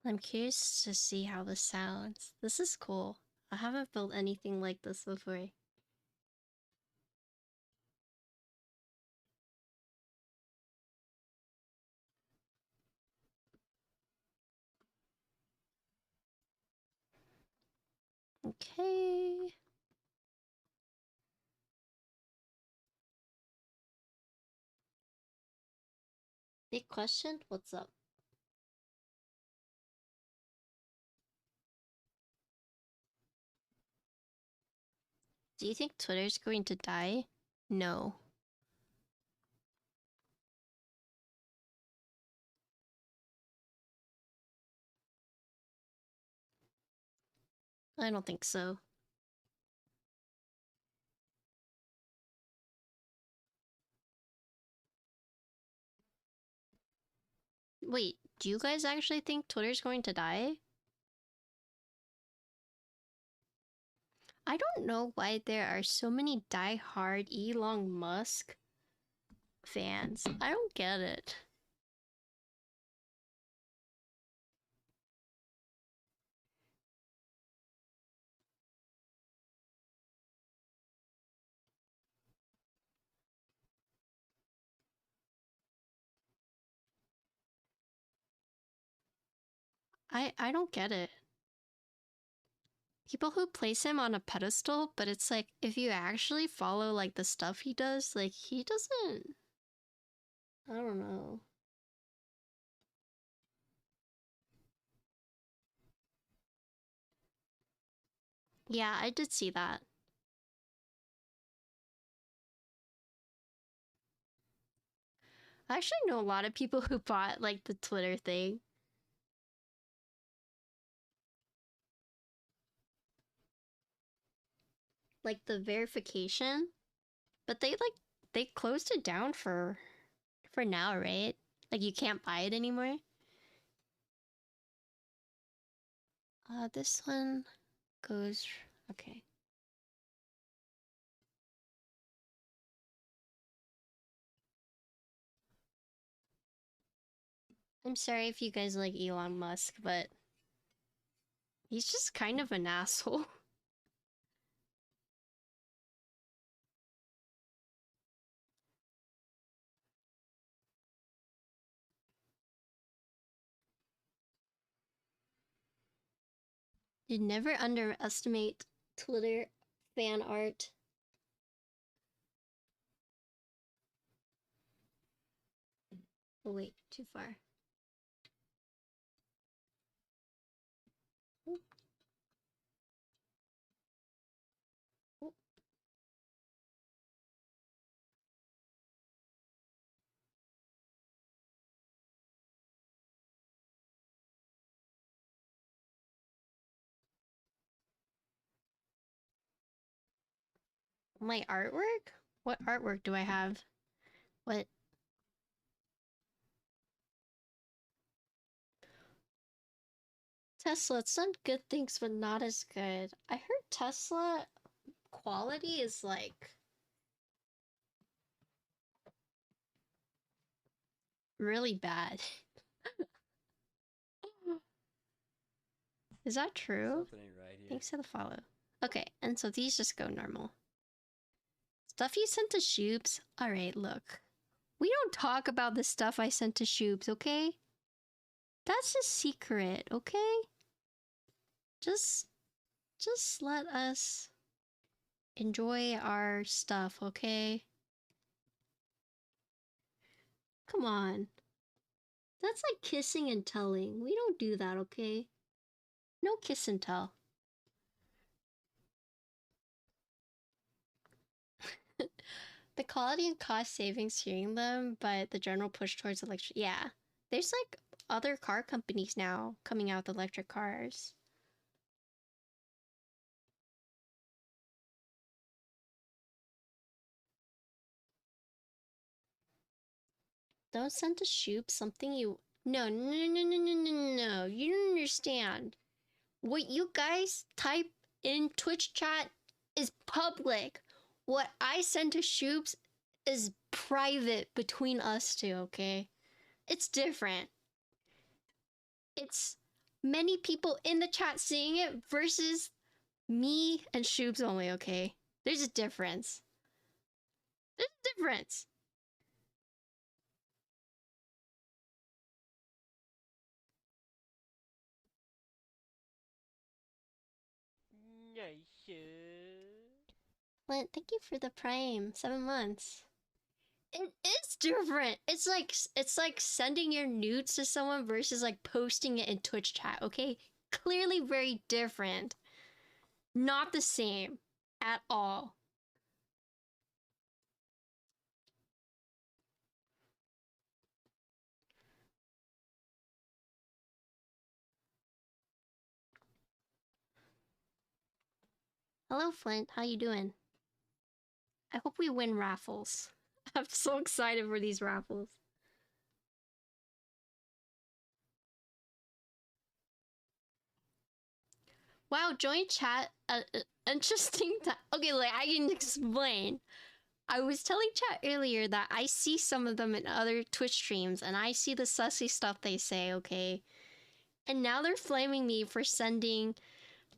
I'm curious to see how this sounds. This is cool. I haven't built anything like this before. Okay. Big question? What's up? Do you think Twitter's going to die? No. I don't think so. Wait, do you guys actually think Twitter's going to die? I don't know why there are so many die-hard Elon Musk fans. I don't get it. I don't get it. People who place him on a pedestal, but it's like if you actually follow like the stuff he does, like he doesn't. I don't know. Yeah, I did see that. I actually know a lot of people who bought like the Twitter thing. Like the verification, but they closed it down for now, right? Like you can't buy it anymore. This one goes okay. I'm sorry if you guys like Elon Musk, but he's just kind of an asshole. You never underestimate Twitter fan art. Oh wait, too far. Oh. Oh. My artwork? What artwork do I have? What? Tesla, it's done good things, but not as good. I heard Tesla quality is like really bad. Is that true? Something ain't right here. Thanks for the follow. Okay, and so these just go normal. Stuff you sent to Shoobs? Alright, look. We don't talk about the stuff I sent to Shoobs, okay? That's a secret, okay? Just let us enjoy our stuff, okay? Come on. That's like kissing and telling. We don't do that, okay? No kiss and tell. The quality and cost savings hearing them, but the general push towards electric. Yeah. There's like other car companies now coming out with electric cars. Don't send to Shoop something you. No, no, no, no, no, no, no, no. You don't understand. What you guys type in Twitch chat is public. What I send to Shoops is private between us two, okay? It's different. It's many people in the chat seeing it versus me and Shoops only, okay? There's a difference. There's a difference. Flint, thank you for the prime. 7 months. It is different. It's like sending your nudes to someone versus like posting it in Twitch chat, okay? Clearly very different. Not the same at all. Hello, Flint. How you doing? I hope we win raffles. I'm so excited for these raffles. Wow, join chat. Interesting. Okay, like I can explain. I was telling chat earlier that I see some of them in other Twitch streams, and I see the sussy stuff they say. Okay, and now they're flaming me for sending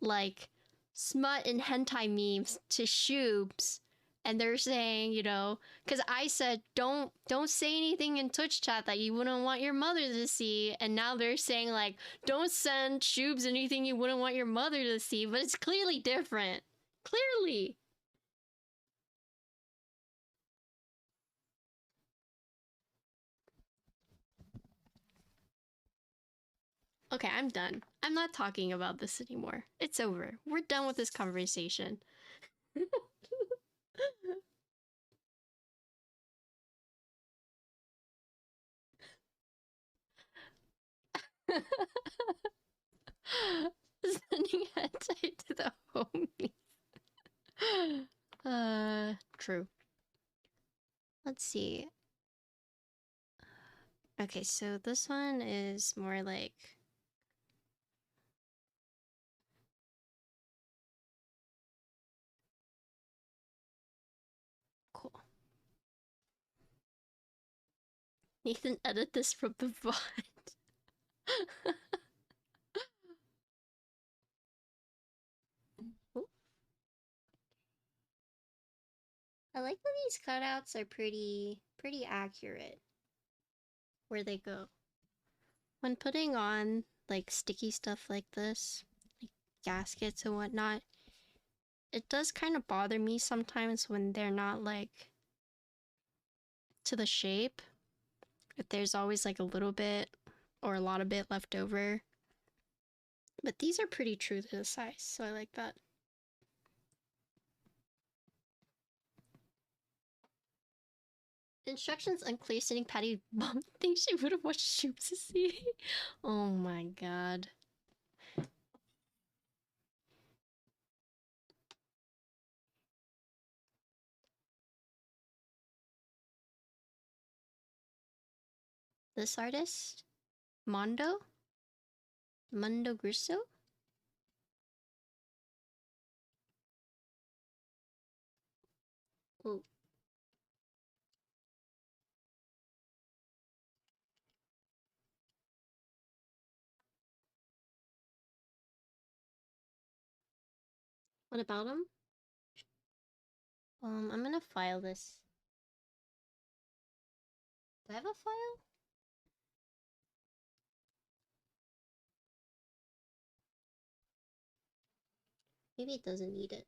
like smut and hentai memes to Shoobs, and they're saying, you know, because I said don't say anything in Twitch chat that you wouldn't want your mother to see, and now they're saying like don't send Shoobs anything you wouldn't want your mother to see, but it's clearly different. Clearly. Okay, I'm done. I'm not talking about this anymore. It's over. We're done with this conversation. Sending hentai to the homies. True. Let's see. Okay, so this one is more like... Cool. Nathan, edit this from the VOD. I like that these cutouts are pretty accurate where they go. When putting on like sticky stuff like this, like gaskets and whatnot, it does kind of bother me sometimes when they're not like to the shape. If there's always like a little bit or a lot of bit left over. But these are pretty true to the size, so I like that. Instructions unclear, sitting Patty mom thinks she would have watched Shoops to see. Oh my god. This artist? Mondo? Mundo Grisso? Oh. What about him? I'm gonna file this. Do I have a file? Maybe it doesn't need it.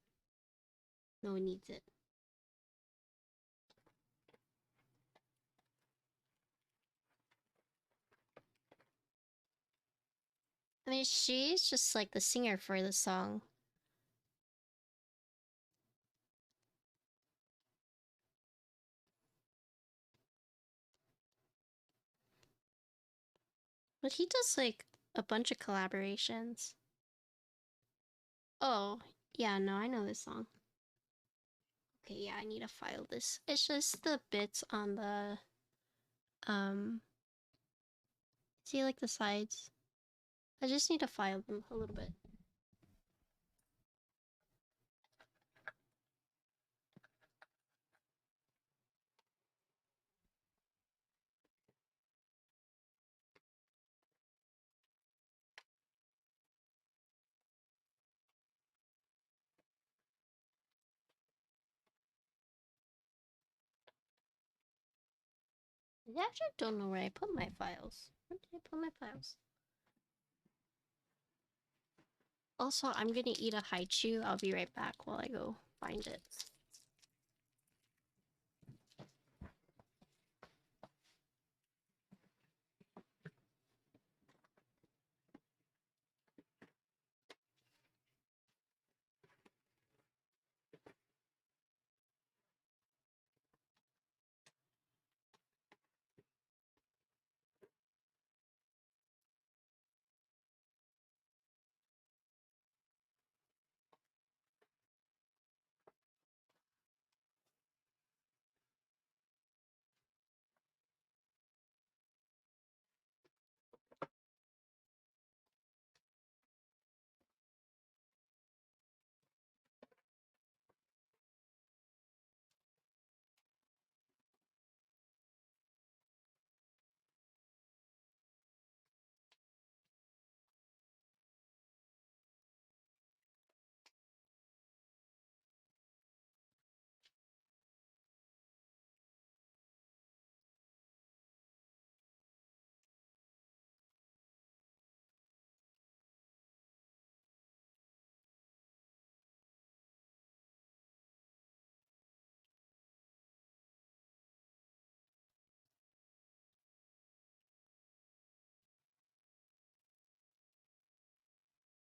No, it needs it. I mean, she's just like the singer for the song. But he does like a bunch of collaborations. Oh, yeah, no, I know this song. Okay, yeah, I need to file this. It's just the bits on the, see like the sides? I just need to file them a little bit. I actually don't know where I put my files. Where did I put my files? Also, I'm gonna eat a haichu. I'll be right back while I go find it.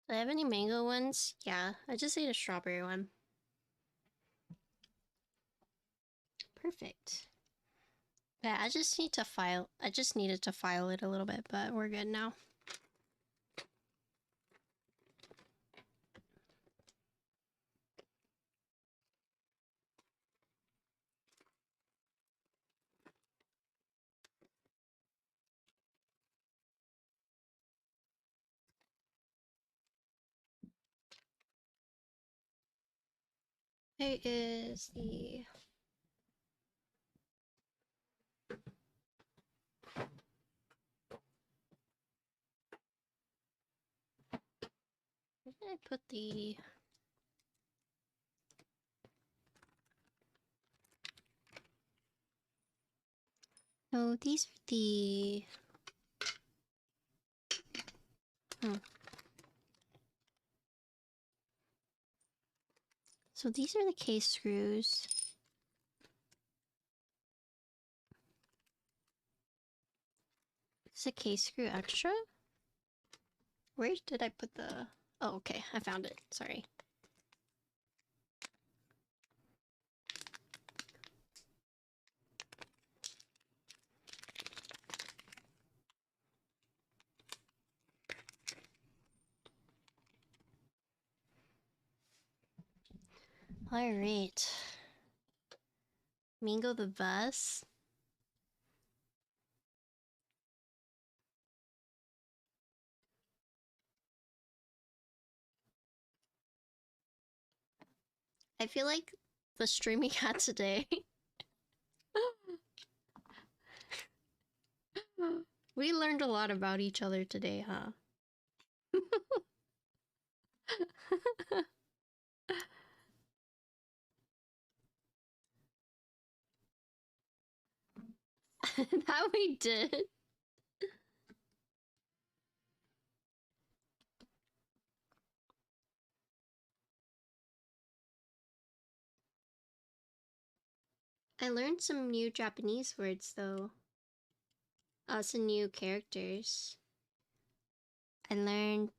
Do I have any mango ones? Yeah, I just ate a strawberry one. Perfect. Yeah, I just need to file. I just needed to file it a little bit, but we're good now. Here is the... Where did I put the... No, these are the... So these are the case screws. Is a case screw extra? Where did I put the... Oh, okay, I found it. Sorry. Alright. Mingo the bus. I feel like the stream we had today. We learned a lot about each other today, huh? That we did. I learned some new Japanese words though. Some new characters. I learned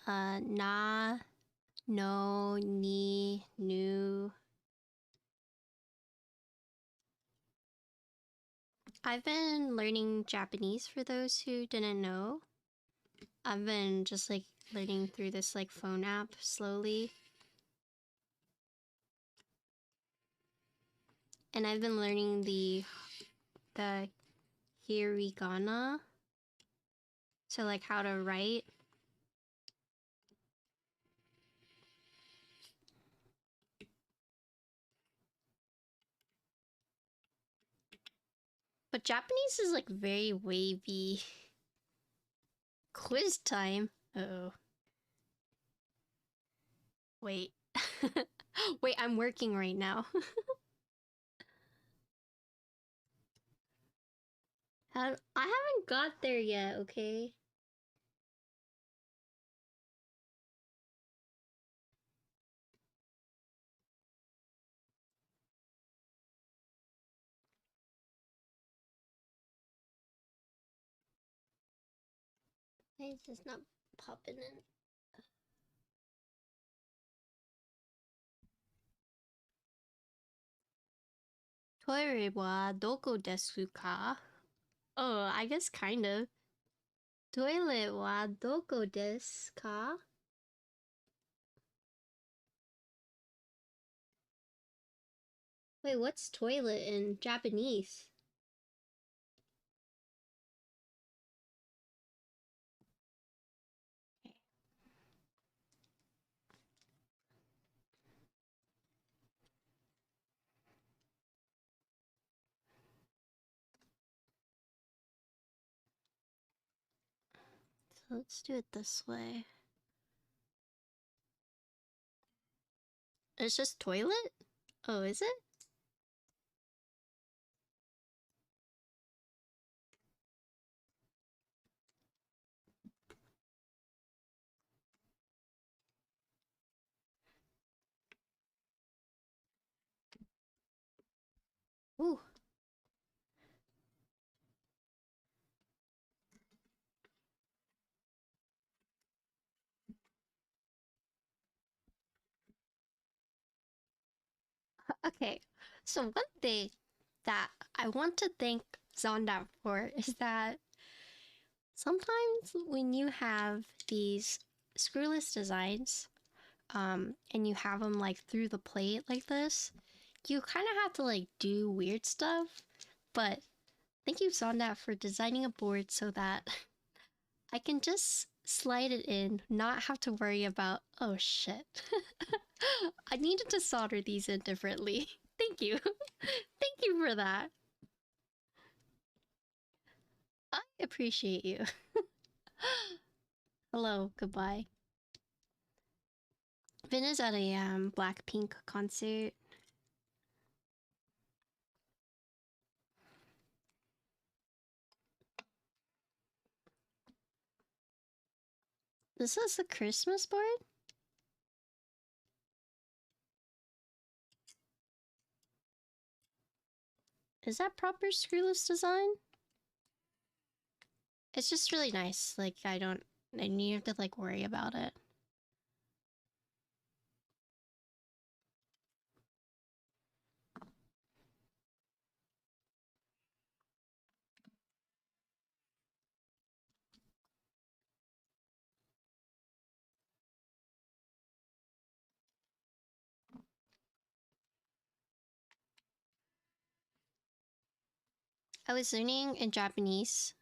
na, no, ni, nu. I've been learning Japanese for those who didn't know. I've been just like learning through this like phone app slowly. And I've been learning the hiragana. So like how to write. But Japanese is like very wavy. Quiz time. Uh-oh. Wait. Wait, I'm working right now. I haven't got there yet, okay? Why is this not popping in? Toire wa doko desu ka? Oh, I guess kind of. Toilet wa doko desu ka? Wait, what's toilet in Japanese? So let's do it this way. It's just toilet? Oh, is it? Ooh. Okay, so one thing that I want to thank Zonda for is that sometimes when you have these screwless designs, and you have them like through the plate like this, you kind of have to like do weird stuff. But thank you, Zonda, for designing a board so that I can just slide it in, not have to worry about, oh shit. I needed to solder these in differently. Thank you. Thank you for that. I appreciate you. Hello, goodbye. Vin is at a Blackpink concert. This is the Christmas board? Is that proper screwless design? It's just really nice. Like, I need have to like worry about it. I was learning in Japanese.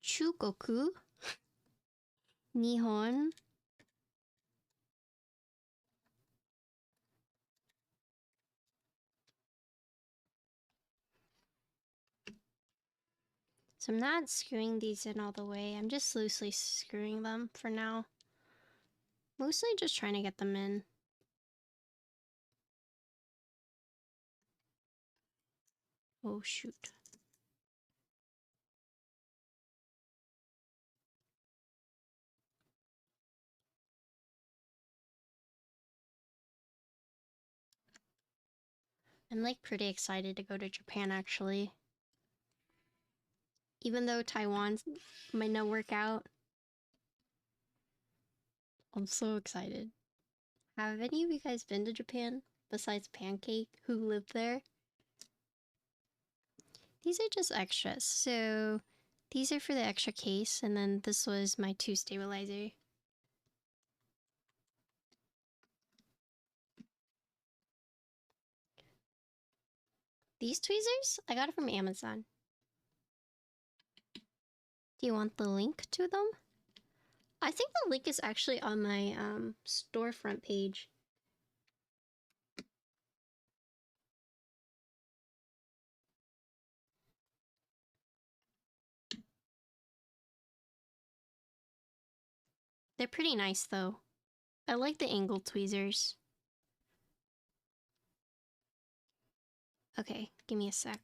Chugoku. Nihon. So I'm not screwing these in all the way. I'm just loosely screwing them for now. Mostly just trying to get them in. Oh shoot. I'm like pretty excited to go to Japan actually. Even though Taiwan might not work out. I'm so excited. Have any of you guys been to Japan besides Pancake who lived there? These are just extras. So these are for the extra case, and then this was my 2 stabilizer. These tweezers, I got it from Amazon. Do you want the link to them? I think the link is actually on my storefront page. They're pretty nice though. I like the angled tweezers. Okay, give me a sec.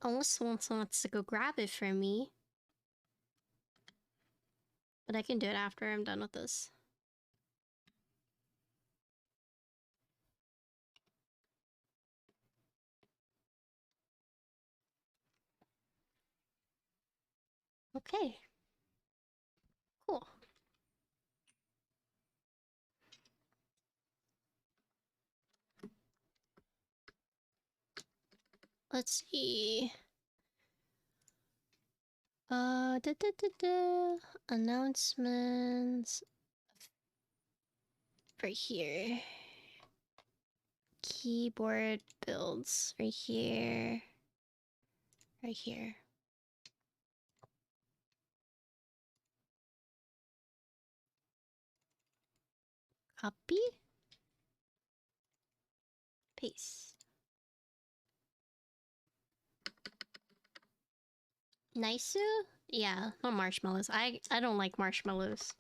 Unless someone wants to go grab it from me. But I can do it after I'm done with this. Okay. Cool. Let's see. Announcements. Right here. Keyboard builds. Right here. Right here. Copy. Paste. Nisu? Yeah, not marshmallows. I don't like marshmallows.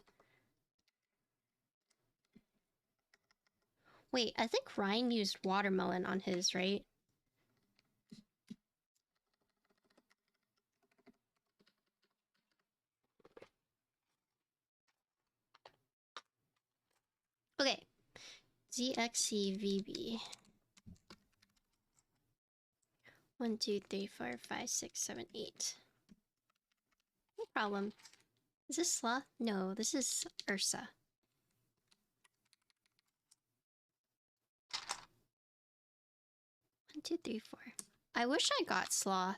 Wait, I think Ryan used watermelon on his, right? Okay. ZXCVB. 1, 2, 3, 4, 5, 6, 7, 8. No problem. Is this Sloth? No, this is Ursa. 1, 2, 3, 4. I wish I got Sloth.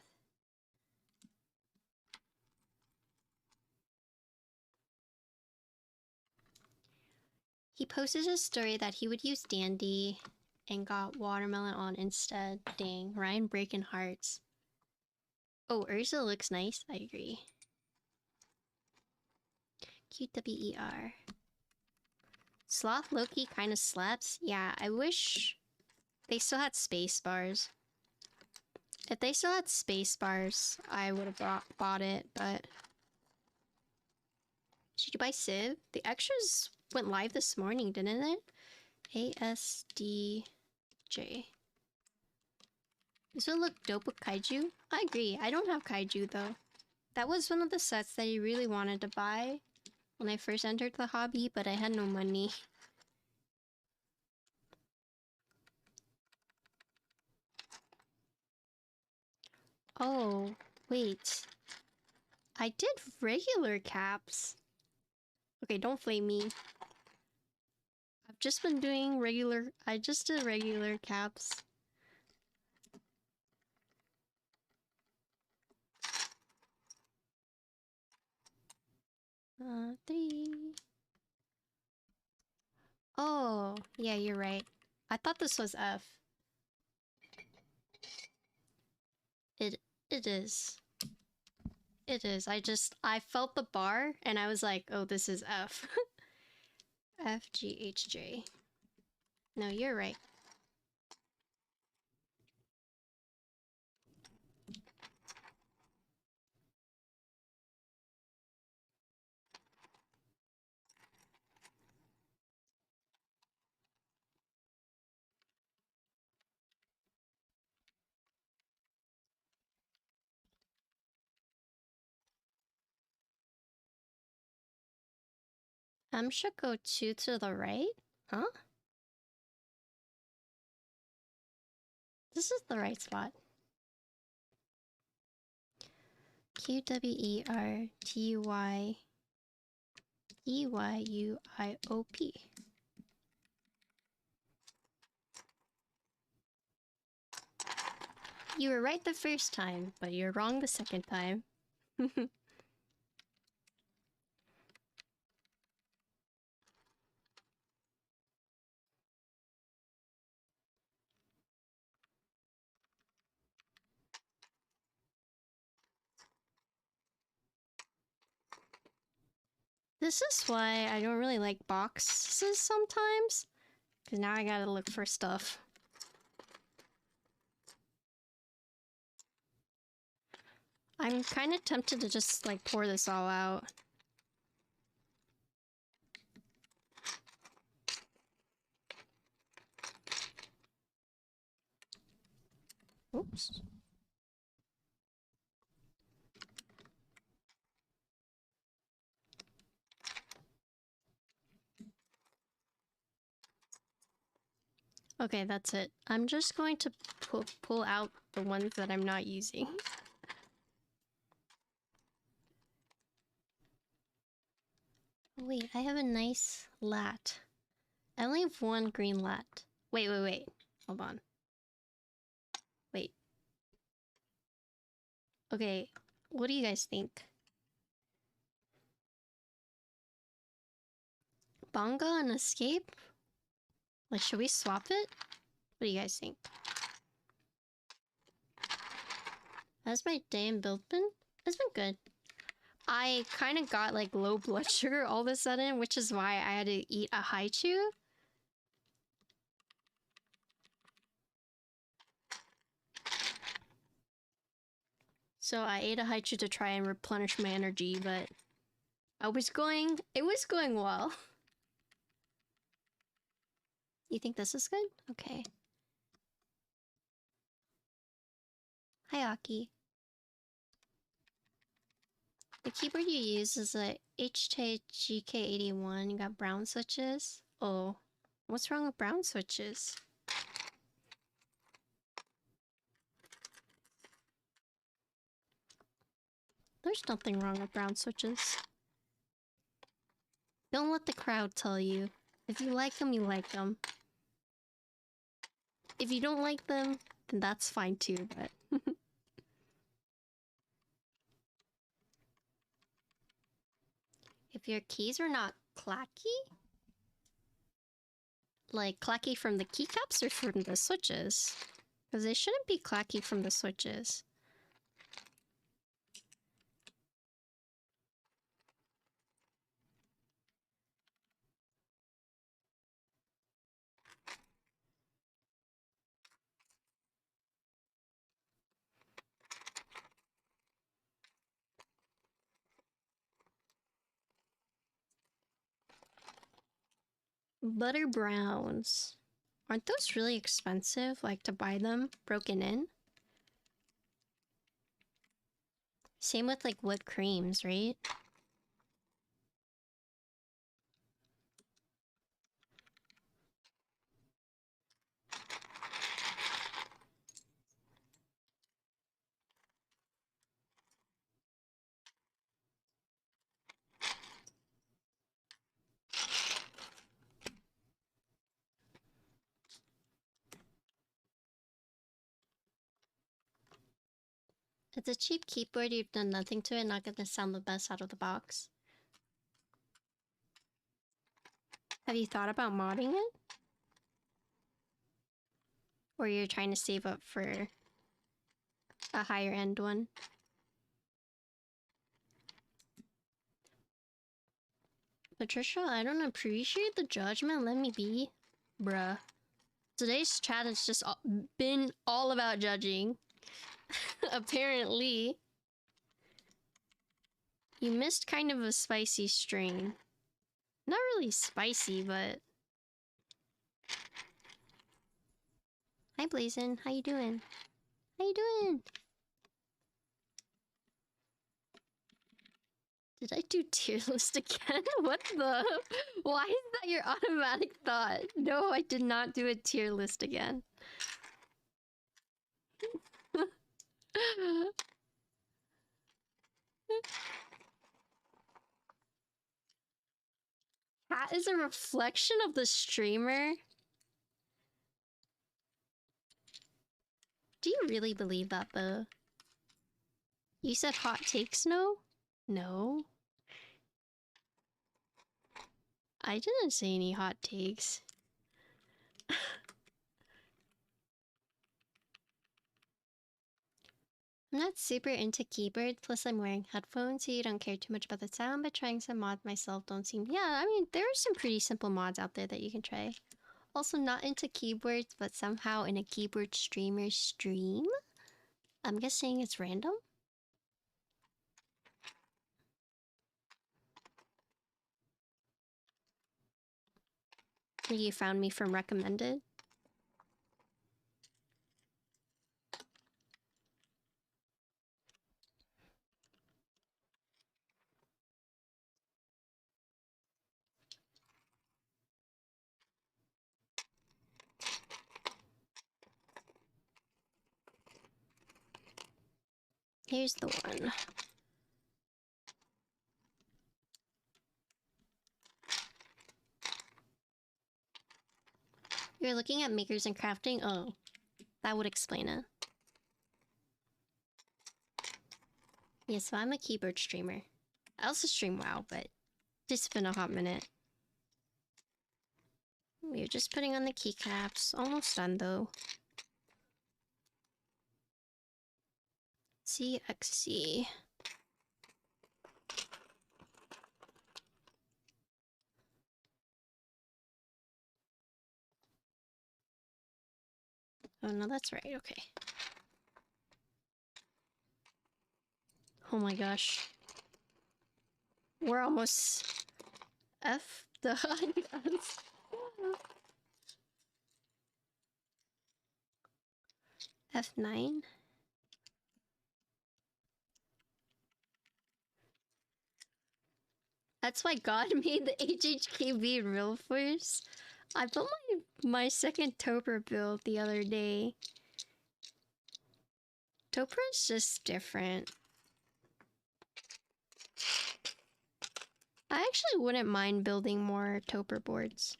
He posted a story that he would use Dandy and got watermelon on instead. Dang, Ryan breaking hearts. Oh, Ursa looks nice. I agree. QWER. Sloth Loki kind of slaps. Yeah, I wish they still had space bars. If they still had space bars, I would have bought it, but... Did you buy Civ? The extras went live this morning, didn't it? ASDJ. This would look dope with Kaiju? I agree. I don't have Kaiju though. That was one of the sets that I really wanted to buy when I first entered the hobby, but I had no money. Oh, wait. I did regular caps. Okay, don't flame me. I've just been doing regular... I just did regular caps. Three. Oh, yeah, you're right. I thought this was F. It is. It is. I felt the bar and I was like, oh, this is F. FGHJ. No, you're right. Should go 2 to the right? Huh? This is the right spot. QWERTYEYUIOP. You were right the first time, but you're wrong the second time. This is why I don't really like boxes sometimes, because now I gotta look for stuff. I'm kind of tempted to just like pour this all out. Oops. Okay, that's it. I'm just going to pull out the ones that I'm not using. Wait, I have a nice lat. I only have one green lat. Wait. Hold on. Wait. Okay, what do you guys think? Bonga and escape? Like, should we swap it? What do you guys think? How's my day in build been? It's been good. I kind of got like low blood sugar all of a sudden, which is why I had to eat a haichu. So I ate a haichu to try and replenish my energy, but it was going well. You think this is good? Okay. Hi, Aki. The keyboard you use is a GK81. You got brown switches? Oh, what's wrong with brown switches? There's nothing wrong with brown switches. Don't let the crowd tell you. If you like them, you like them. If you don't like them, then that's fine too, but... If your keys are not clacky? Like clacky from the keycaps or from the switches? Because they shouldn't be clacky from the switches. Butter browns. Aren't those really expensive, like to buy them broken in? Same with like whipped creams, right? It's a cheap keyboard, you've done nothing to it, not gonna sound the best out of the box. Have you thought about modding it? Or you're trying to save up for a higher end one? Patricia, I don't appreciate the judgment, let me be. Bruh. Today's chat has just been all about judging. Apparently. You missed kind of a spicy string. Not really spicy, but... Hi, Blazin. How you doing? How you doing? Did I do tier list again? What the? Why is that your automatic thought? No, I did not do a tier list again. chat is a reflection of the streamer? Do you really believe that, though? You said hot takes, no? No. I didn't say any hot takes. I'm not super into keyboard, plus I'm wearing headphones, so you don't care too much about the sound, but trying some mods myself don't seem... Yeah, I mean, there are some pretty simple mods out there that you can try. Also not into keyboards, but somehow in a keyboard streamer stream? I'm guessing it's random? You found me from recommended? Here's the one. You're looking at makers and crafting? Oh, that would explain it. Yeah, so I'm a keyboard streamer. I also stream WoW, but it's been a hot minute. We're just putting on the keycaps. Almost done, though. CXC. Oh, no, that's right. Okay. Oh my gosh. We're almost... F the icons. F9? That's why God made the HHKB real first. I built my second Toper build the other day. Toper is just different. I actually wouldn't mind building more Toper boards.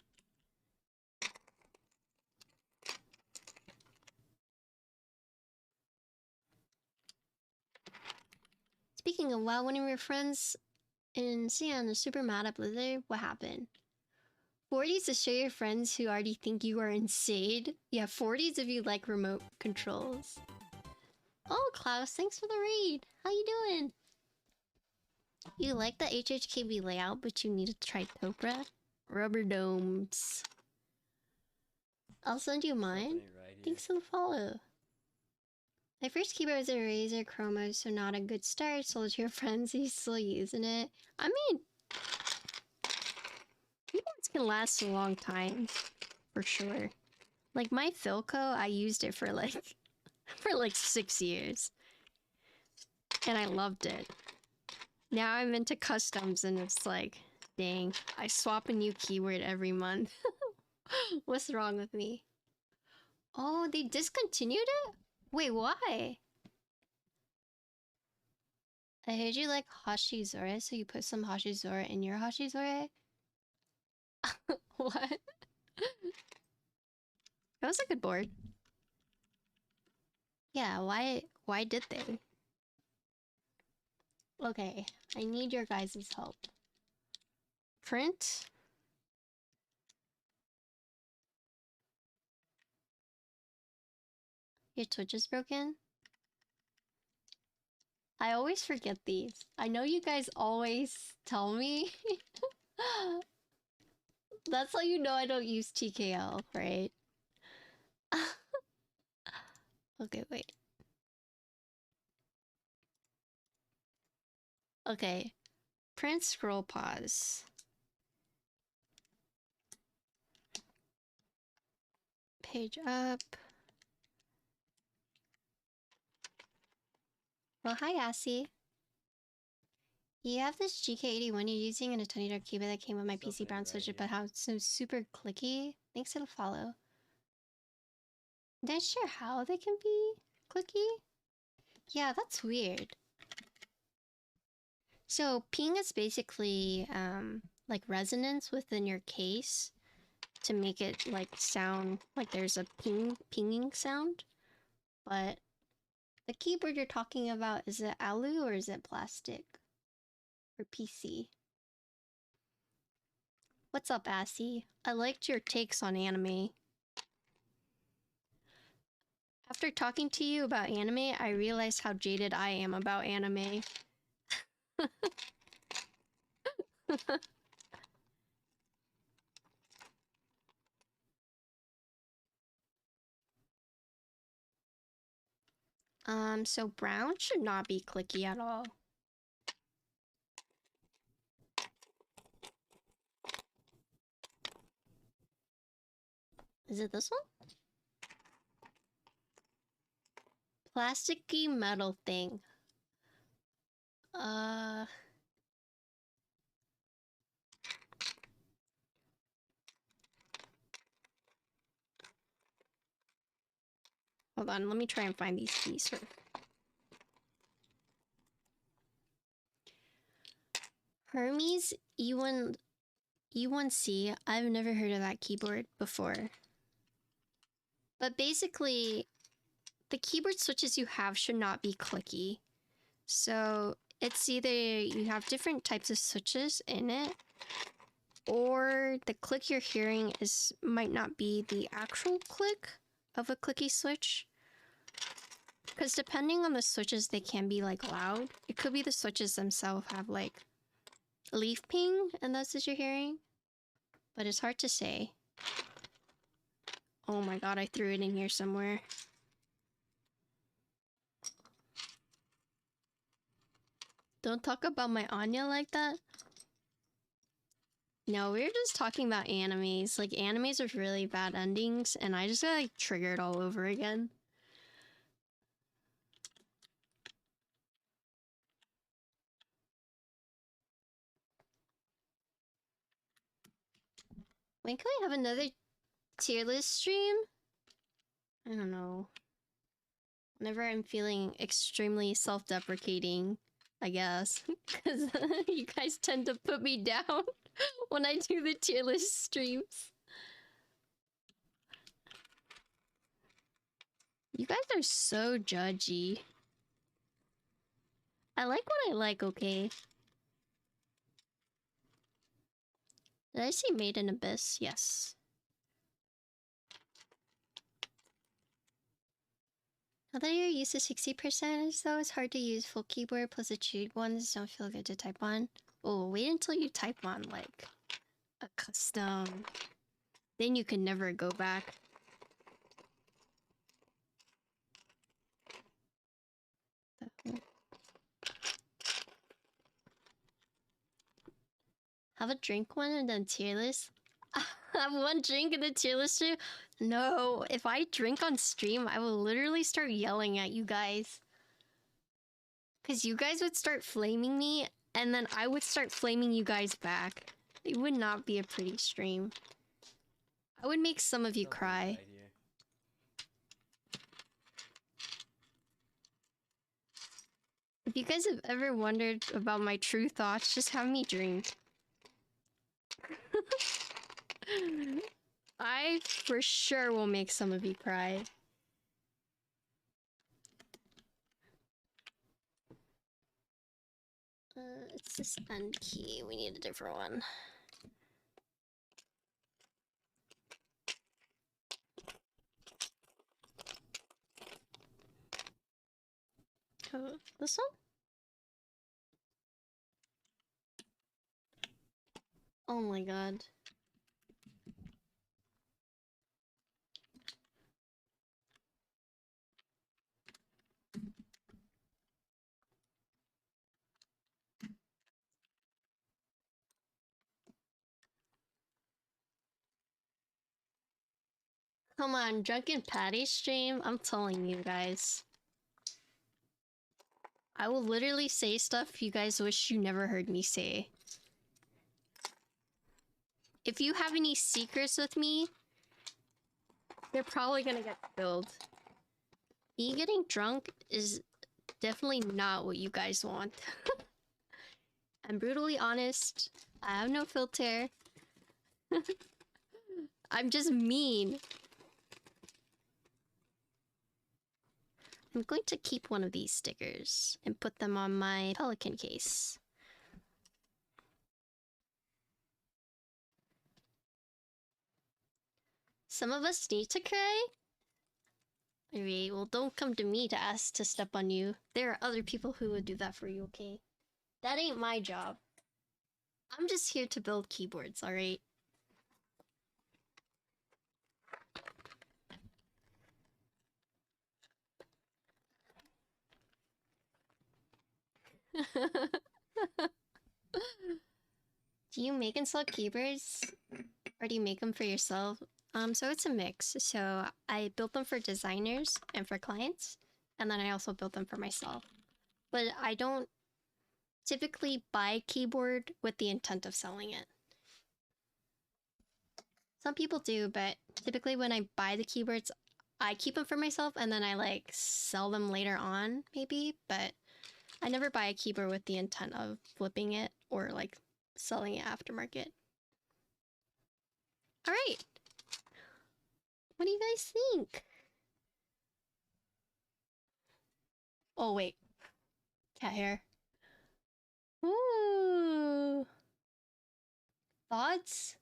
Speaking of WoW, one of your friends in Sian is super mad at Blizzard. What happened? 40s to show your friends who already think you are insane. Yeah, 40s if you like remote controls. Oh, Klaus, thanks for the raid. How you doing? You like the HHKB layout, but you need to try Topra? Rubber domes. I'll send you mine. Thanks for the follow. My first keyboard was a Razer Chroma, so not a good start. Sold to your friends, he's still using it. I mean, keyboards can last a long time, for sure. Like my Philco, I used it for like 6 years. And I loved it. Now I'm into customs and it's like, dang, I swap a new keyword every month. What's wrong with me? Oh, they discontinued it? Wait, why? I heard you like Hashizore, so you put some Hashizore in your Hashizore? What? That was a good board. Yeah, why did they? Okay, I need your guys' help. Print. Your Twitch is broken? I always forget these. I know you guys always tell me. That's how you know I don't use TKL, right? Okay, wait. Okay. Print scroll pause. Page up. Well, hi, Assy. You have this GK81 you're using and a $20 keyboard that came with my PC brown switch, but how it's so super clicky? Thanks for the follow. Not sure how they can be clicky. Yeah, that's weird. So ping is basically like resonance within your case to make it like sound like there's a pinging sound. But the keyboard you're talking about, is it alu or is it plastic? Or PC? What's up, Assy? I liked your takes on anime. After talking to you about anime, I realized how jaded I am about anime. So brown should not be clicky at all. Is it this one? Plasticky metal thing. Hold on, let me try and find these keys first. Hermes E1C. I've never heard of that keyboard before. But basically, the keyboard switches you have should not be clicky. So it's either you have different types of switches in it, or the click you're hearing might not be the actual click of a clicky switch. Because depending on the switches, they can be like loud. It could be the switches themselves have like leaf ping, and that's what you're hearing. But it's hard to say. Oh my god, I threw it in here somewhere. Don't talk about my Anya like that. No, we were just talking about animes. Like, animes with really bad endings, and I just got like triggered all over again. When can we have another tier list stream? I don't know. Whenever I'm feeling extremely self-deprecating, I guess. Because you guys tend to put me down when I do the tier list streams. You guys are so judgy. I like what I like, okay? Did I say Made in Abyss? Yes. Now that you're used to 60%, though, it's hard to use full keyboard, plus the chewed ones don't feel good to type on. Oh, wait until you type on, like, a custom. Then you can never go back. Have a drink one and then tier list? Have one drink and then tier list too? No, if I drink on stream, I will literally start yelling at you guys. Because you guys would start flaming me, and then I would start flaming you guys back. It would not be a pretty stream. I would make some of you cry. If you guys have ever wondered about my true thoughts, just have me drink. I for sure will make some of you cry. It's this end key. We need a different one. This one? Oh my god. Come on, Drunken Patty stream? I'm telling you guys. I will literally say stuff you guys wish you never heard me say. If you have any secrets with me, they're probably gonna get spilled. Me getting drunk is definitely not what you guys want. I'm brutally honest. I have no filter. I'm just mean. I'm going to keep one of these stickers and put them on my Pelican case. Some of us need to cry. Alright, well, don't come to me to ask to step on you. There are other people who would do that for you, okay? That ain't my job. I'm just here to build keyboards, alright? Do you make and sell keyboards? Or do you make them for yourself? So it's a mix. So I built them for designers and for clients, and then I also built them for myself. But I don't typically buy a keyboard with the intent of selling it. Some people do, but typically when I buy the keyboards, I keep them for myself and then I like sell them later on, maybe, but I never buy a keyboard with the intent of flipping it or like selling it aftermarket. All right. What do you guys think? Oh, wait. Cat hair. Ooh. Thoughts?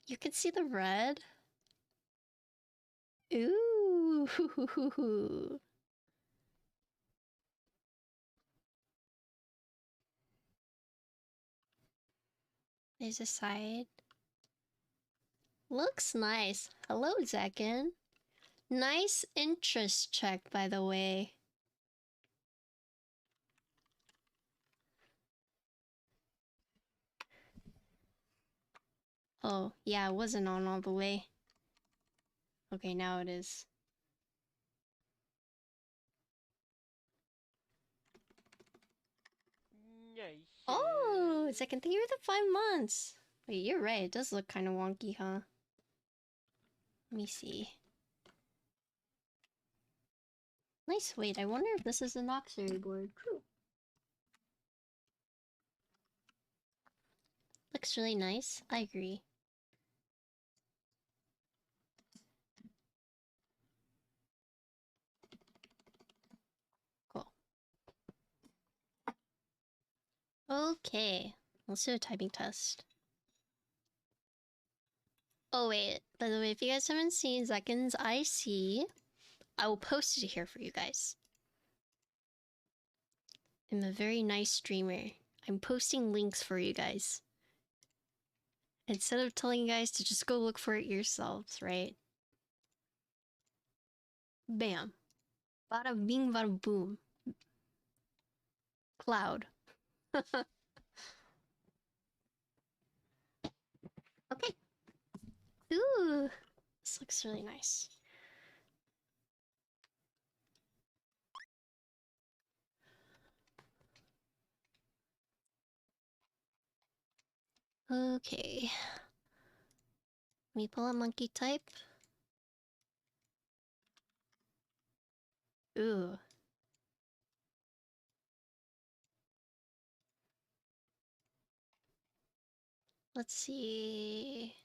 You can see the red. Ooh. There's a side. Looks nice. Hello, Zekin. Nice interest check, by the way. Oh, yeah, it wasn't on all the way. Okay, now it is. Oh, second thing, you're the 5 months. Wait, you're right. It does look kind of wonky, huh? Let me see. Nice weight. I wonder if this is a Noxary board. Cool. Looks really nice. I agree. Cool. Okay. Let's do a typing test. Oh wait, by the way, if you guys haven't seen Zekin's IC, I will post it here for you guys. I'm a very nice streamer. I'm posting links for you guys. Instead of telling you guys to just go look for it yourselves, right? Bam. Bada bing, bada boom. Cloud. Okay. Ooh. This looks really nice. Okay. Let me pull a monkey type. Ooh. Let's see.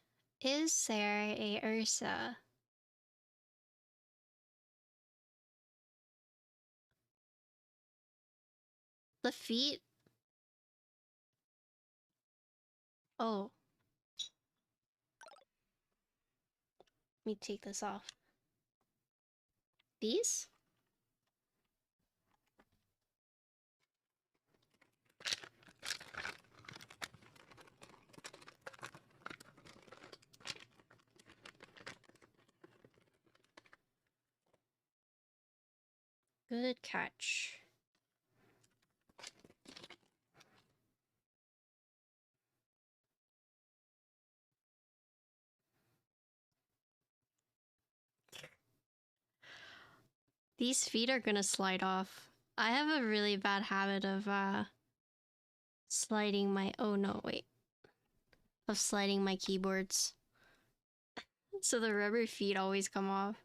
Is there a Ursa? The feet? Oh. Let me take this off. These? Good catch. These feet are gonna slide off. I have a really bad habit of sliding my of sliding my keyboards. So the rubber feet always come off.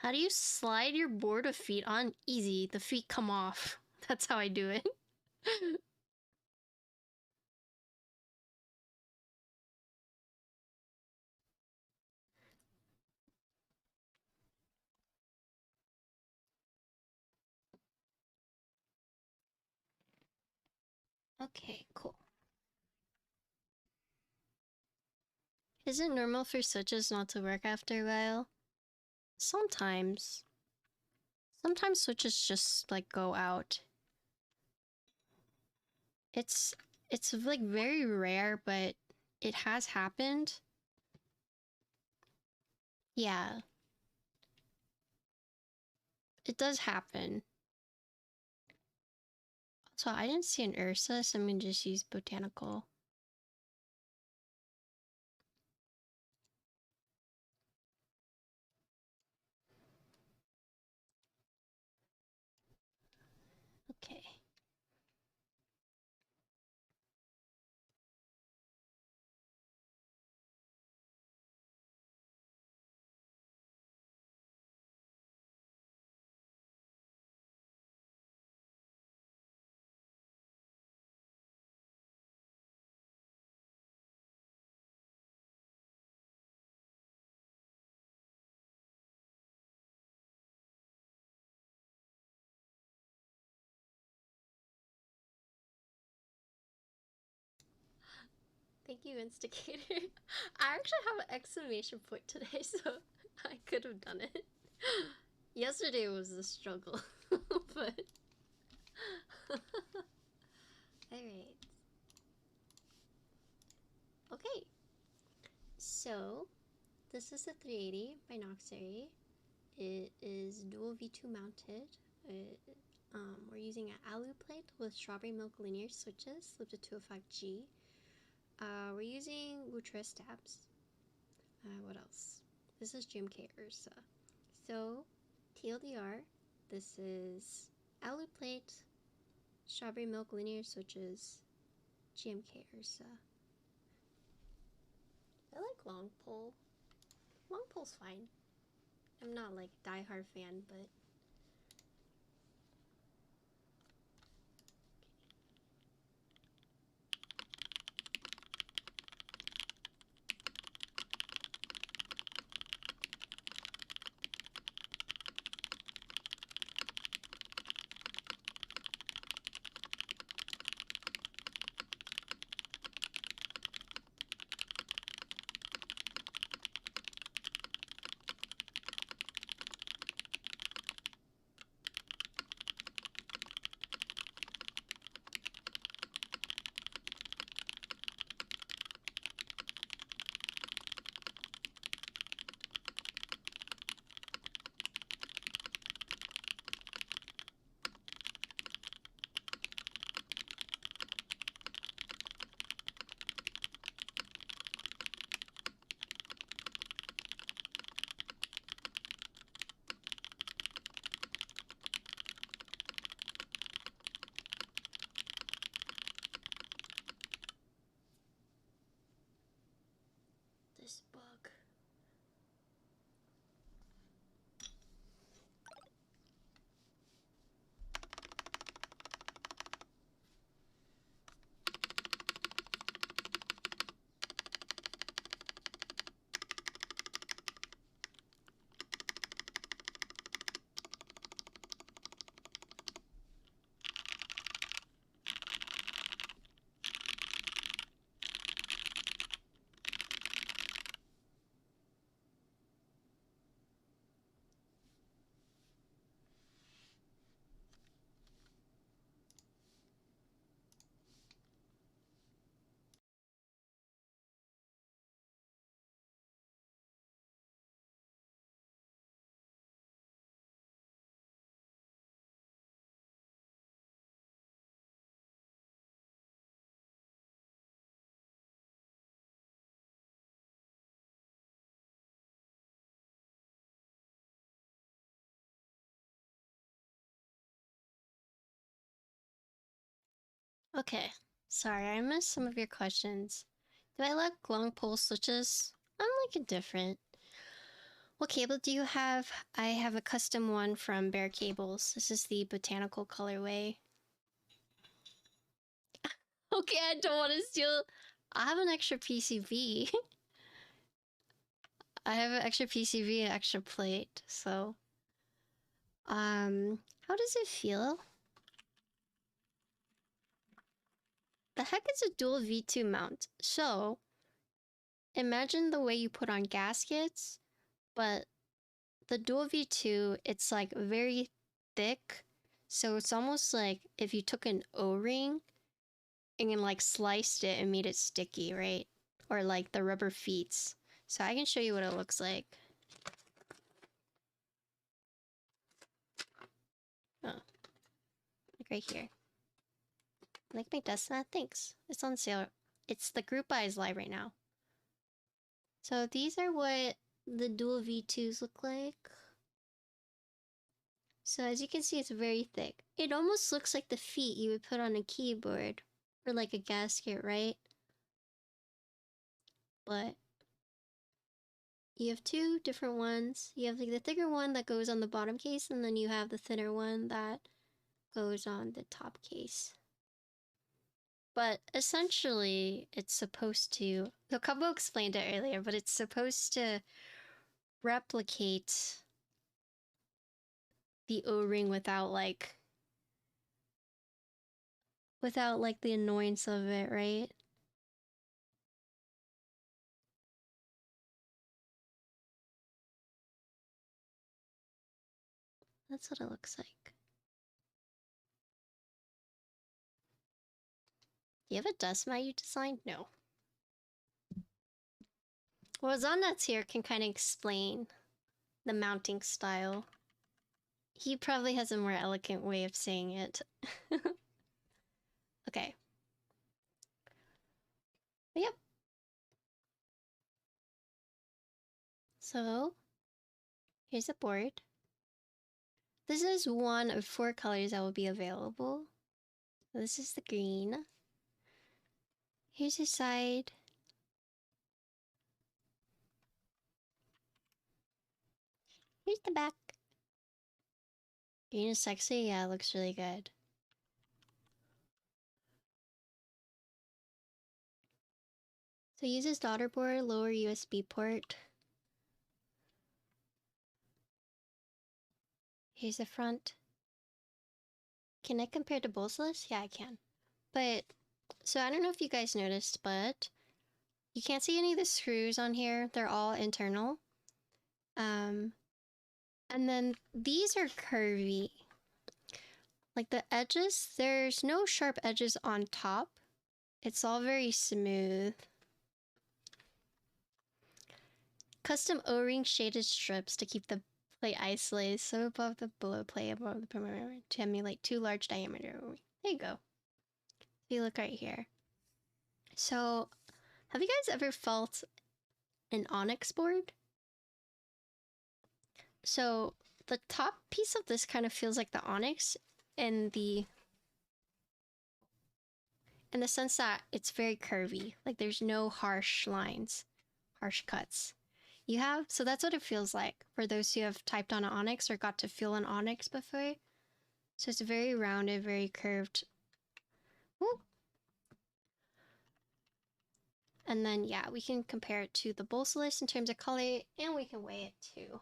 How do you slide your board of feet on? Easy. The feet come off. That's how I do it. Okay, cool. Is it normal for switches not to work after a while? Sometimes. Sometimes switches just like go out. It's like very rare, but it has happened. Yeah. It does happen. So I didn't see an Ursa, so I'm gonna just use botanical. Okay. Thank you, Instigator. I actually have an exclamation point today, so I could have done it. Yesterday was a struggle, but... Alright. Okay. So, this is the 380 by Noxary. It is dual V2 mounted. We're using an alu plate with strawberry milk linear switches, flipped to 205G. We're using Wutra stabs. What else? This is GMK Ursa. So, TLDR, this is alu plate, strawberry milk linear switches, GMK Ursa. I like long pole. Long pole's fine. I'm not like a die-hard fan, but this bug. Okay, sorry, I missed some of your questions. Do I like long pole switches? I'm like indifferent. What cable do you have? I have a custom one from Bear Cables. This is the botanical colorway. Okay, I don't want to steal. I have an extra PCB. I have an extra PCB and extra plate, so... how does it feel? The heck is a dual V2 mount? So, imagine the way you put on gaskets, but the dual V2, it's like very thick. So it's almost like if you took an O-ring and like sliced it and made it sticky, right? Or like the rubber feet. So I can show you what it looks like. Oh, like right here. Like my Deskmat, thanks. It's on sale. It's the group buy is live right now. So these are what the dual V2s look like. So as you can see, it's very thick. It almost looks like the feet you would put on a keyboard or like a gasket, right? But you have two different ones. You have like the thicker one that goes on the bottom case, and then you have the thinner one that goes on the top case. But essentially, it's supposed to... The couple explained it earlier, but it's supposed to replicate the O-ring without like the annoyance of it, right? That's what it looks like. Do you have a Deskmat you designed? No. Well, Zonnuts here can kind of explain the mounting style. He probably has a more elegant way of saying it. Okay. But yep. So, here's a board. This is one of 4 colors that will be available. This is the green. Here's your side. Here's the back. Green is sexy? Yeah, it looks really good. So uses daughter board, lower USB port. Here's the front. Can I compare to Bolsless? Yeah, I can. But, so I don't know if you guys noticed, but you can't see any of the screws on here. They're all internal. And then these are curvy. Like the edges, there's no sharp edges on top. It's all very smooth. Custom O-ring shaded strips to keep the plate isolated, so above the below plate above the perimeter to emulate 2 large diameter O-ring. There you go. If you look right here. So, have you guys ever felt an onyx board? So, the top piece of this kind of feels like the onyx in the sense that it's very curvy. Like there's no harsh lines, harsh cuts. You have, so that's what it feels like for those who have typed on an onyx or got to feel an onyx before. So it's very rounded, very curved. Ooh. And then, yeah, we can compare it to the Bolsless in terms of color, and we can weigh it too.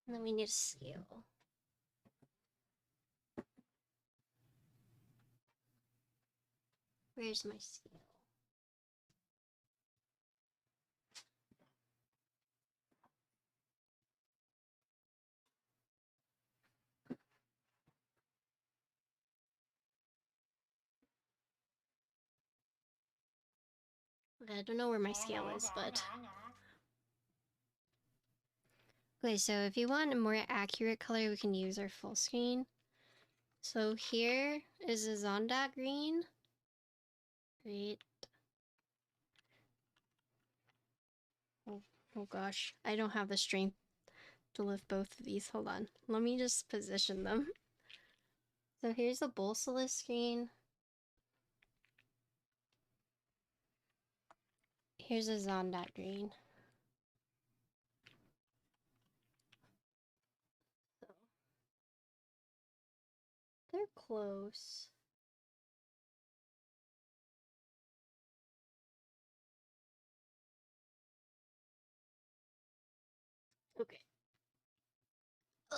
And then we need a scale. Where's my scale? Okay, I don't know where my scale is, but... Okay, so if you want a more accurate color, we can use our full screen. So here is a Zonda green. Great. Oh gosh, I don't have the strength to lift both of these. Hold on. Let me just position them. So here's the Bolsolist screen. Here's a Zondat green. So they're close. Okay. Ugh.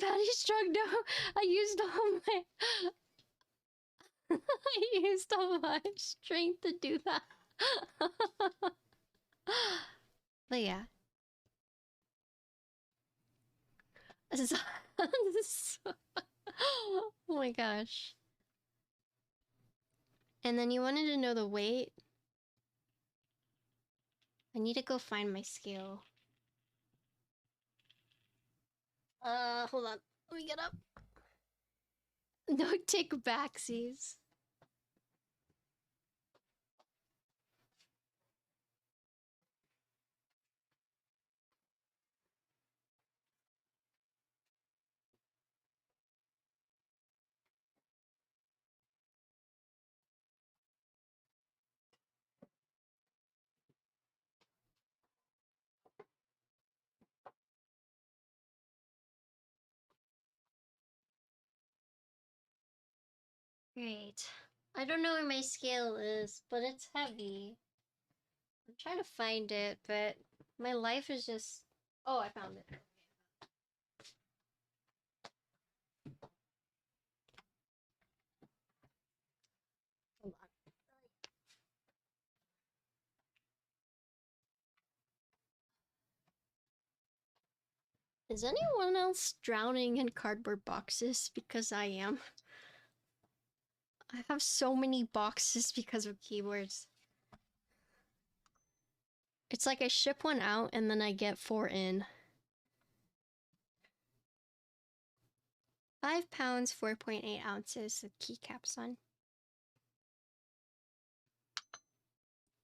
Patty strong no. I used all my I used all my strength to do that. But yeah. Oh my gosh. And then you wanted to know the weight? I need to go find my scale. Hold on. Let me get up. No take backsies. Great. I don't know where my scale is, but it's heavy. I'm trying to find it, but my life is just... Oh, I found it. Hold on. Is anyone else drowning in cardboard boxes? Because I am. I have so many boxes because of keyboards. It's like I ship one out and then I get 4 in. 5 pounds, 4.8 ounces of keycaps on.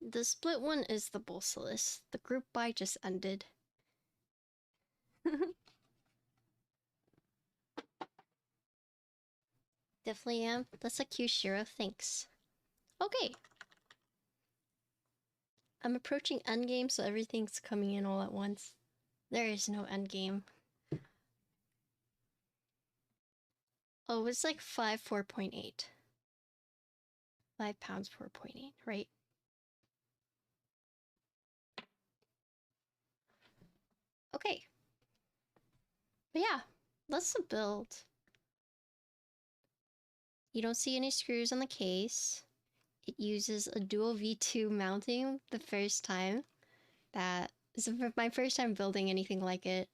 The split one is the Bolsolist. The group buy just ended. Definitely am. That's a cute Shiro, thanks. Okay. I'm approaching endgame, so everything's coming in all at once. There is no endgame. Oh, it's like 5, 4.8. 5 pounds, 4.8, right? Okay. But yeah, that's the build. You don't see any screws on the case. It uses a dual V2 mounting the first time. That is my first time building anything like it.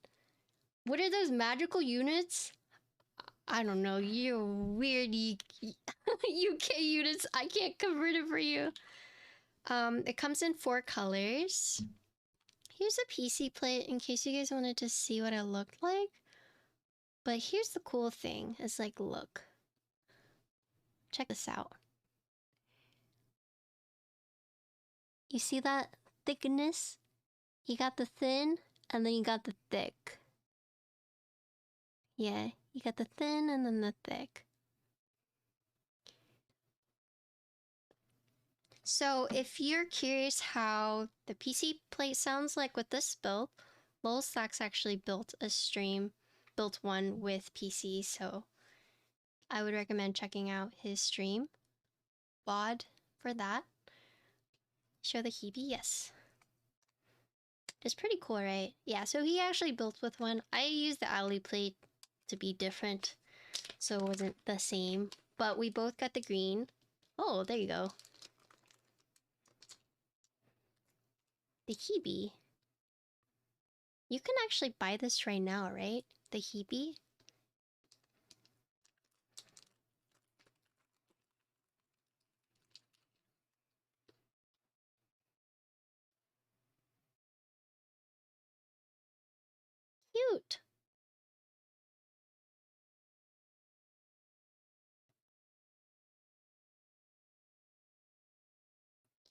What are those magical units? I don't know, you weird UK units. I can't convert it for you. It comes in 4 colors. Here's a PC plate in case you guys wanted to see what it looked like. But here's the cool thing. It's like, look. Check this out. You see that thickness? You got the thin, and then you got the thick. Yeah, you got the thin and then the thick. So if you're curious how the PC plate sounds like with this build, Lowell Stacks actually built one with PC, so I would recommend checking out his stream. VOD for that. Show the Hebe, yes. It's pretty cool, right? Yeah, so he actually built with one. I used the alley plate to be different, so it wasn't the same. But we both got the green. Oh, there you go. The Hebe. You can actually buy this right now, right? The Hebe. Cute.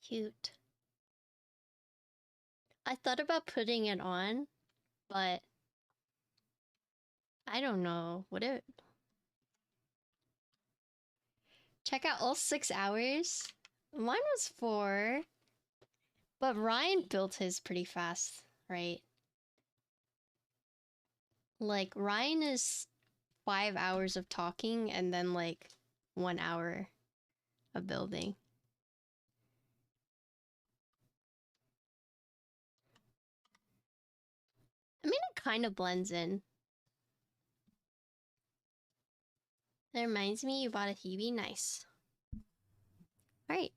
cute. I thought about putting it on, but I don't know. Would it? Check out all 6 hours. Mine was 4. But Ryan built his pretty fast, right? Like, Ryan is 5 hours of talking and then like 1 hour of building. I mean, it kind of blends in. That reminds me, you bought a Hebe? Nice. Alright.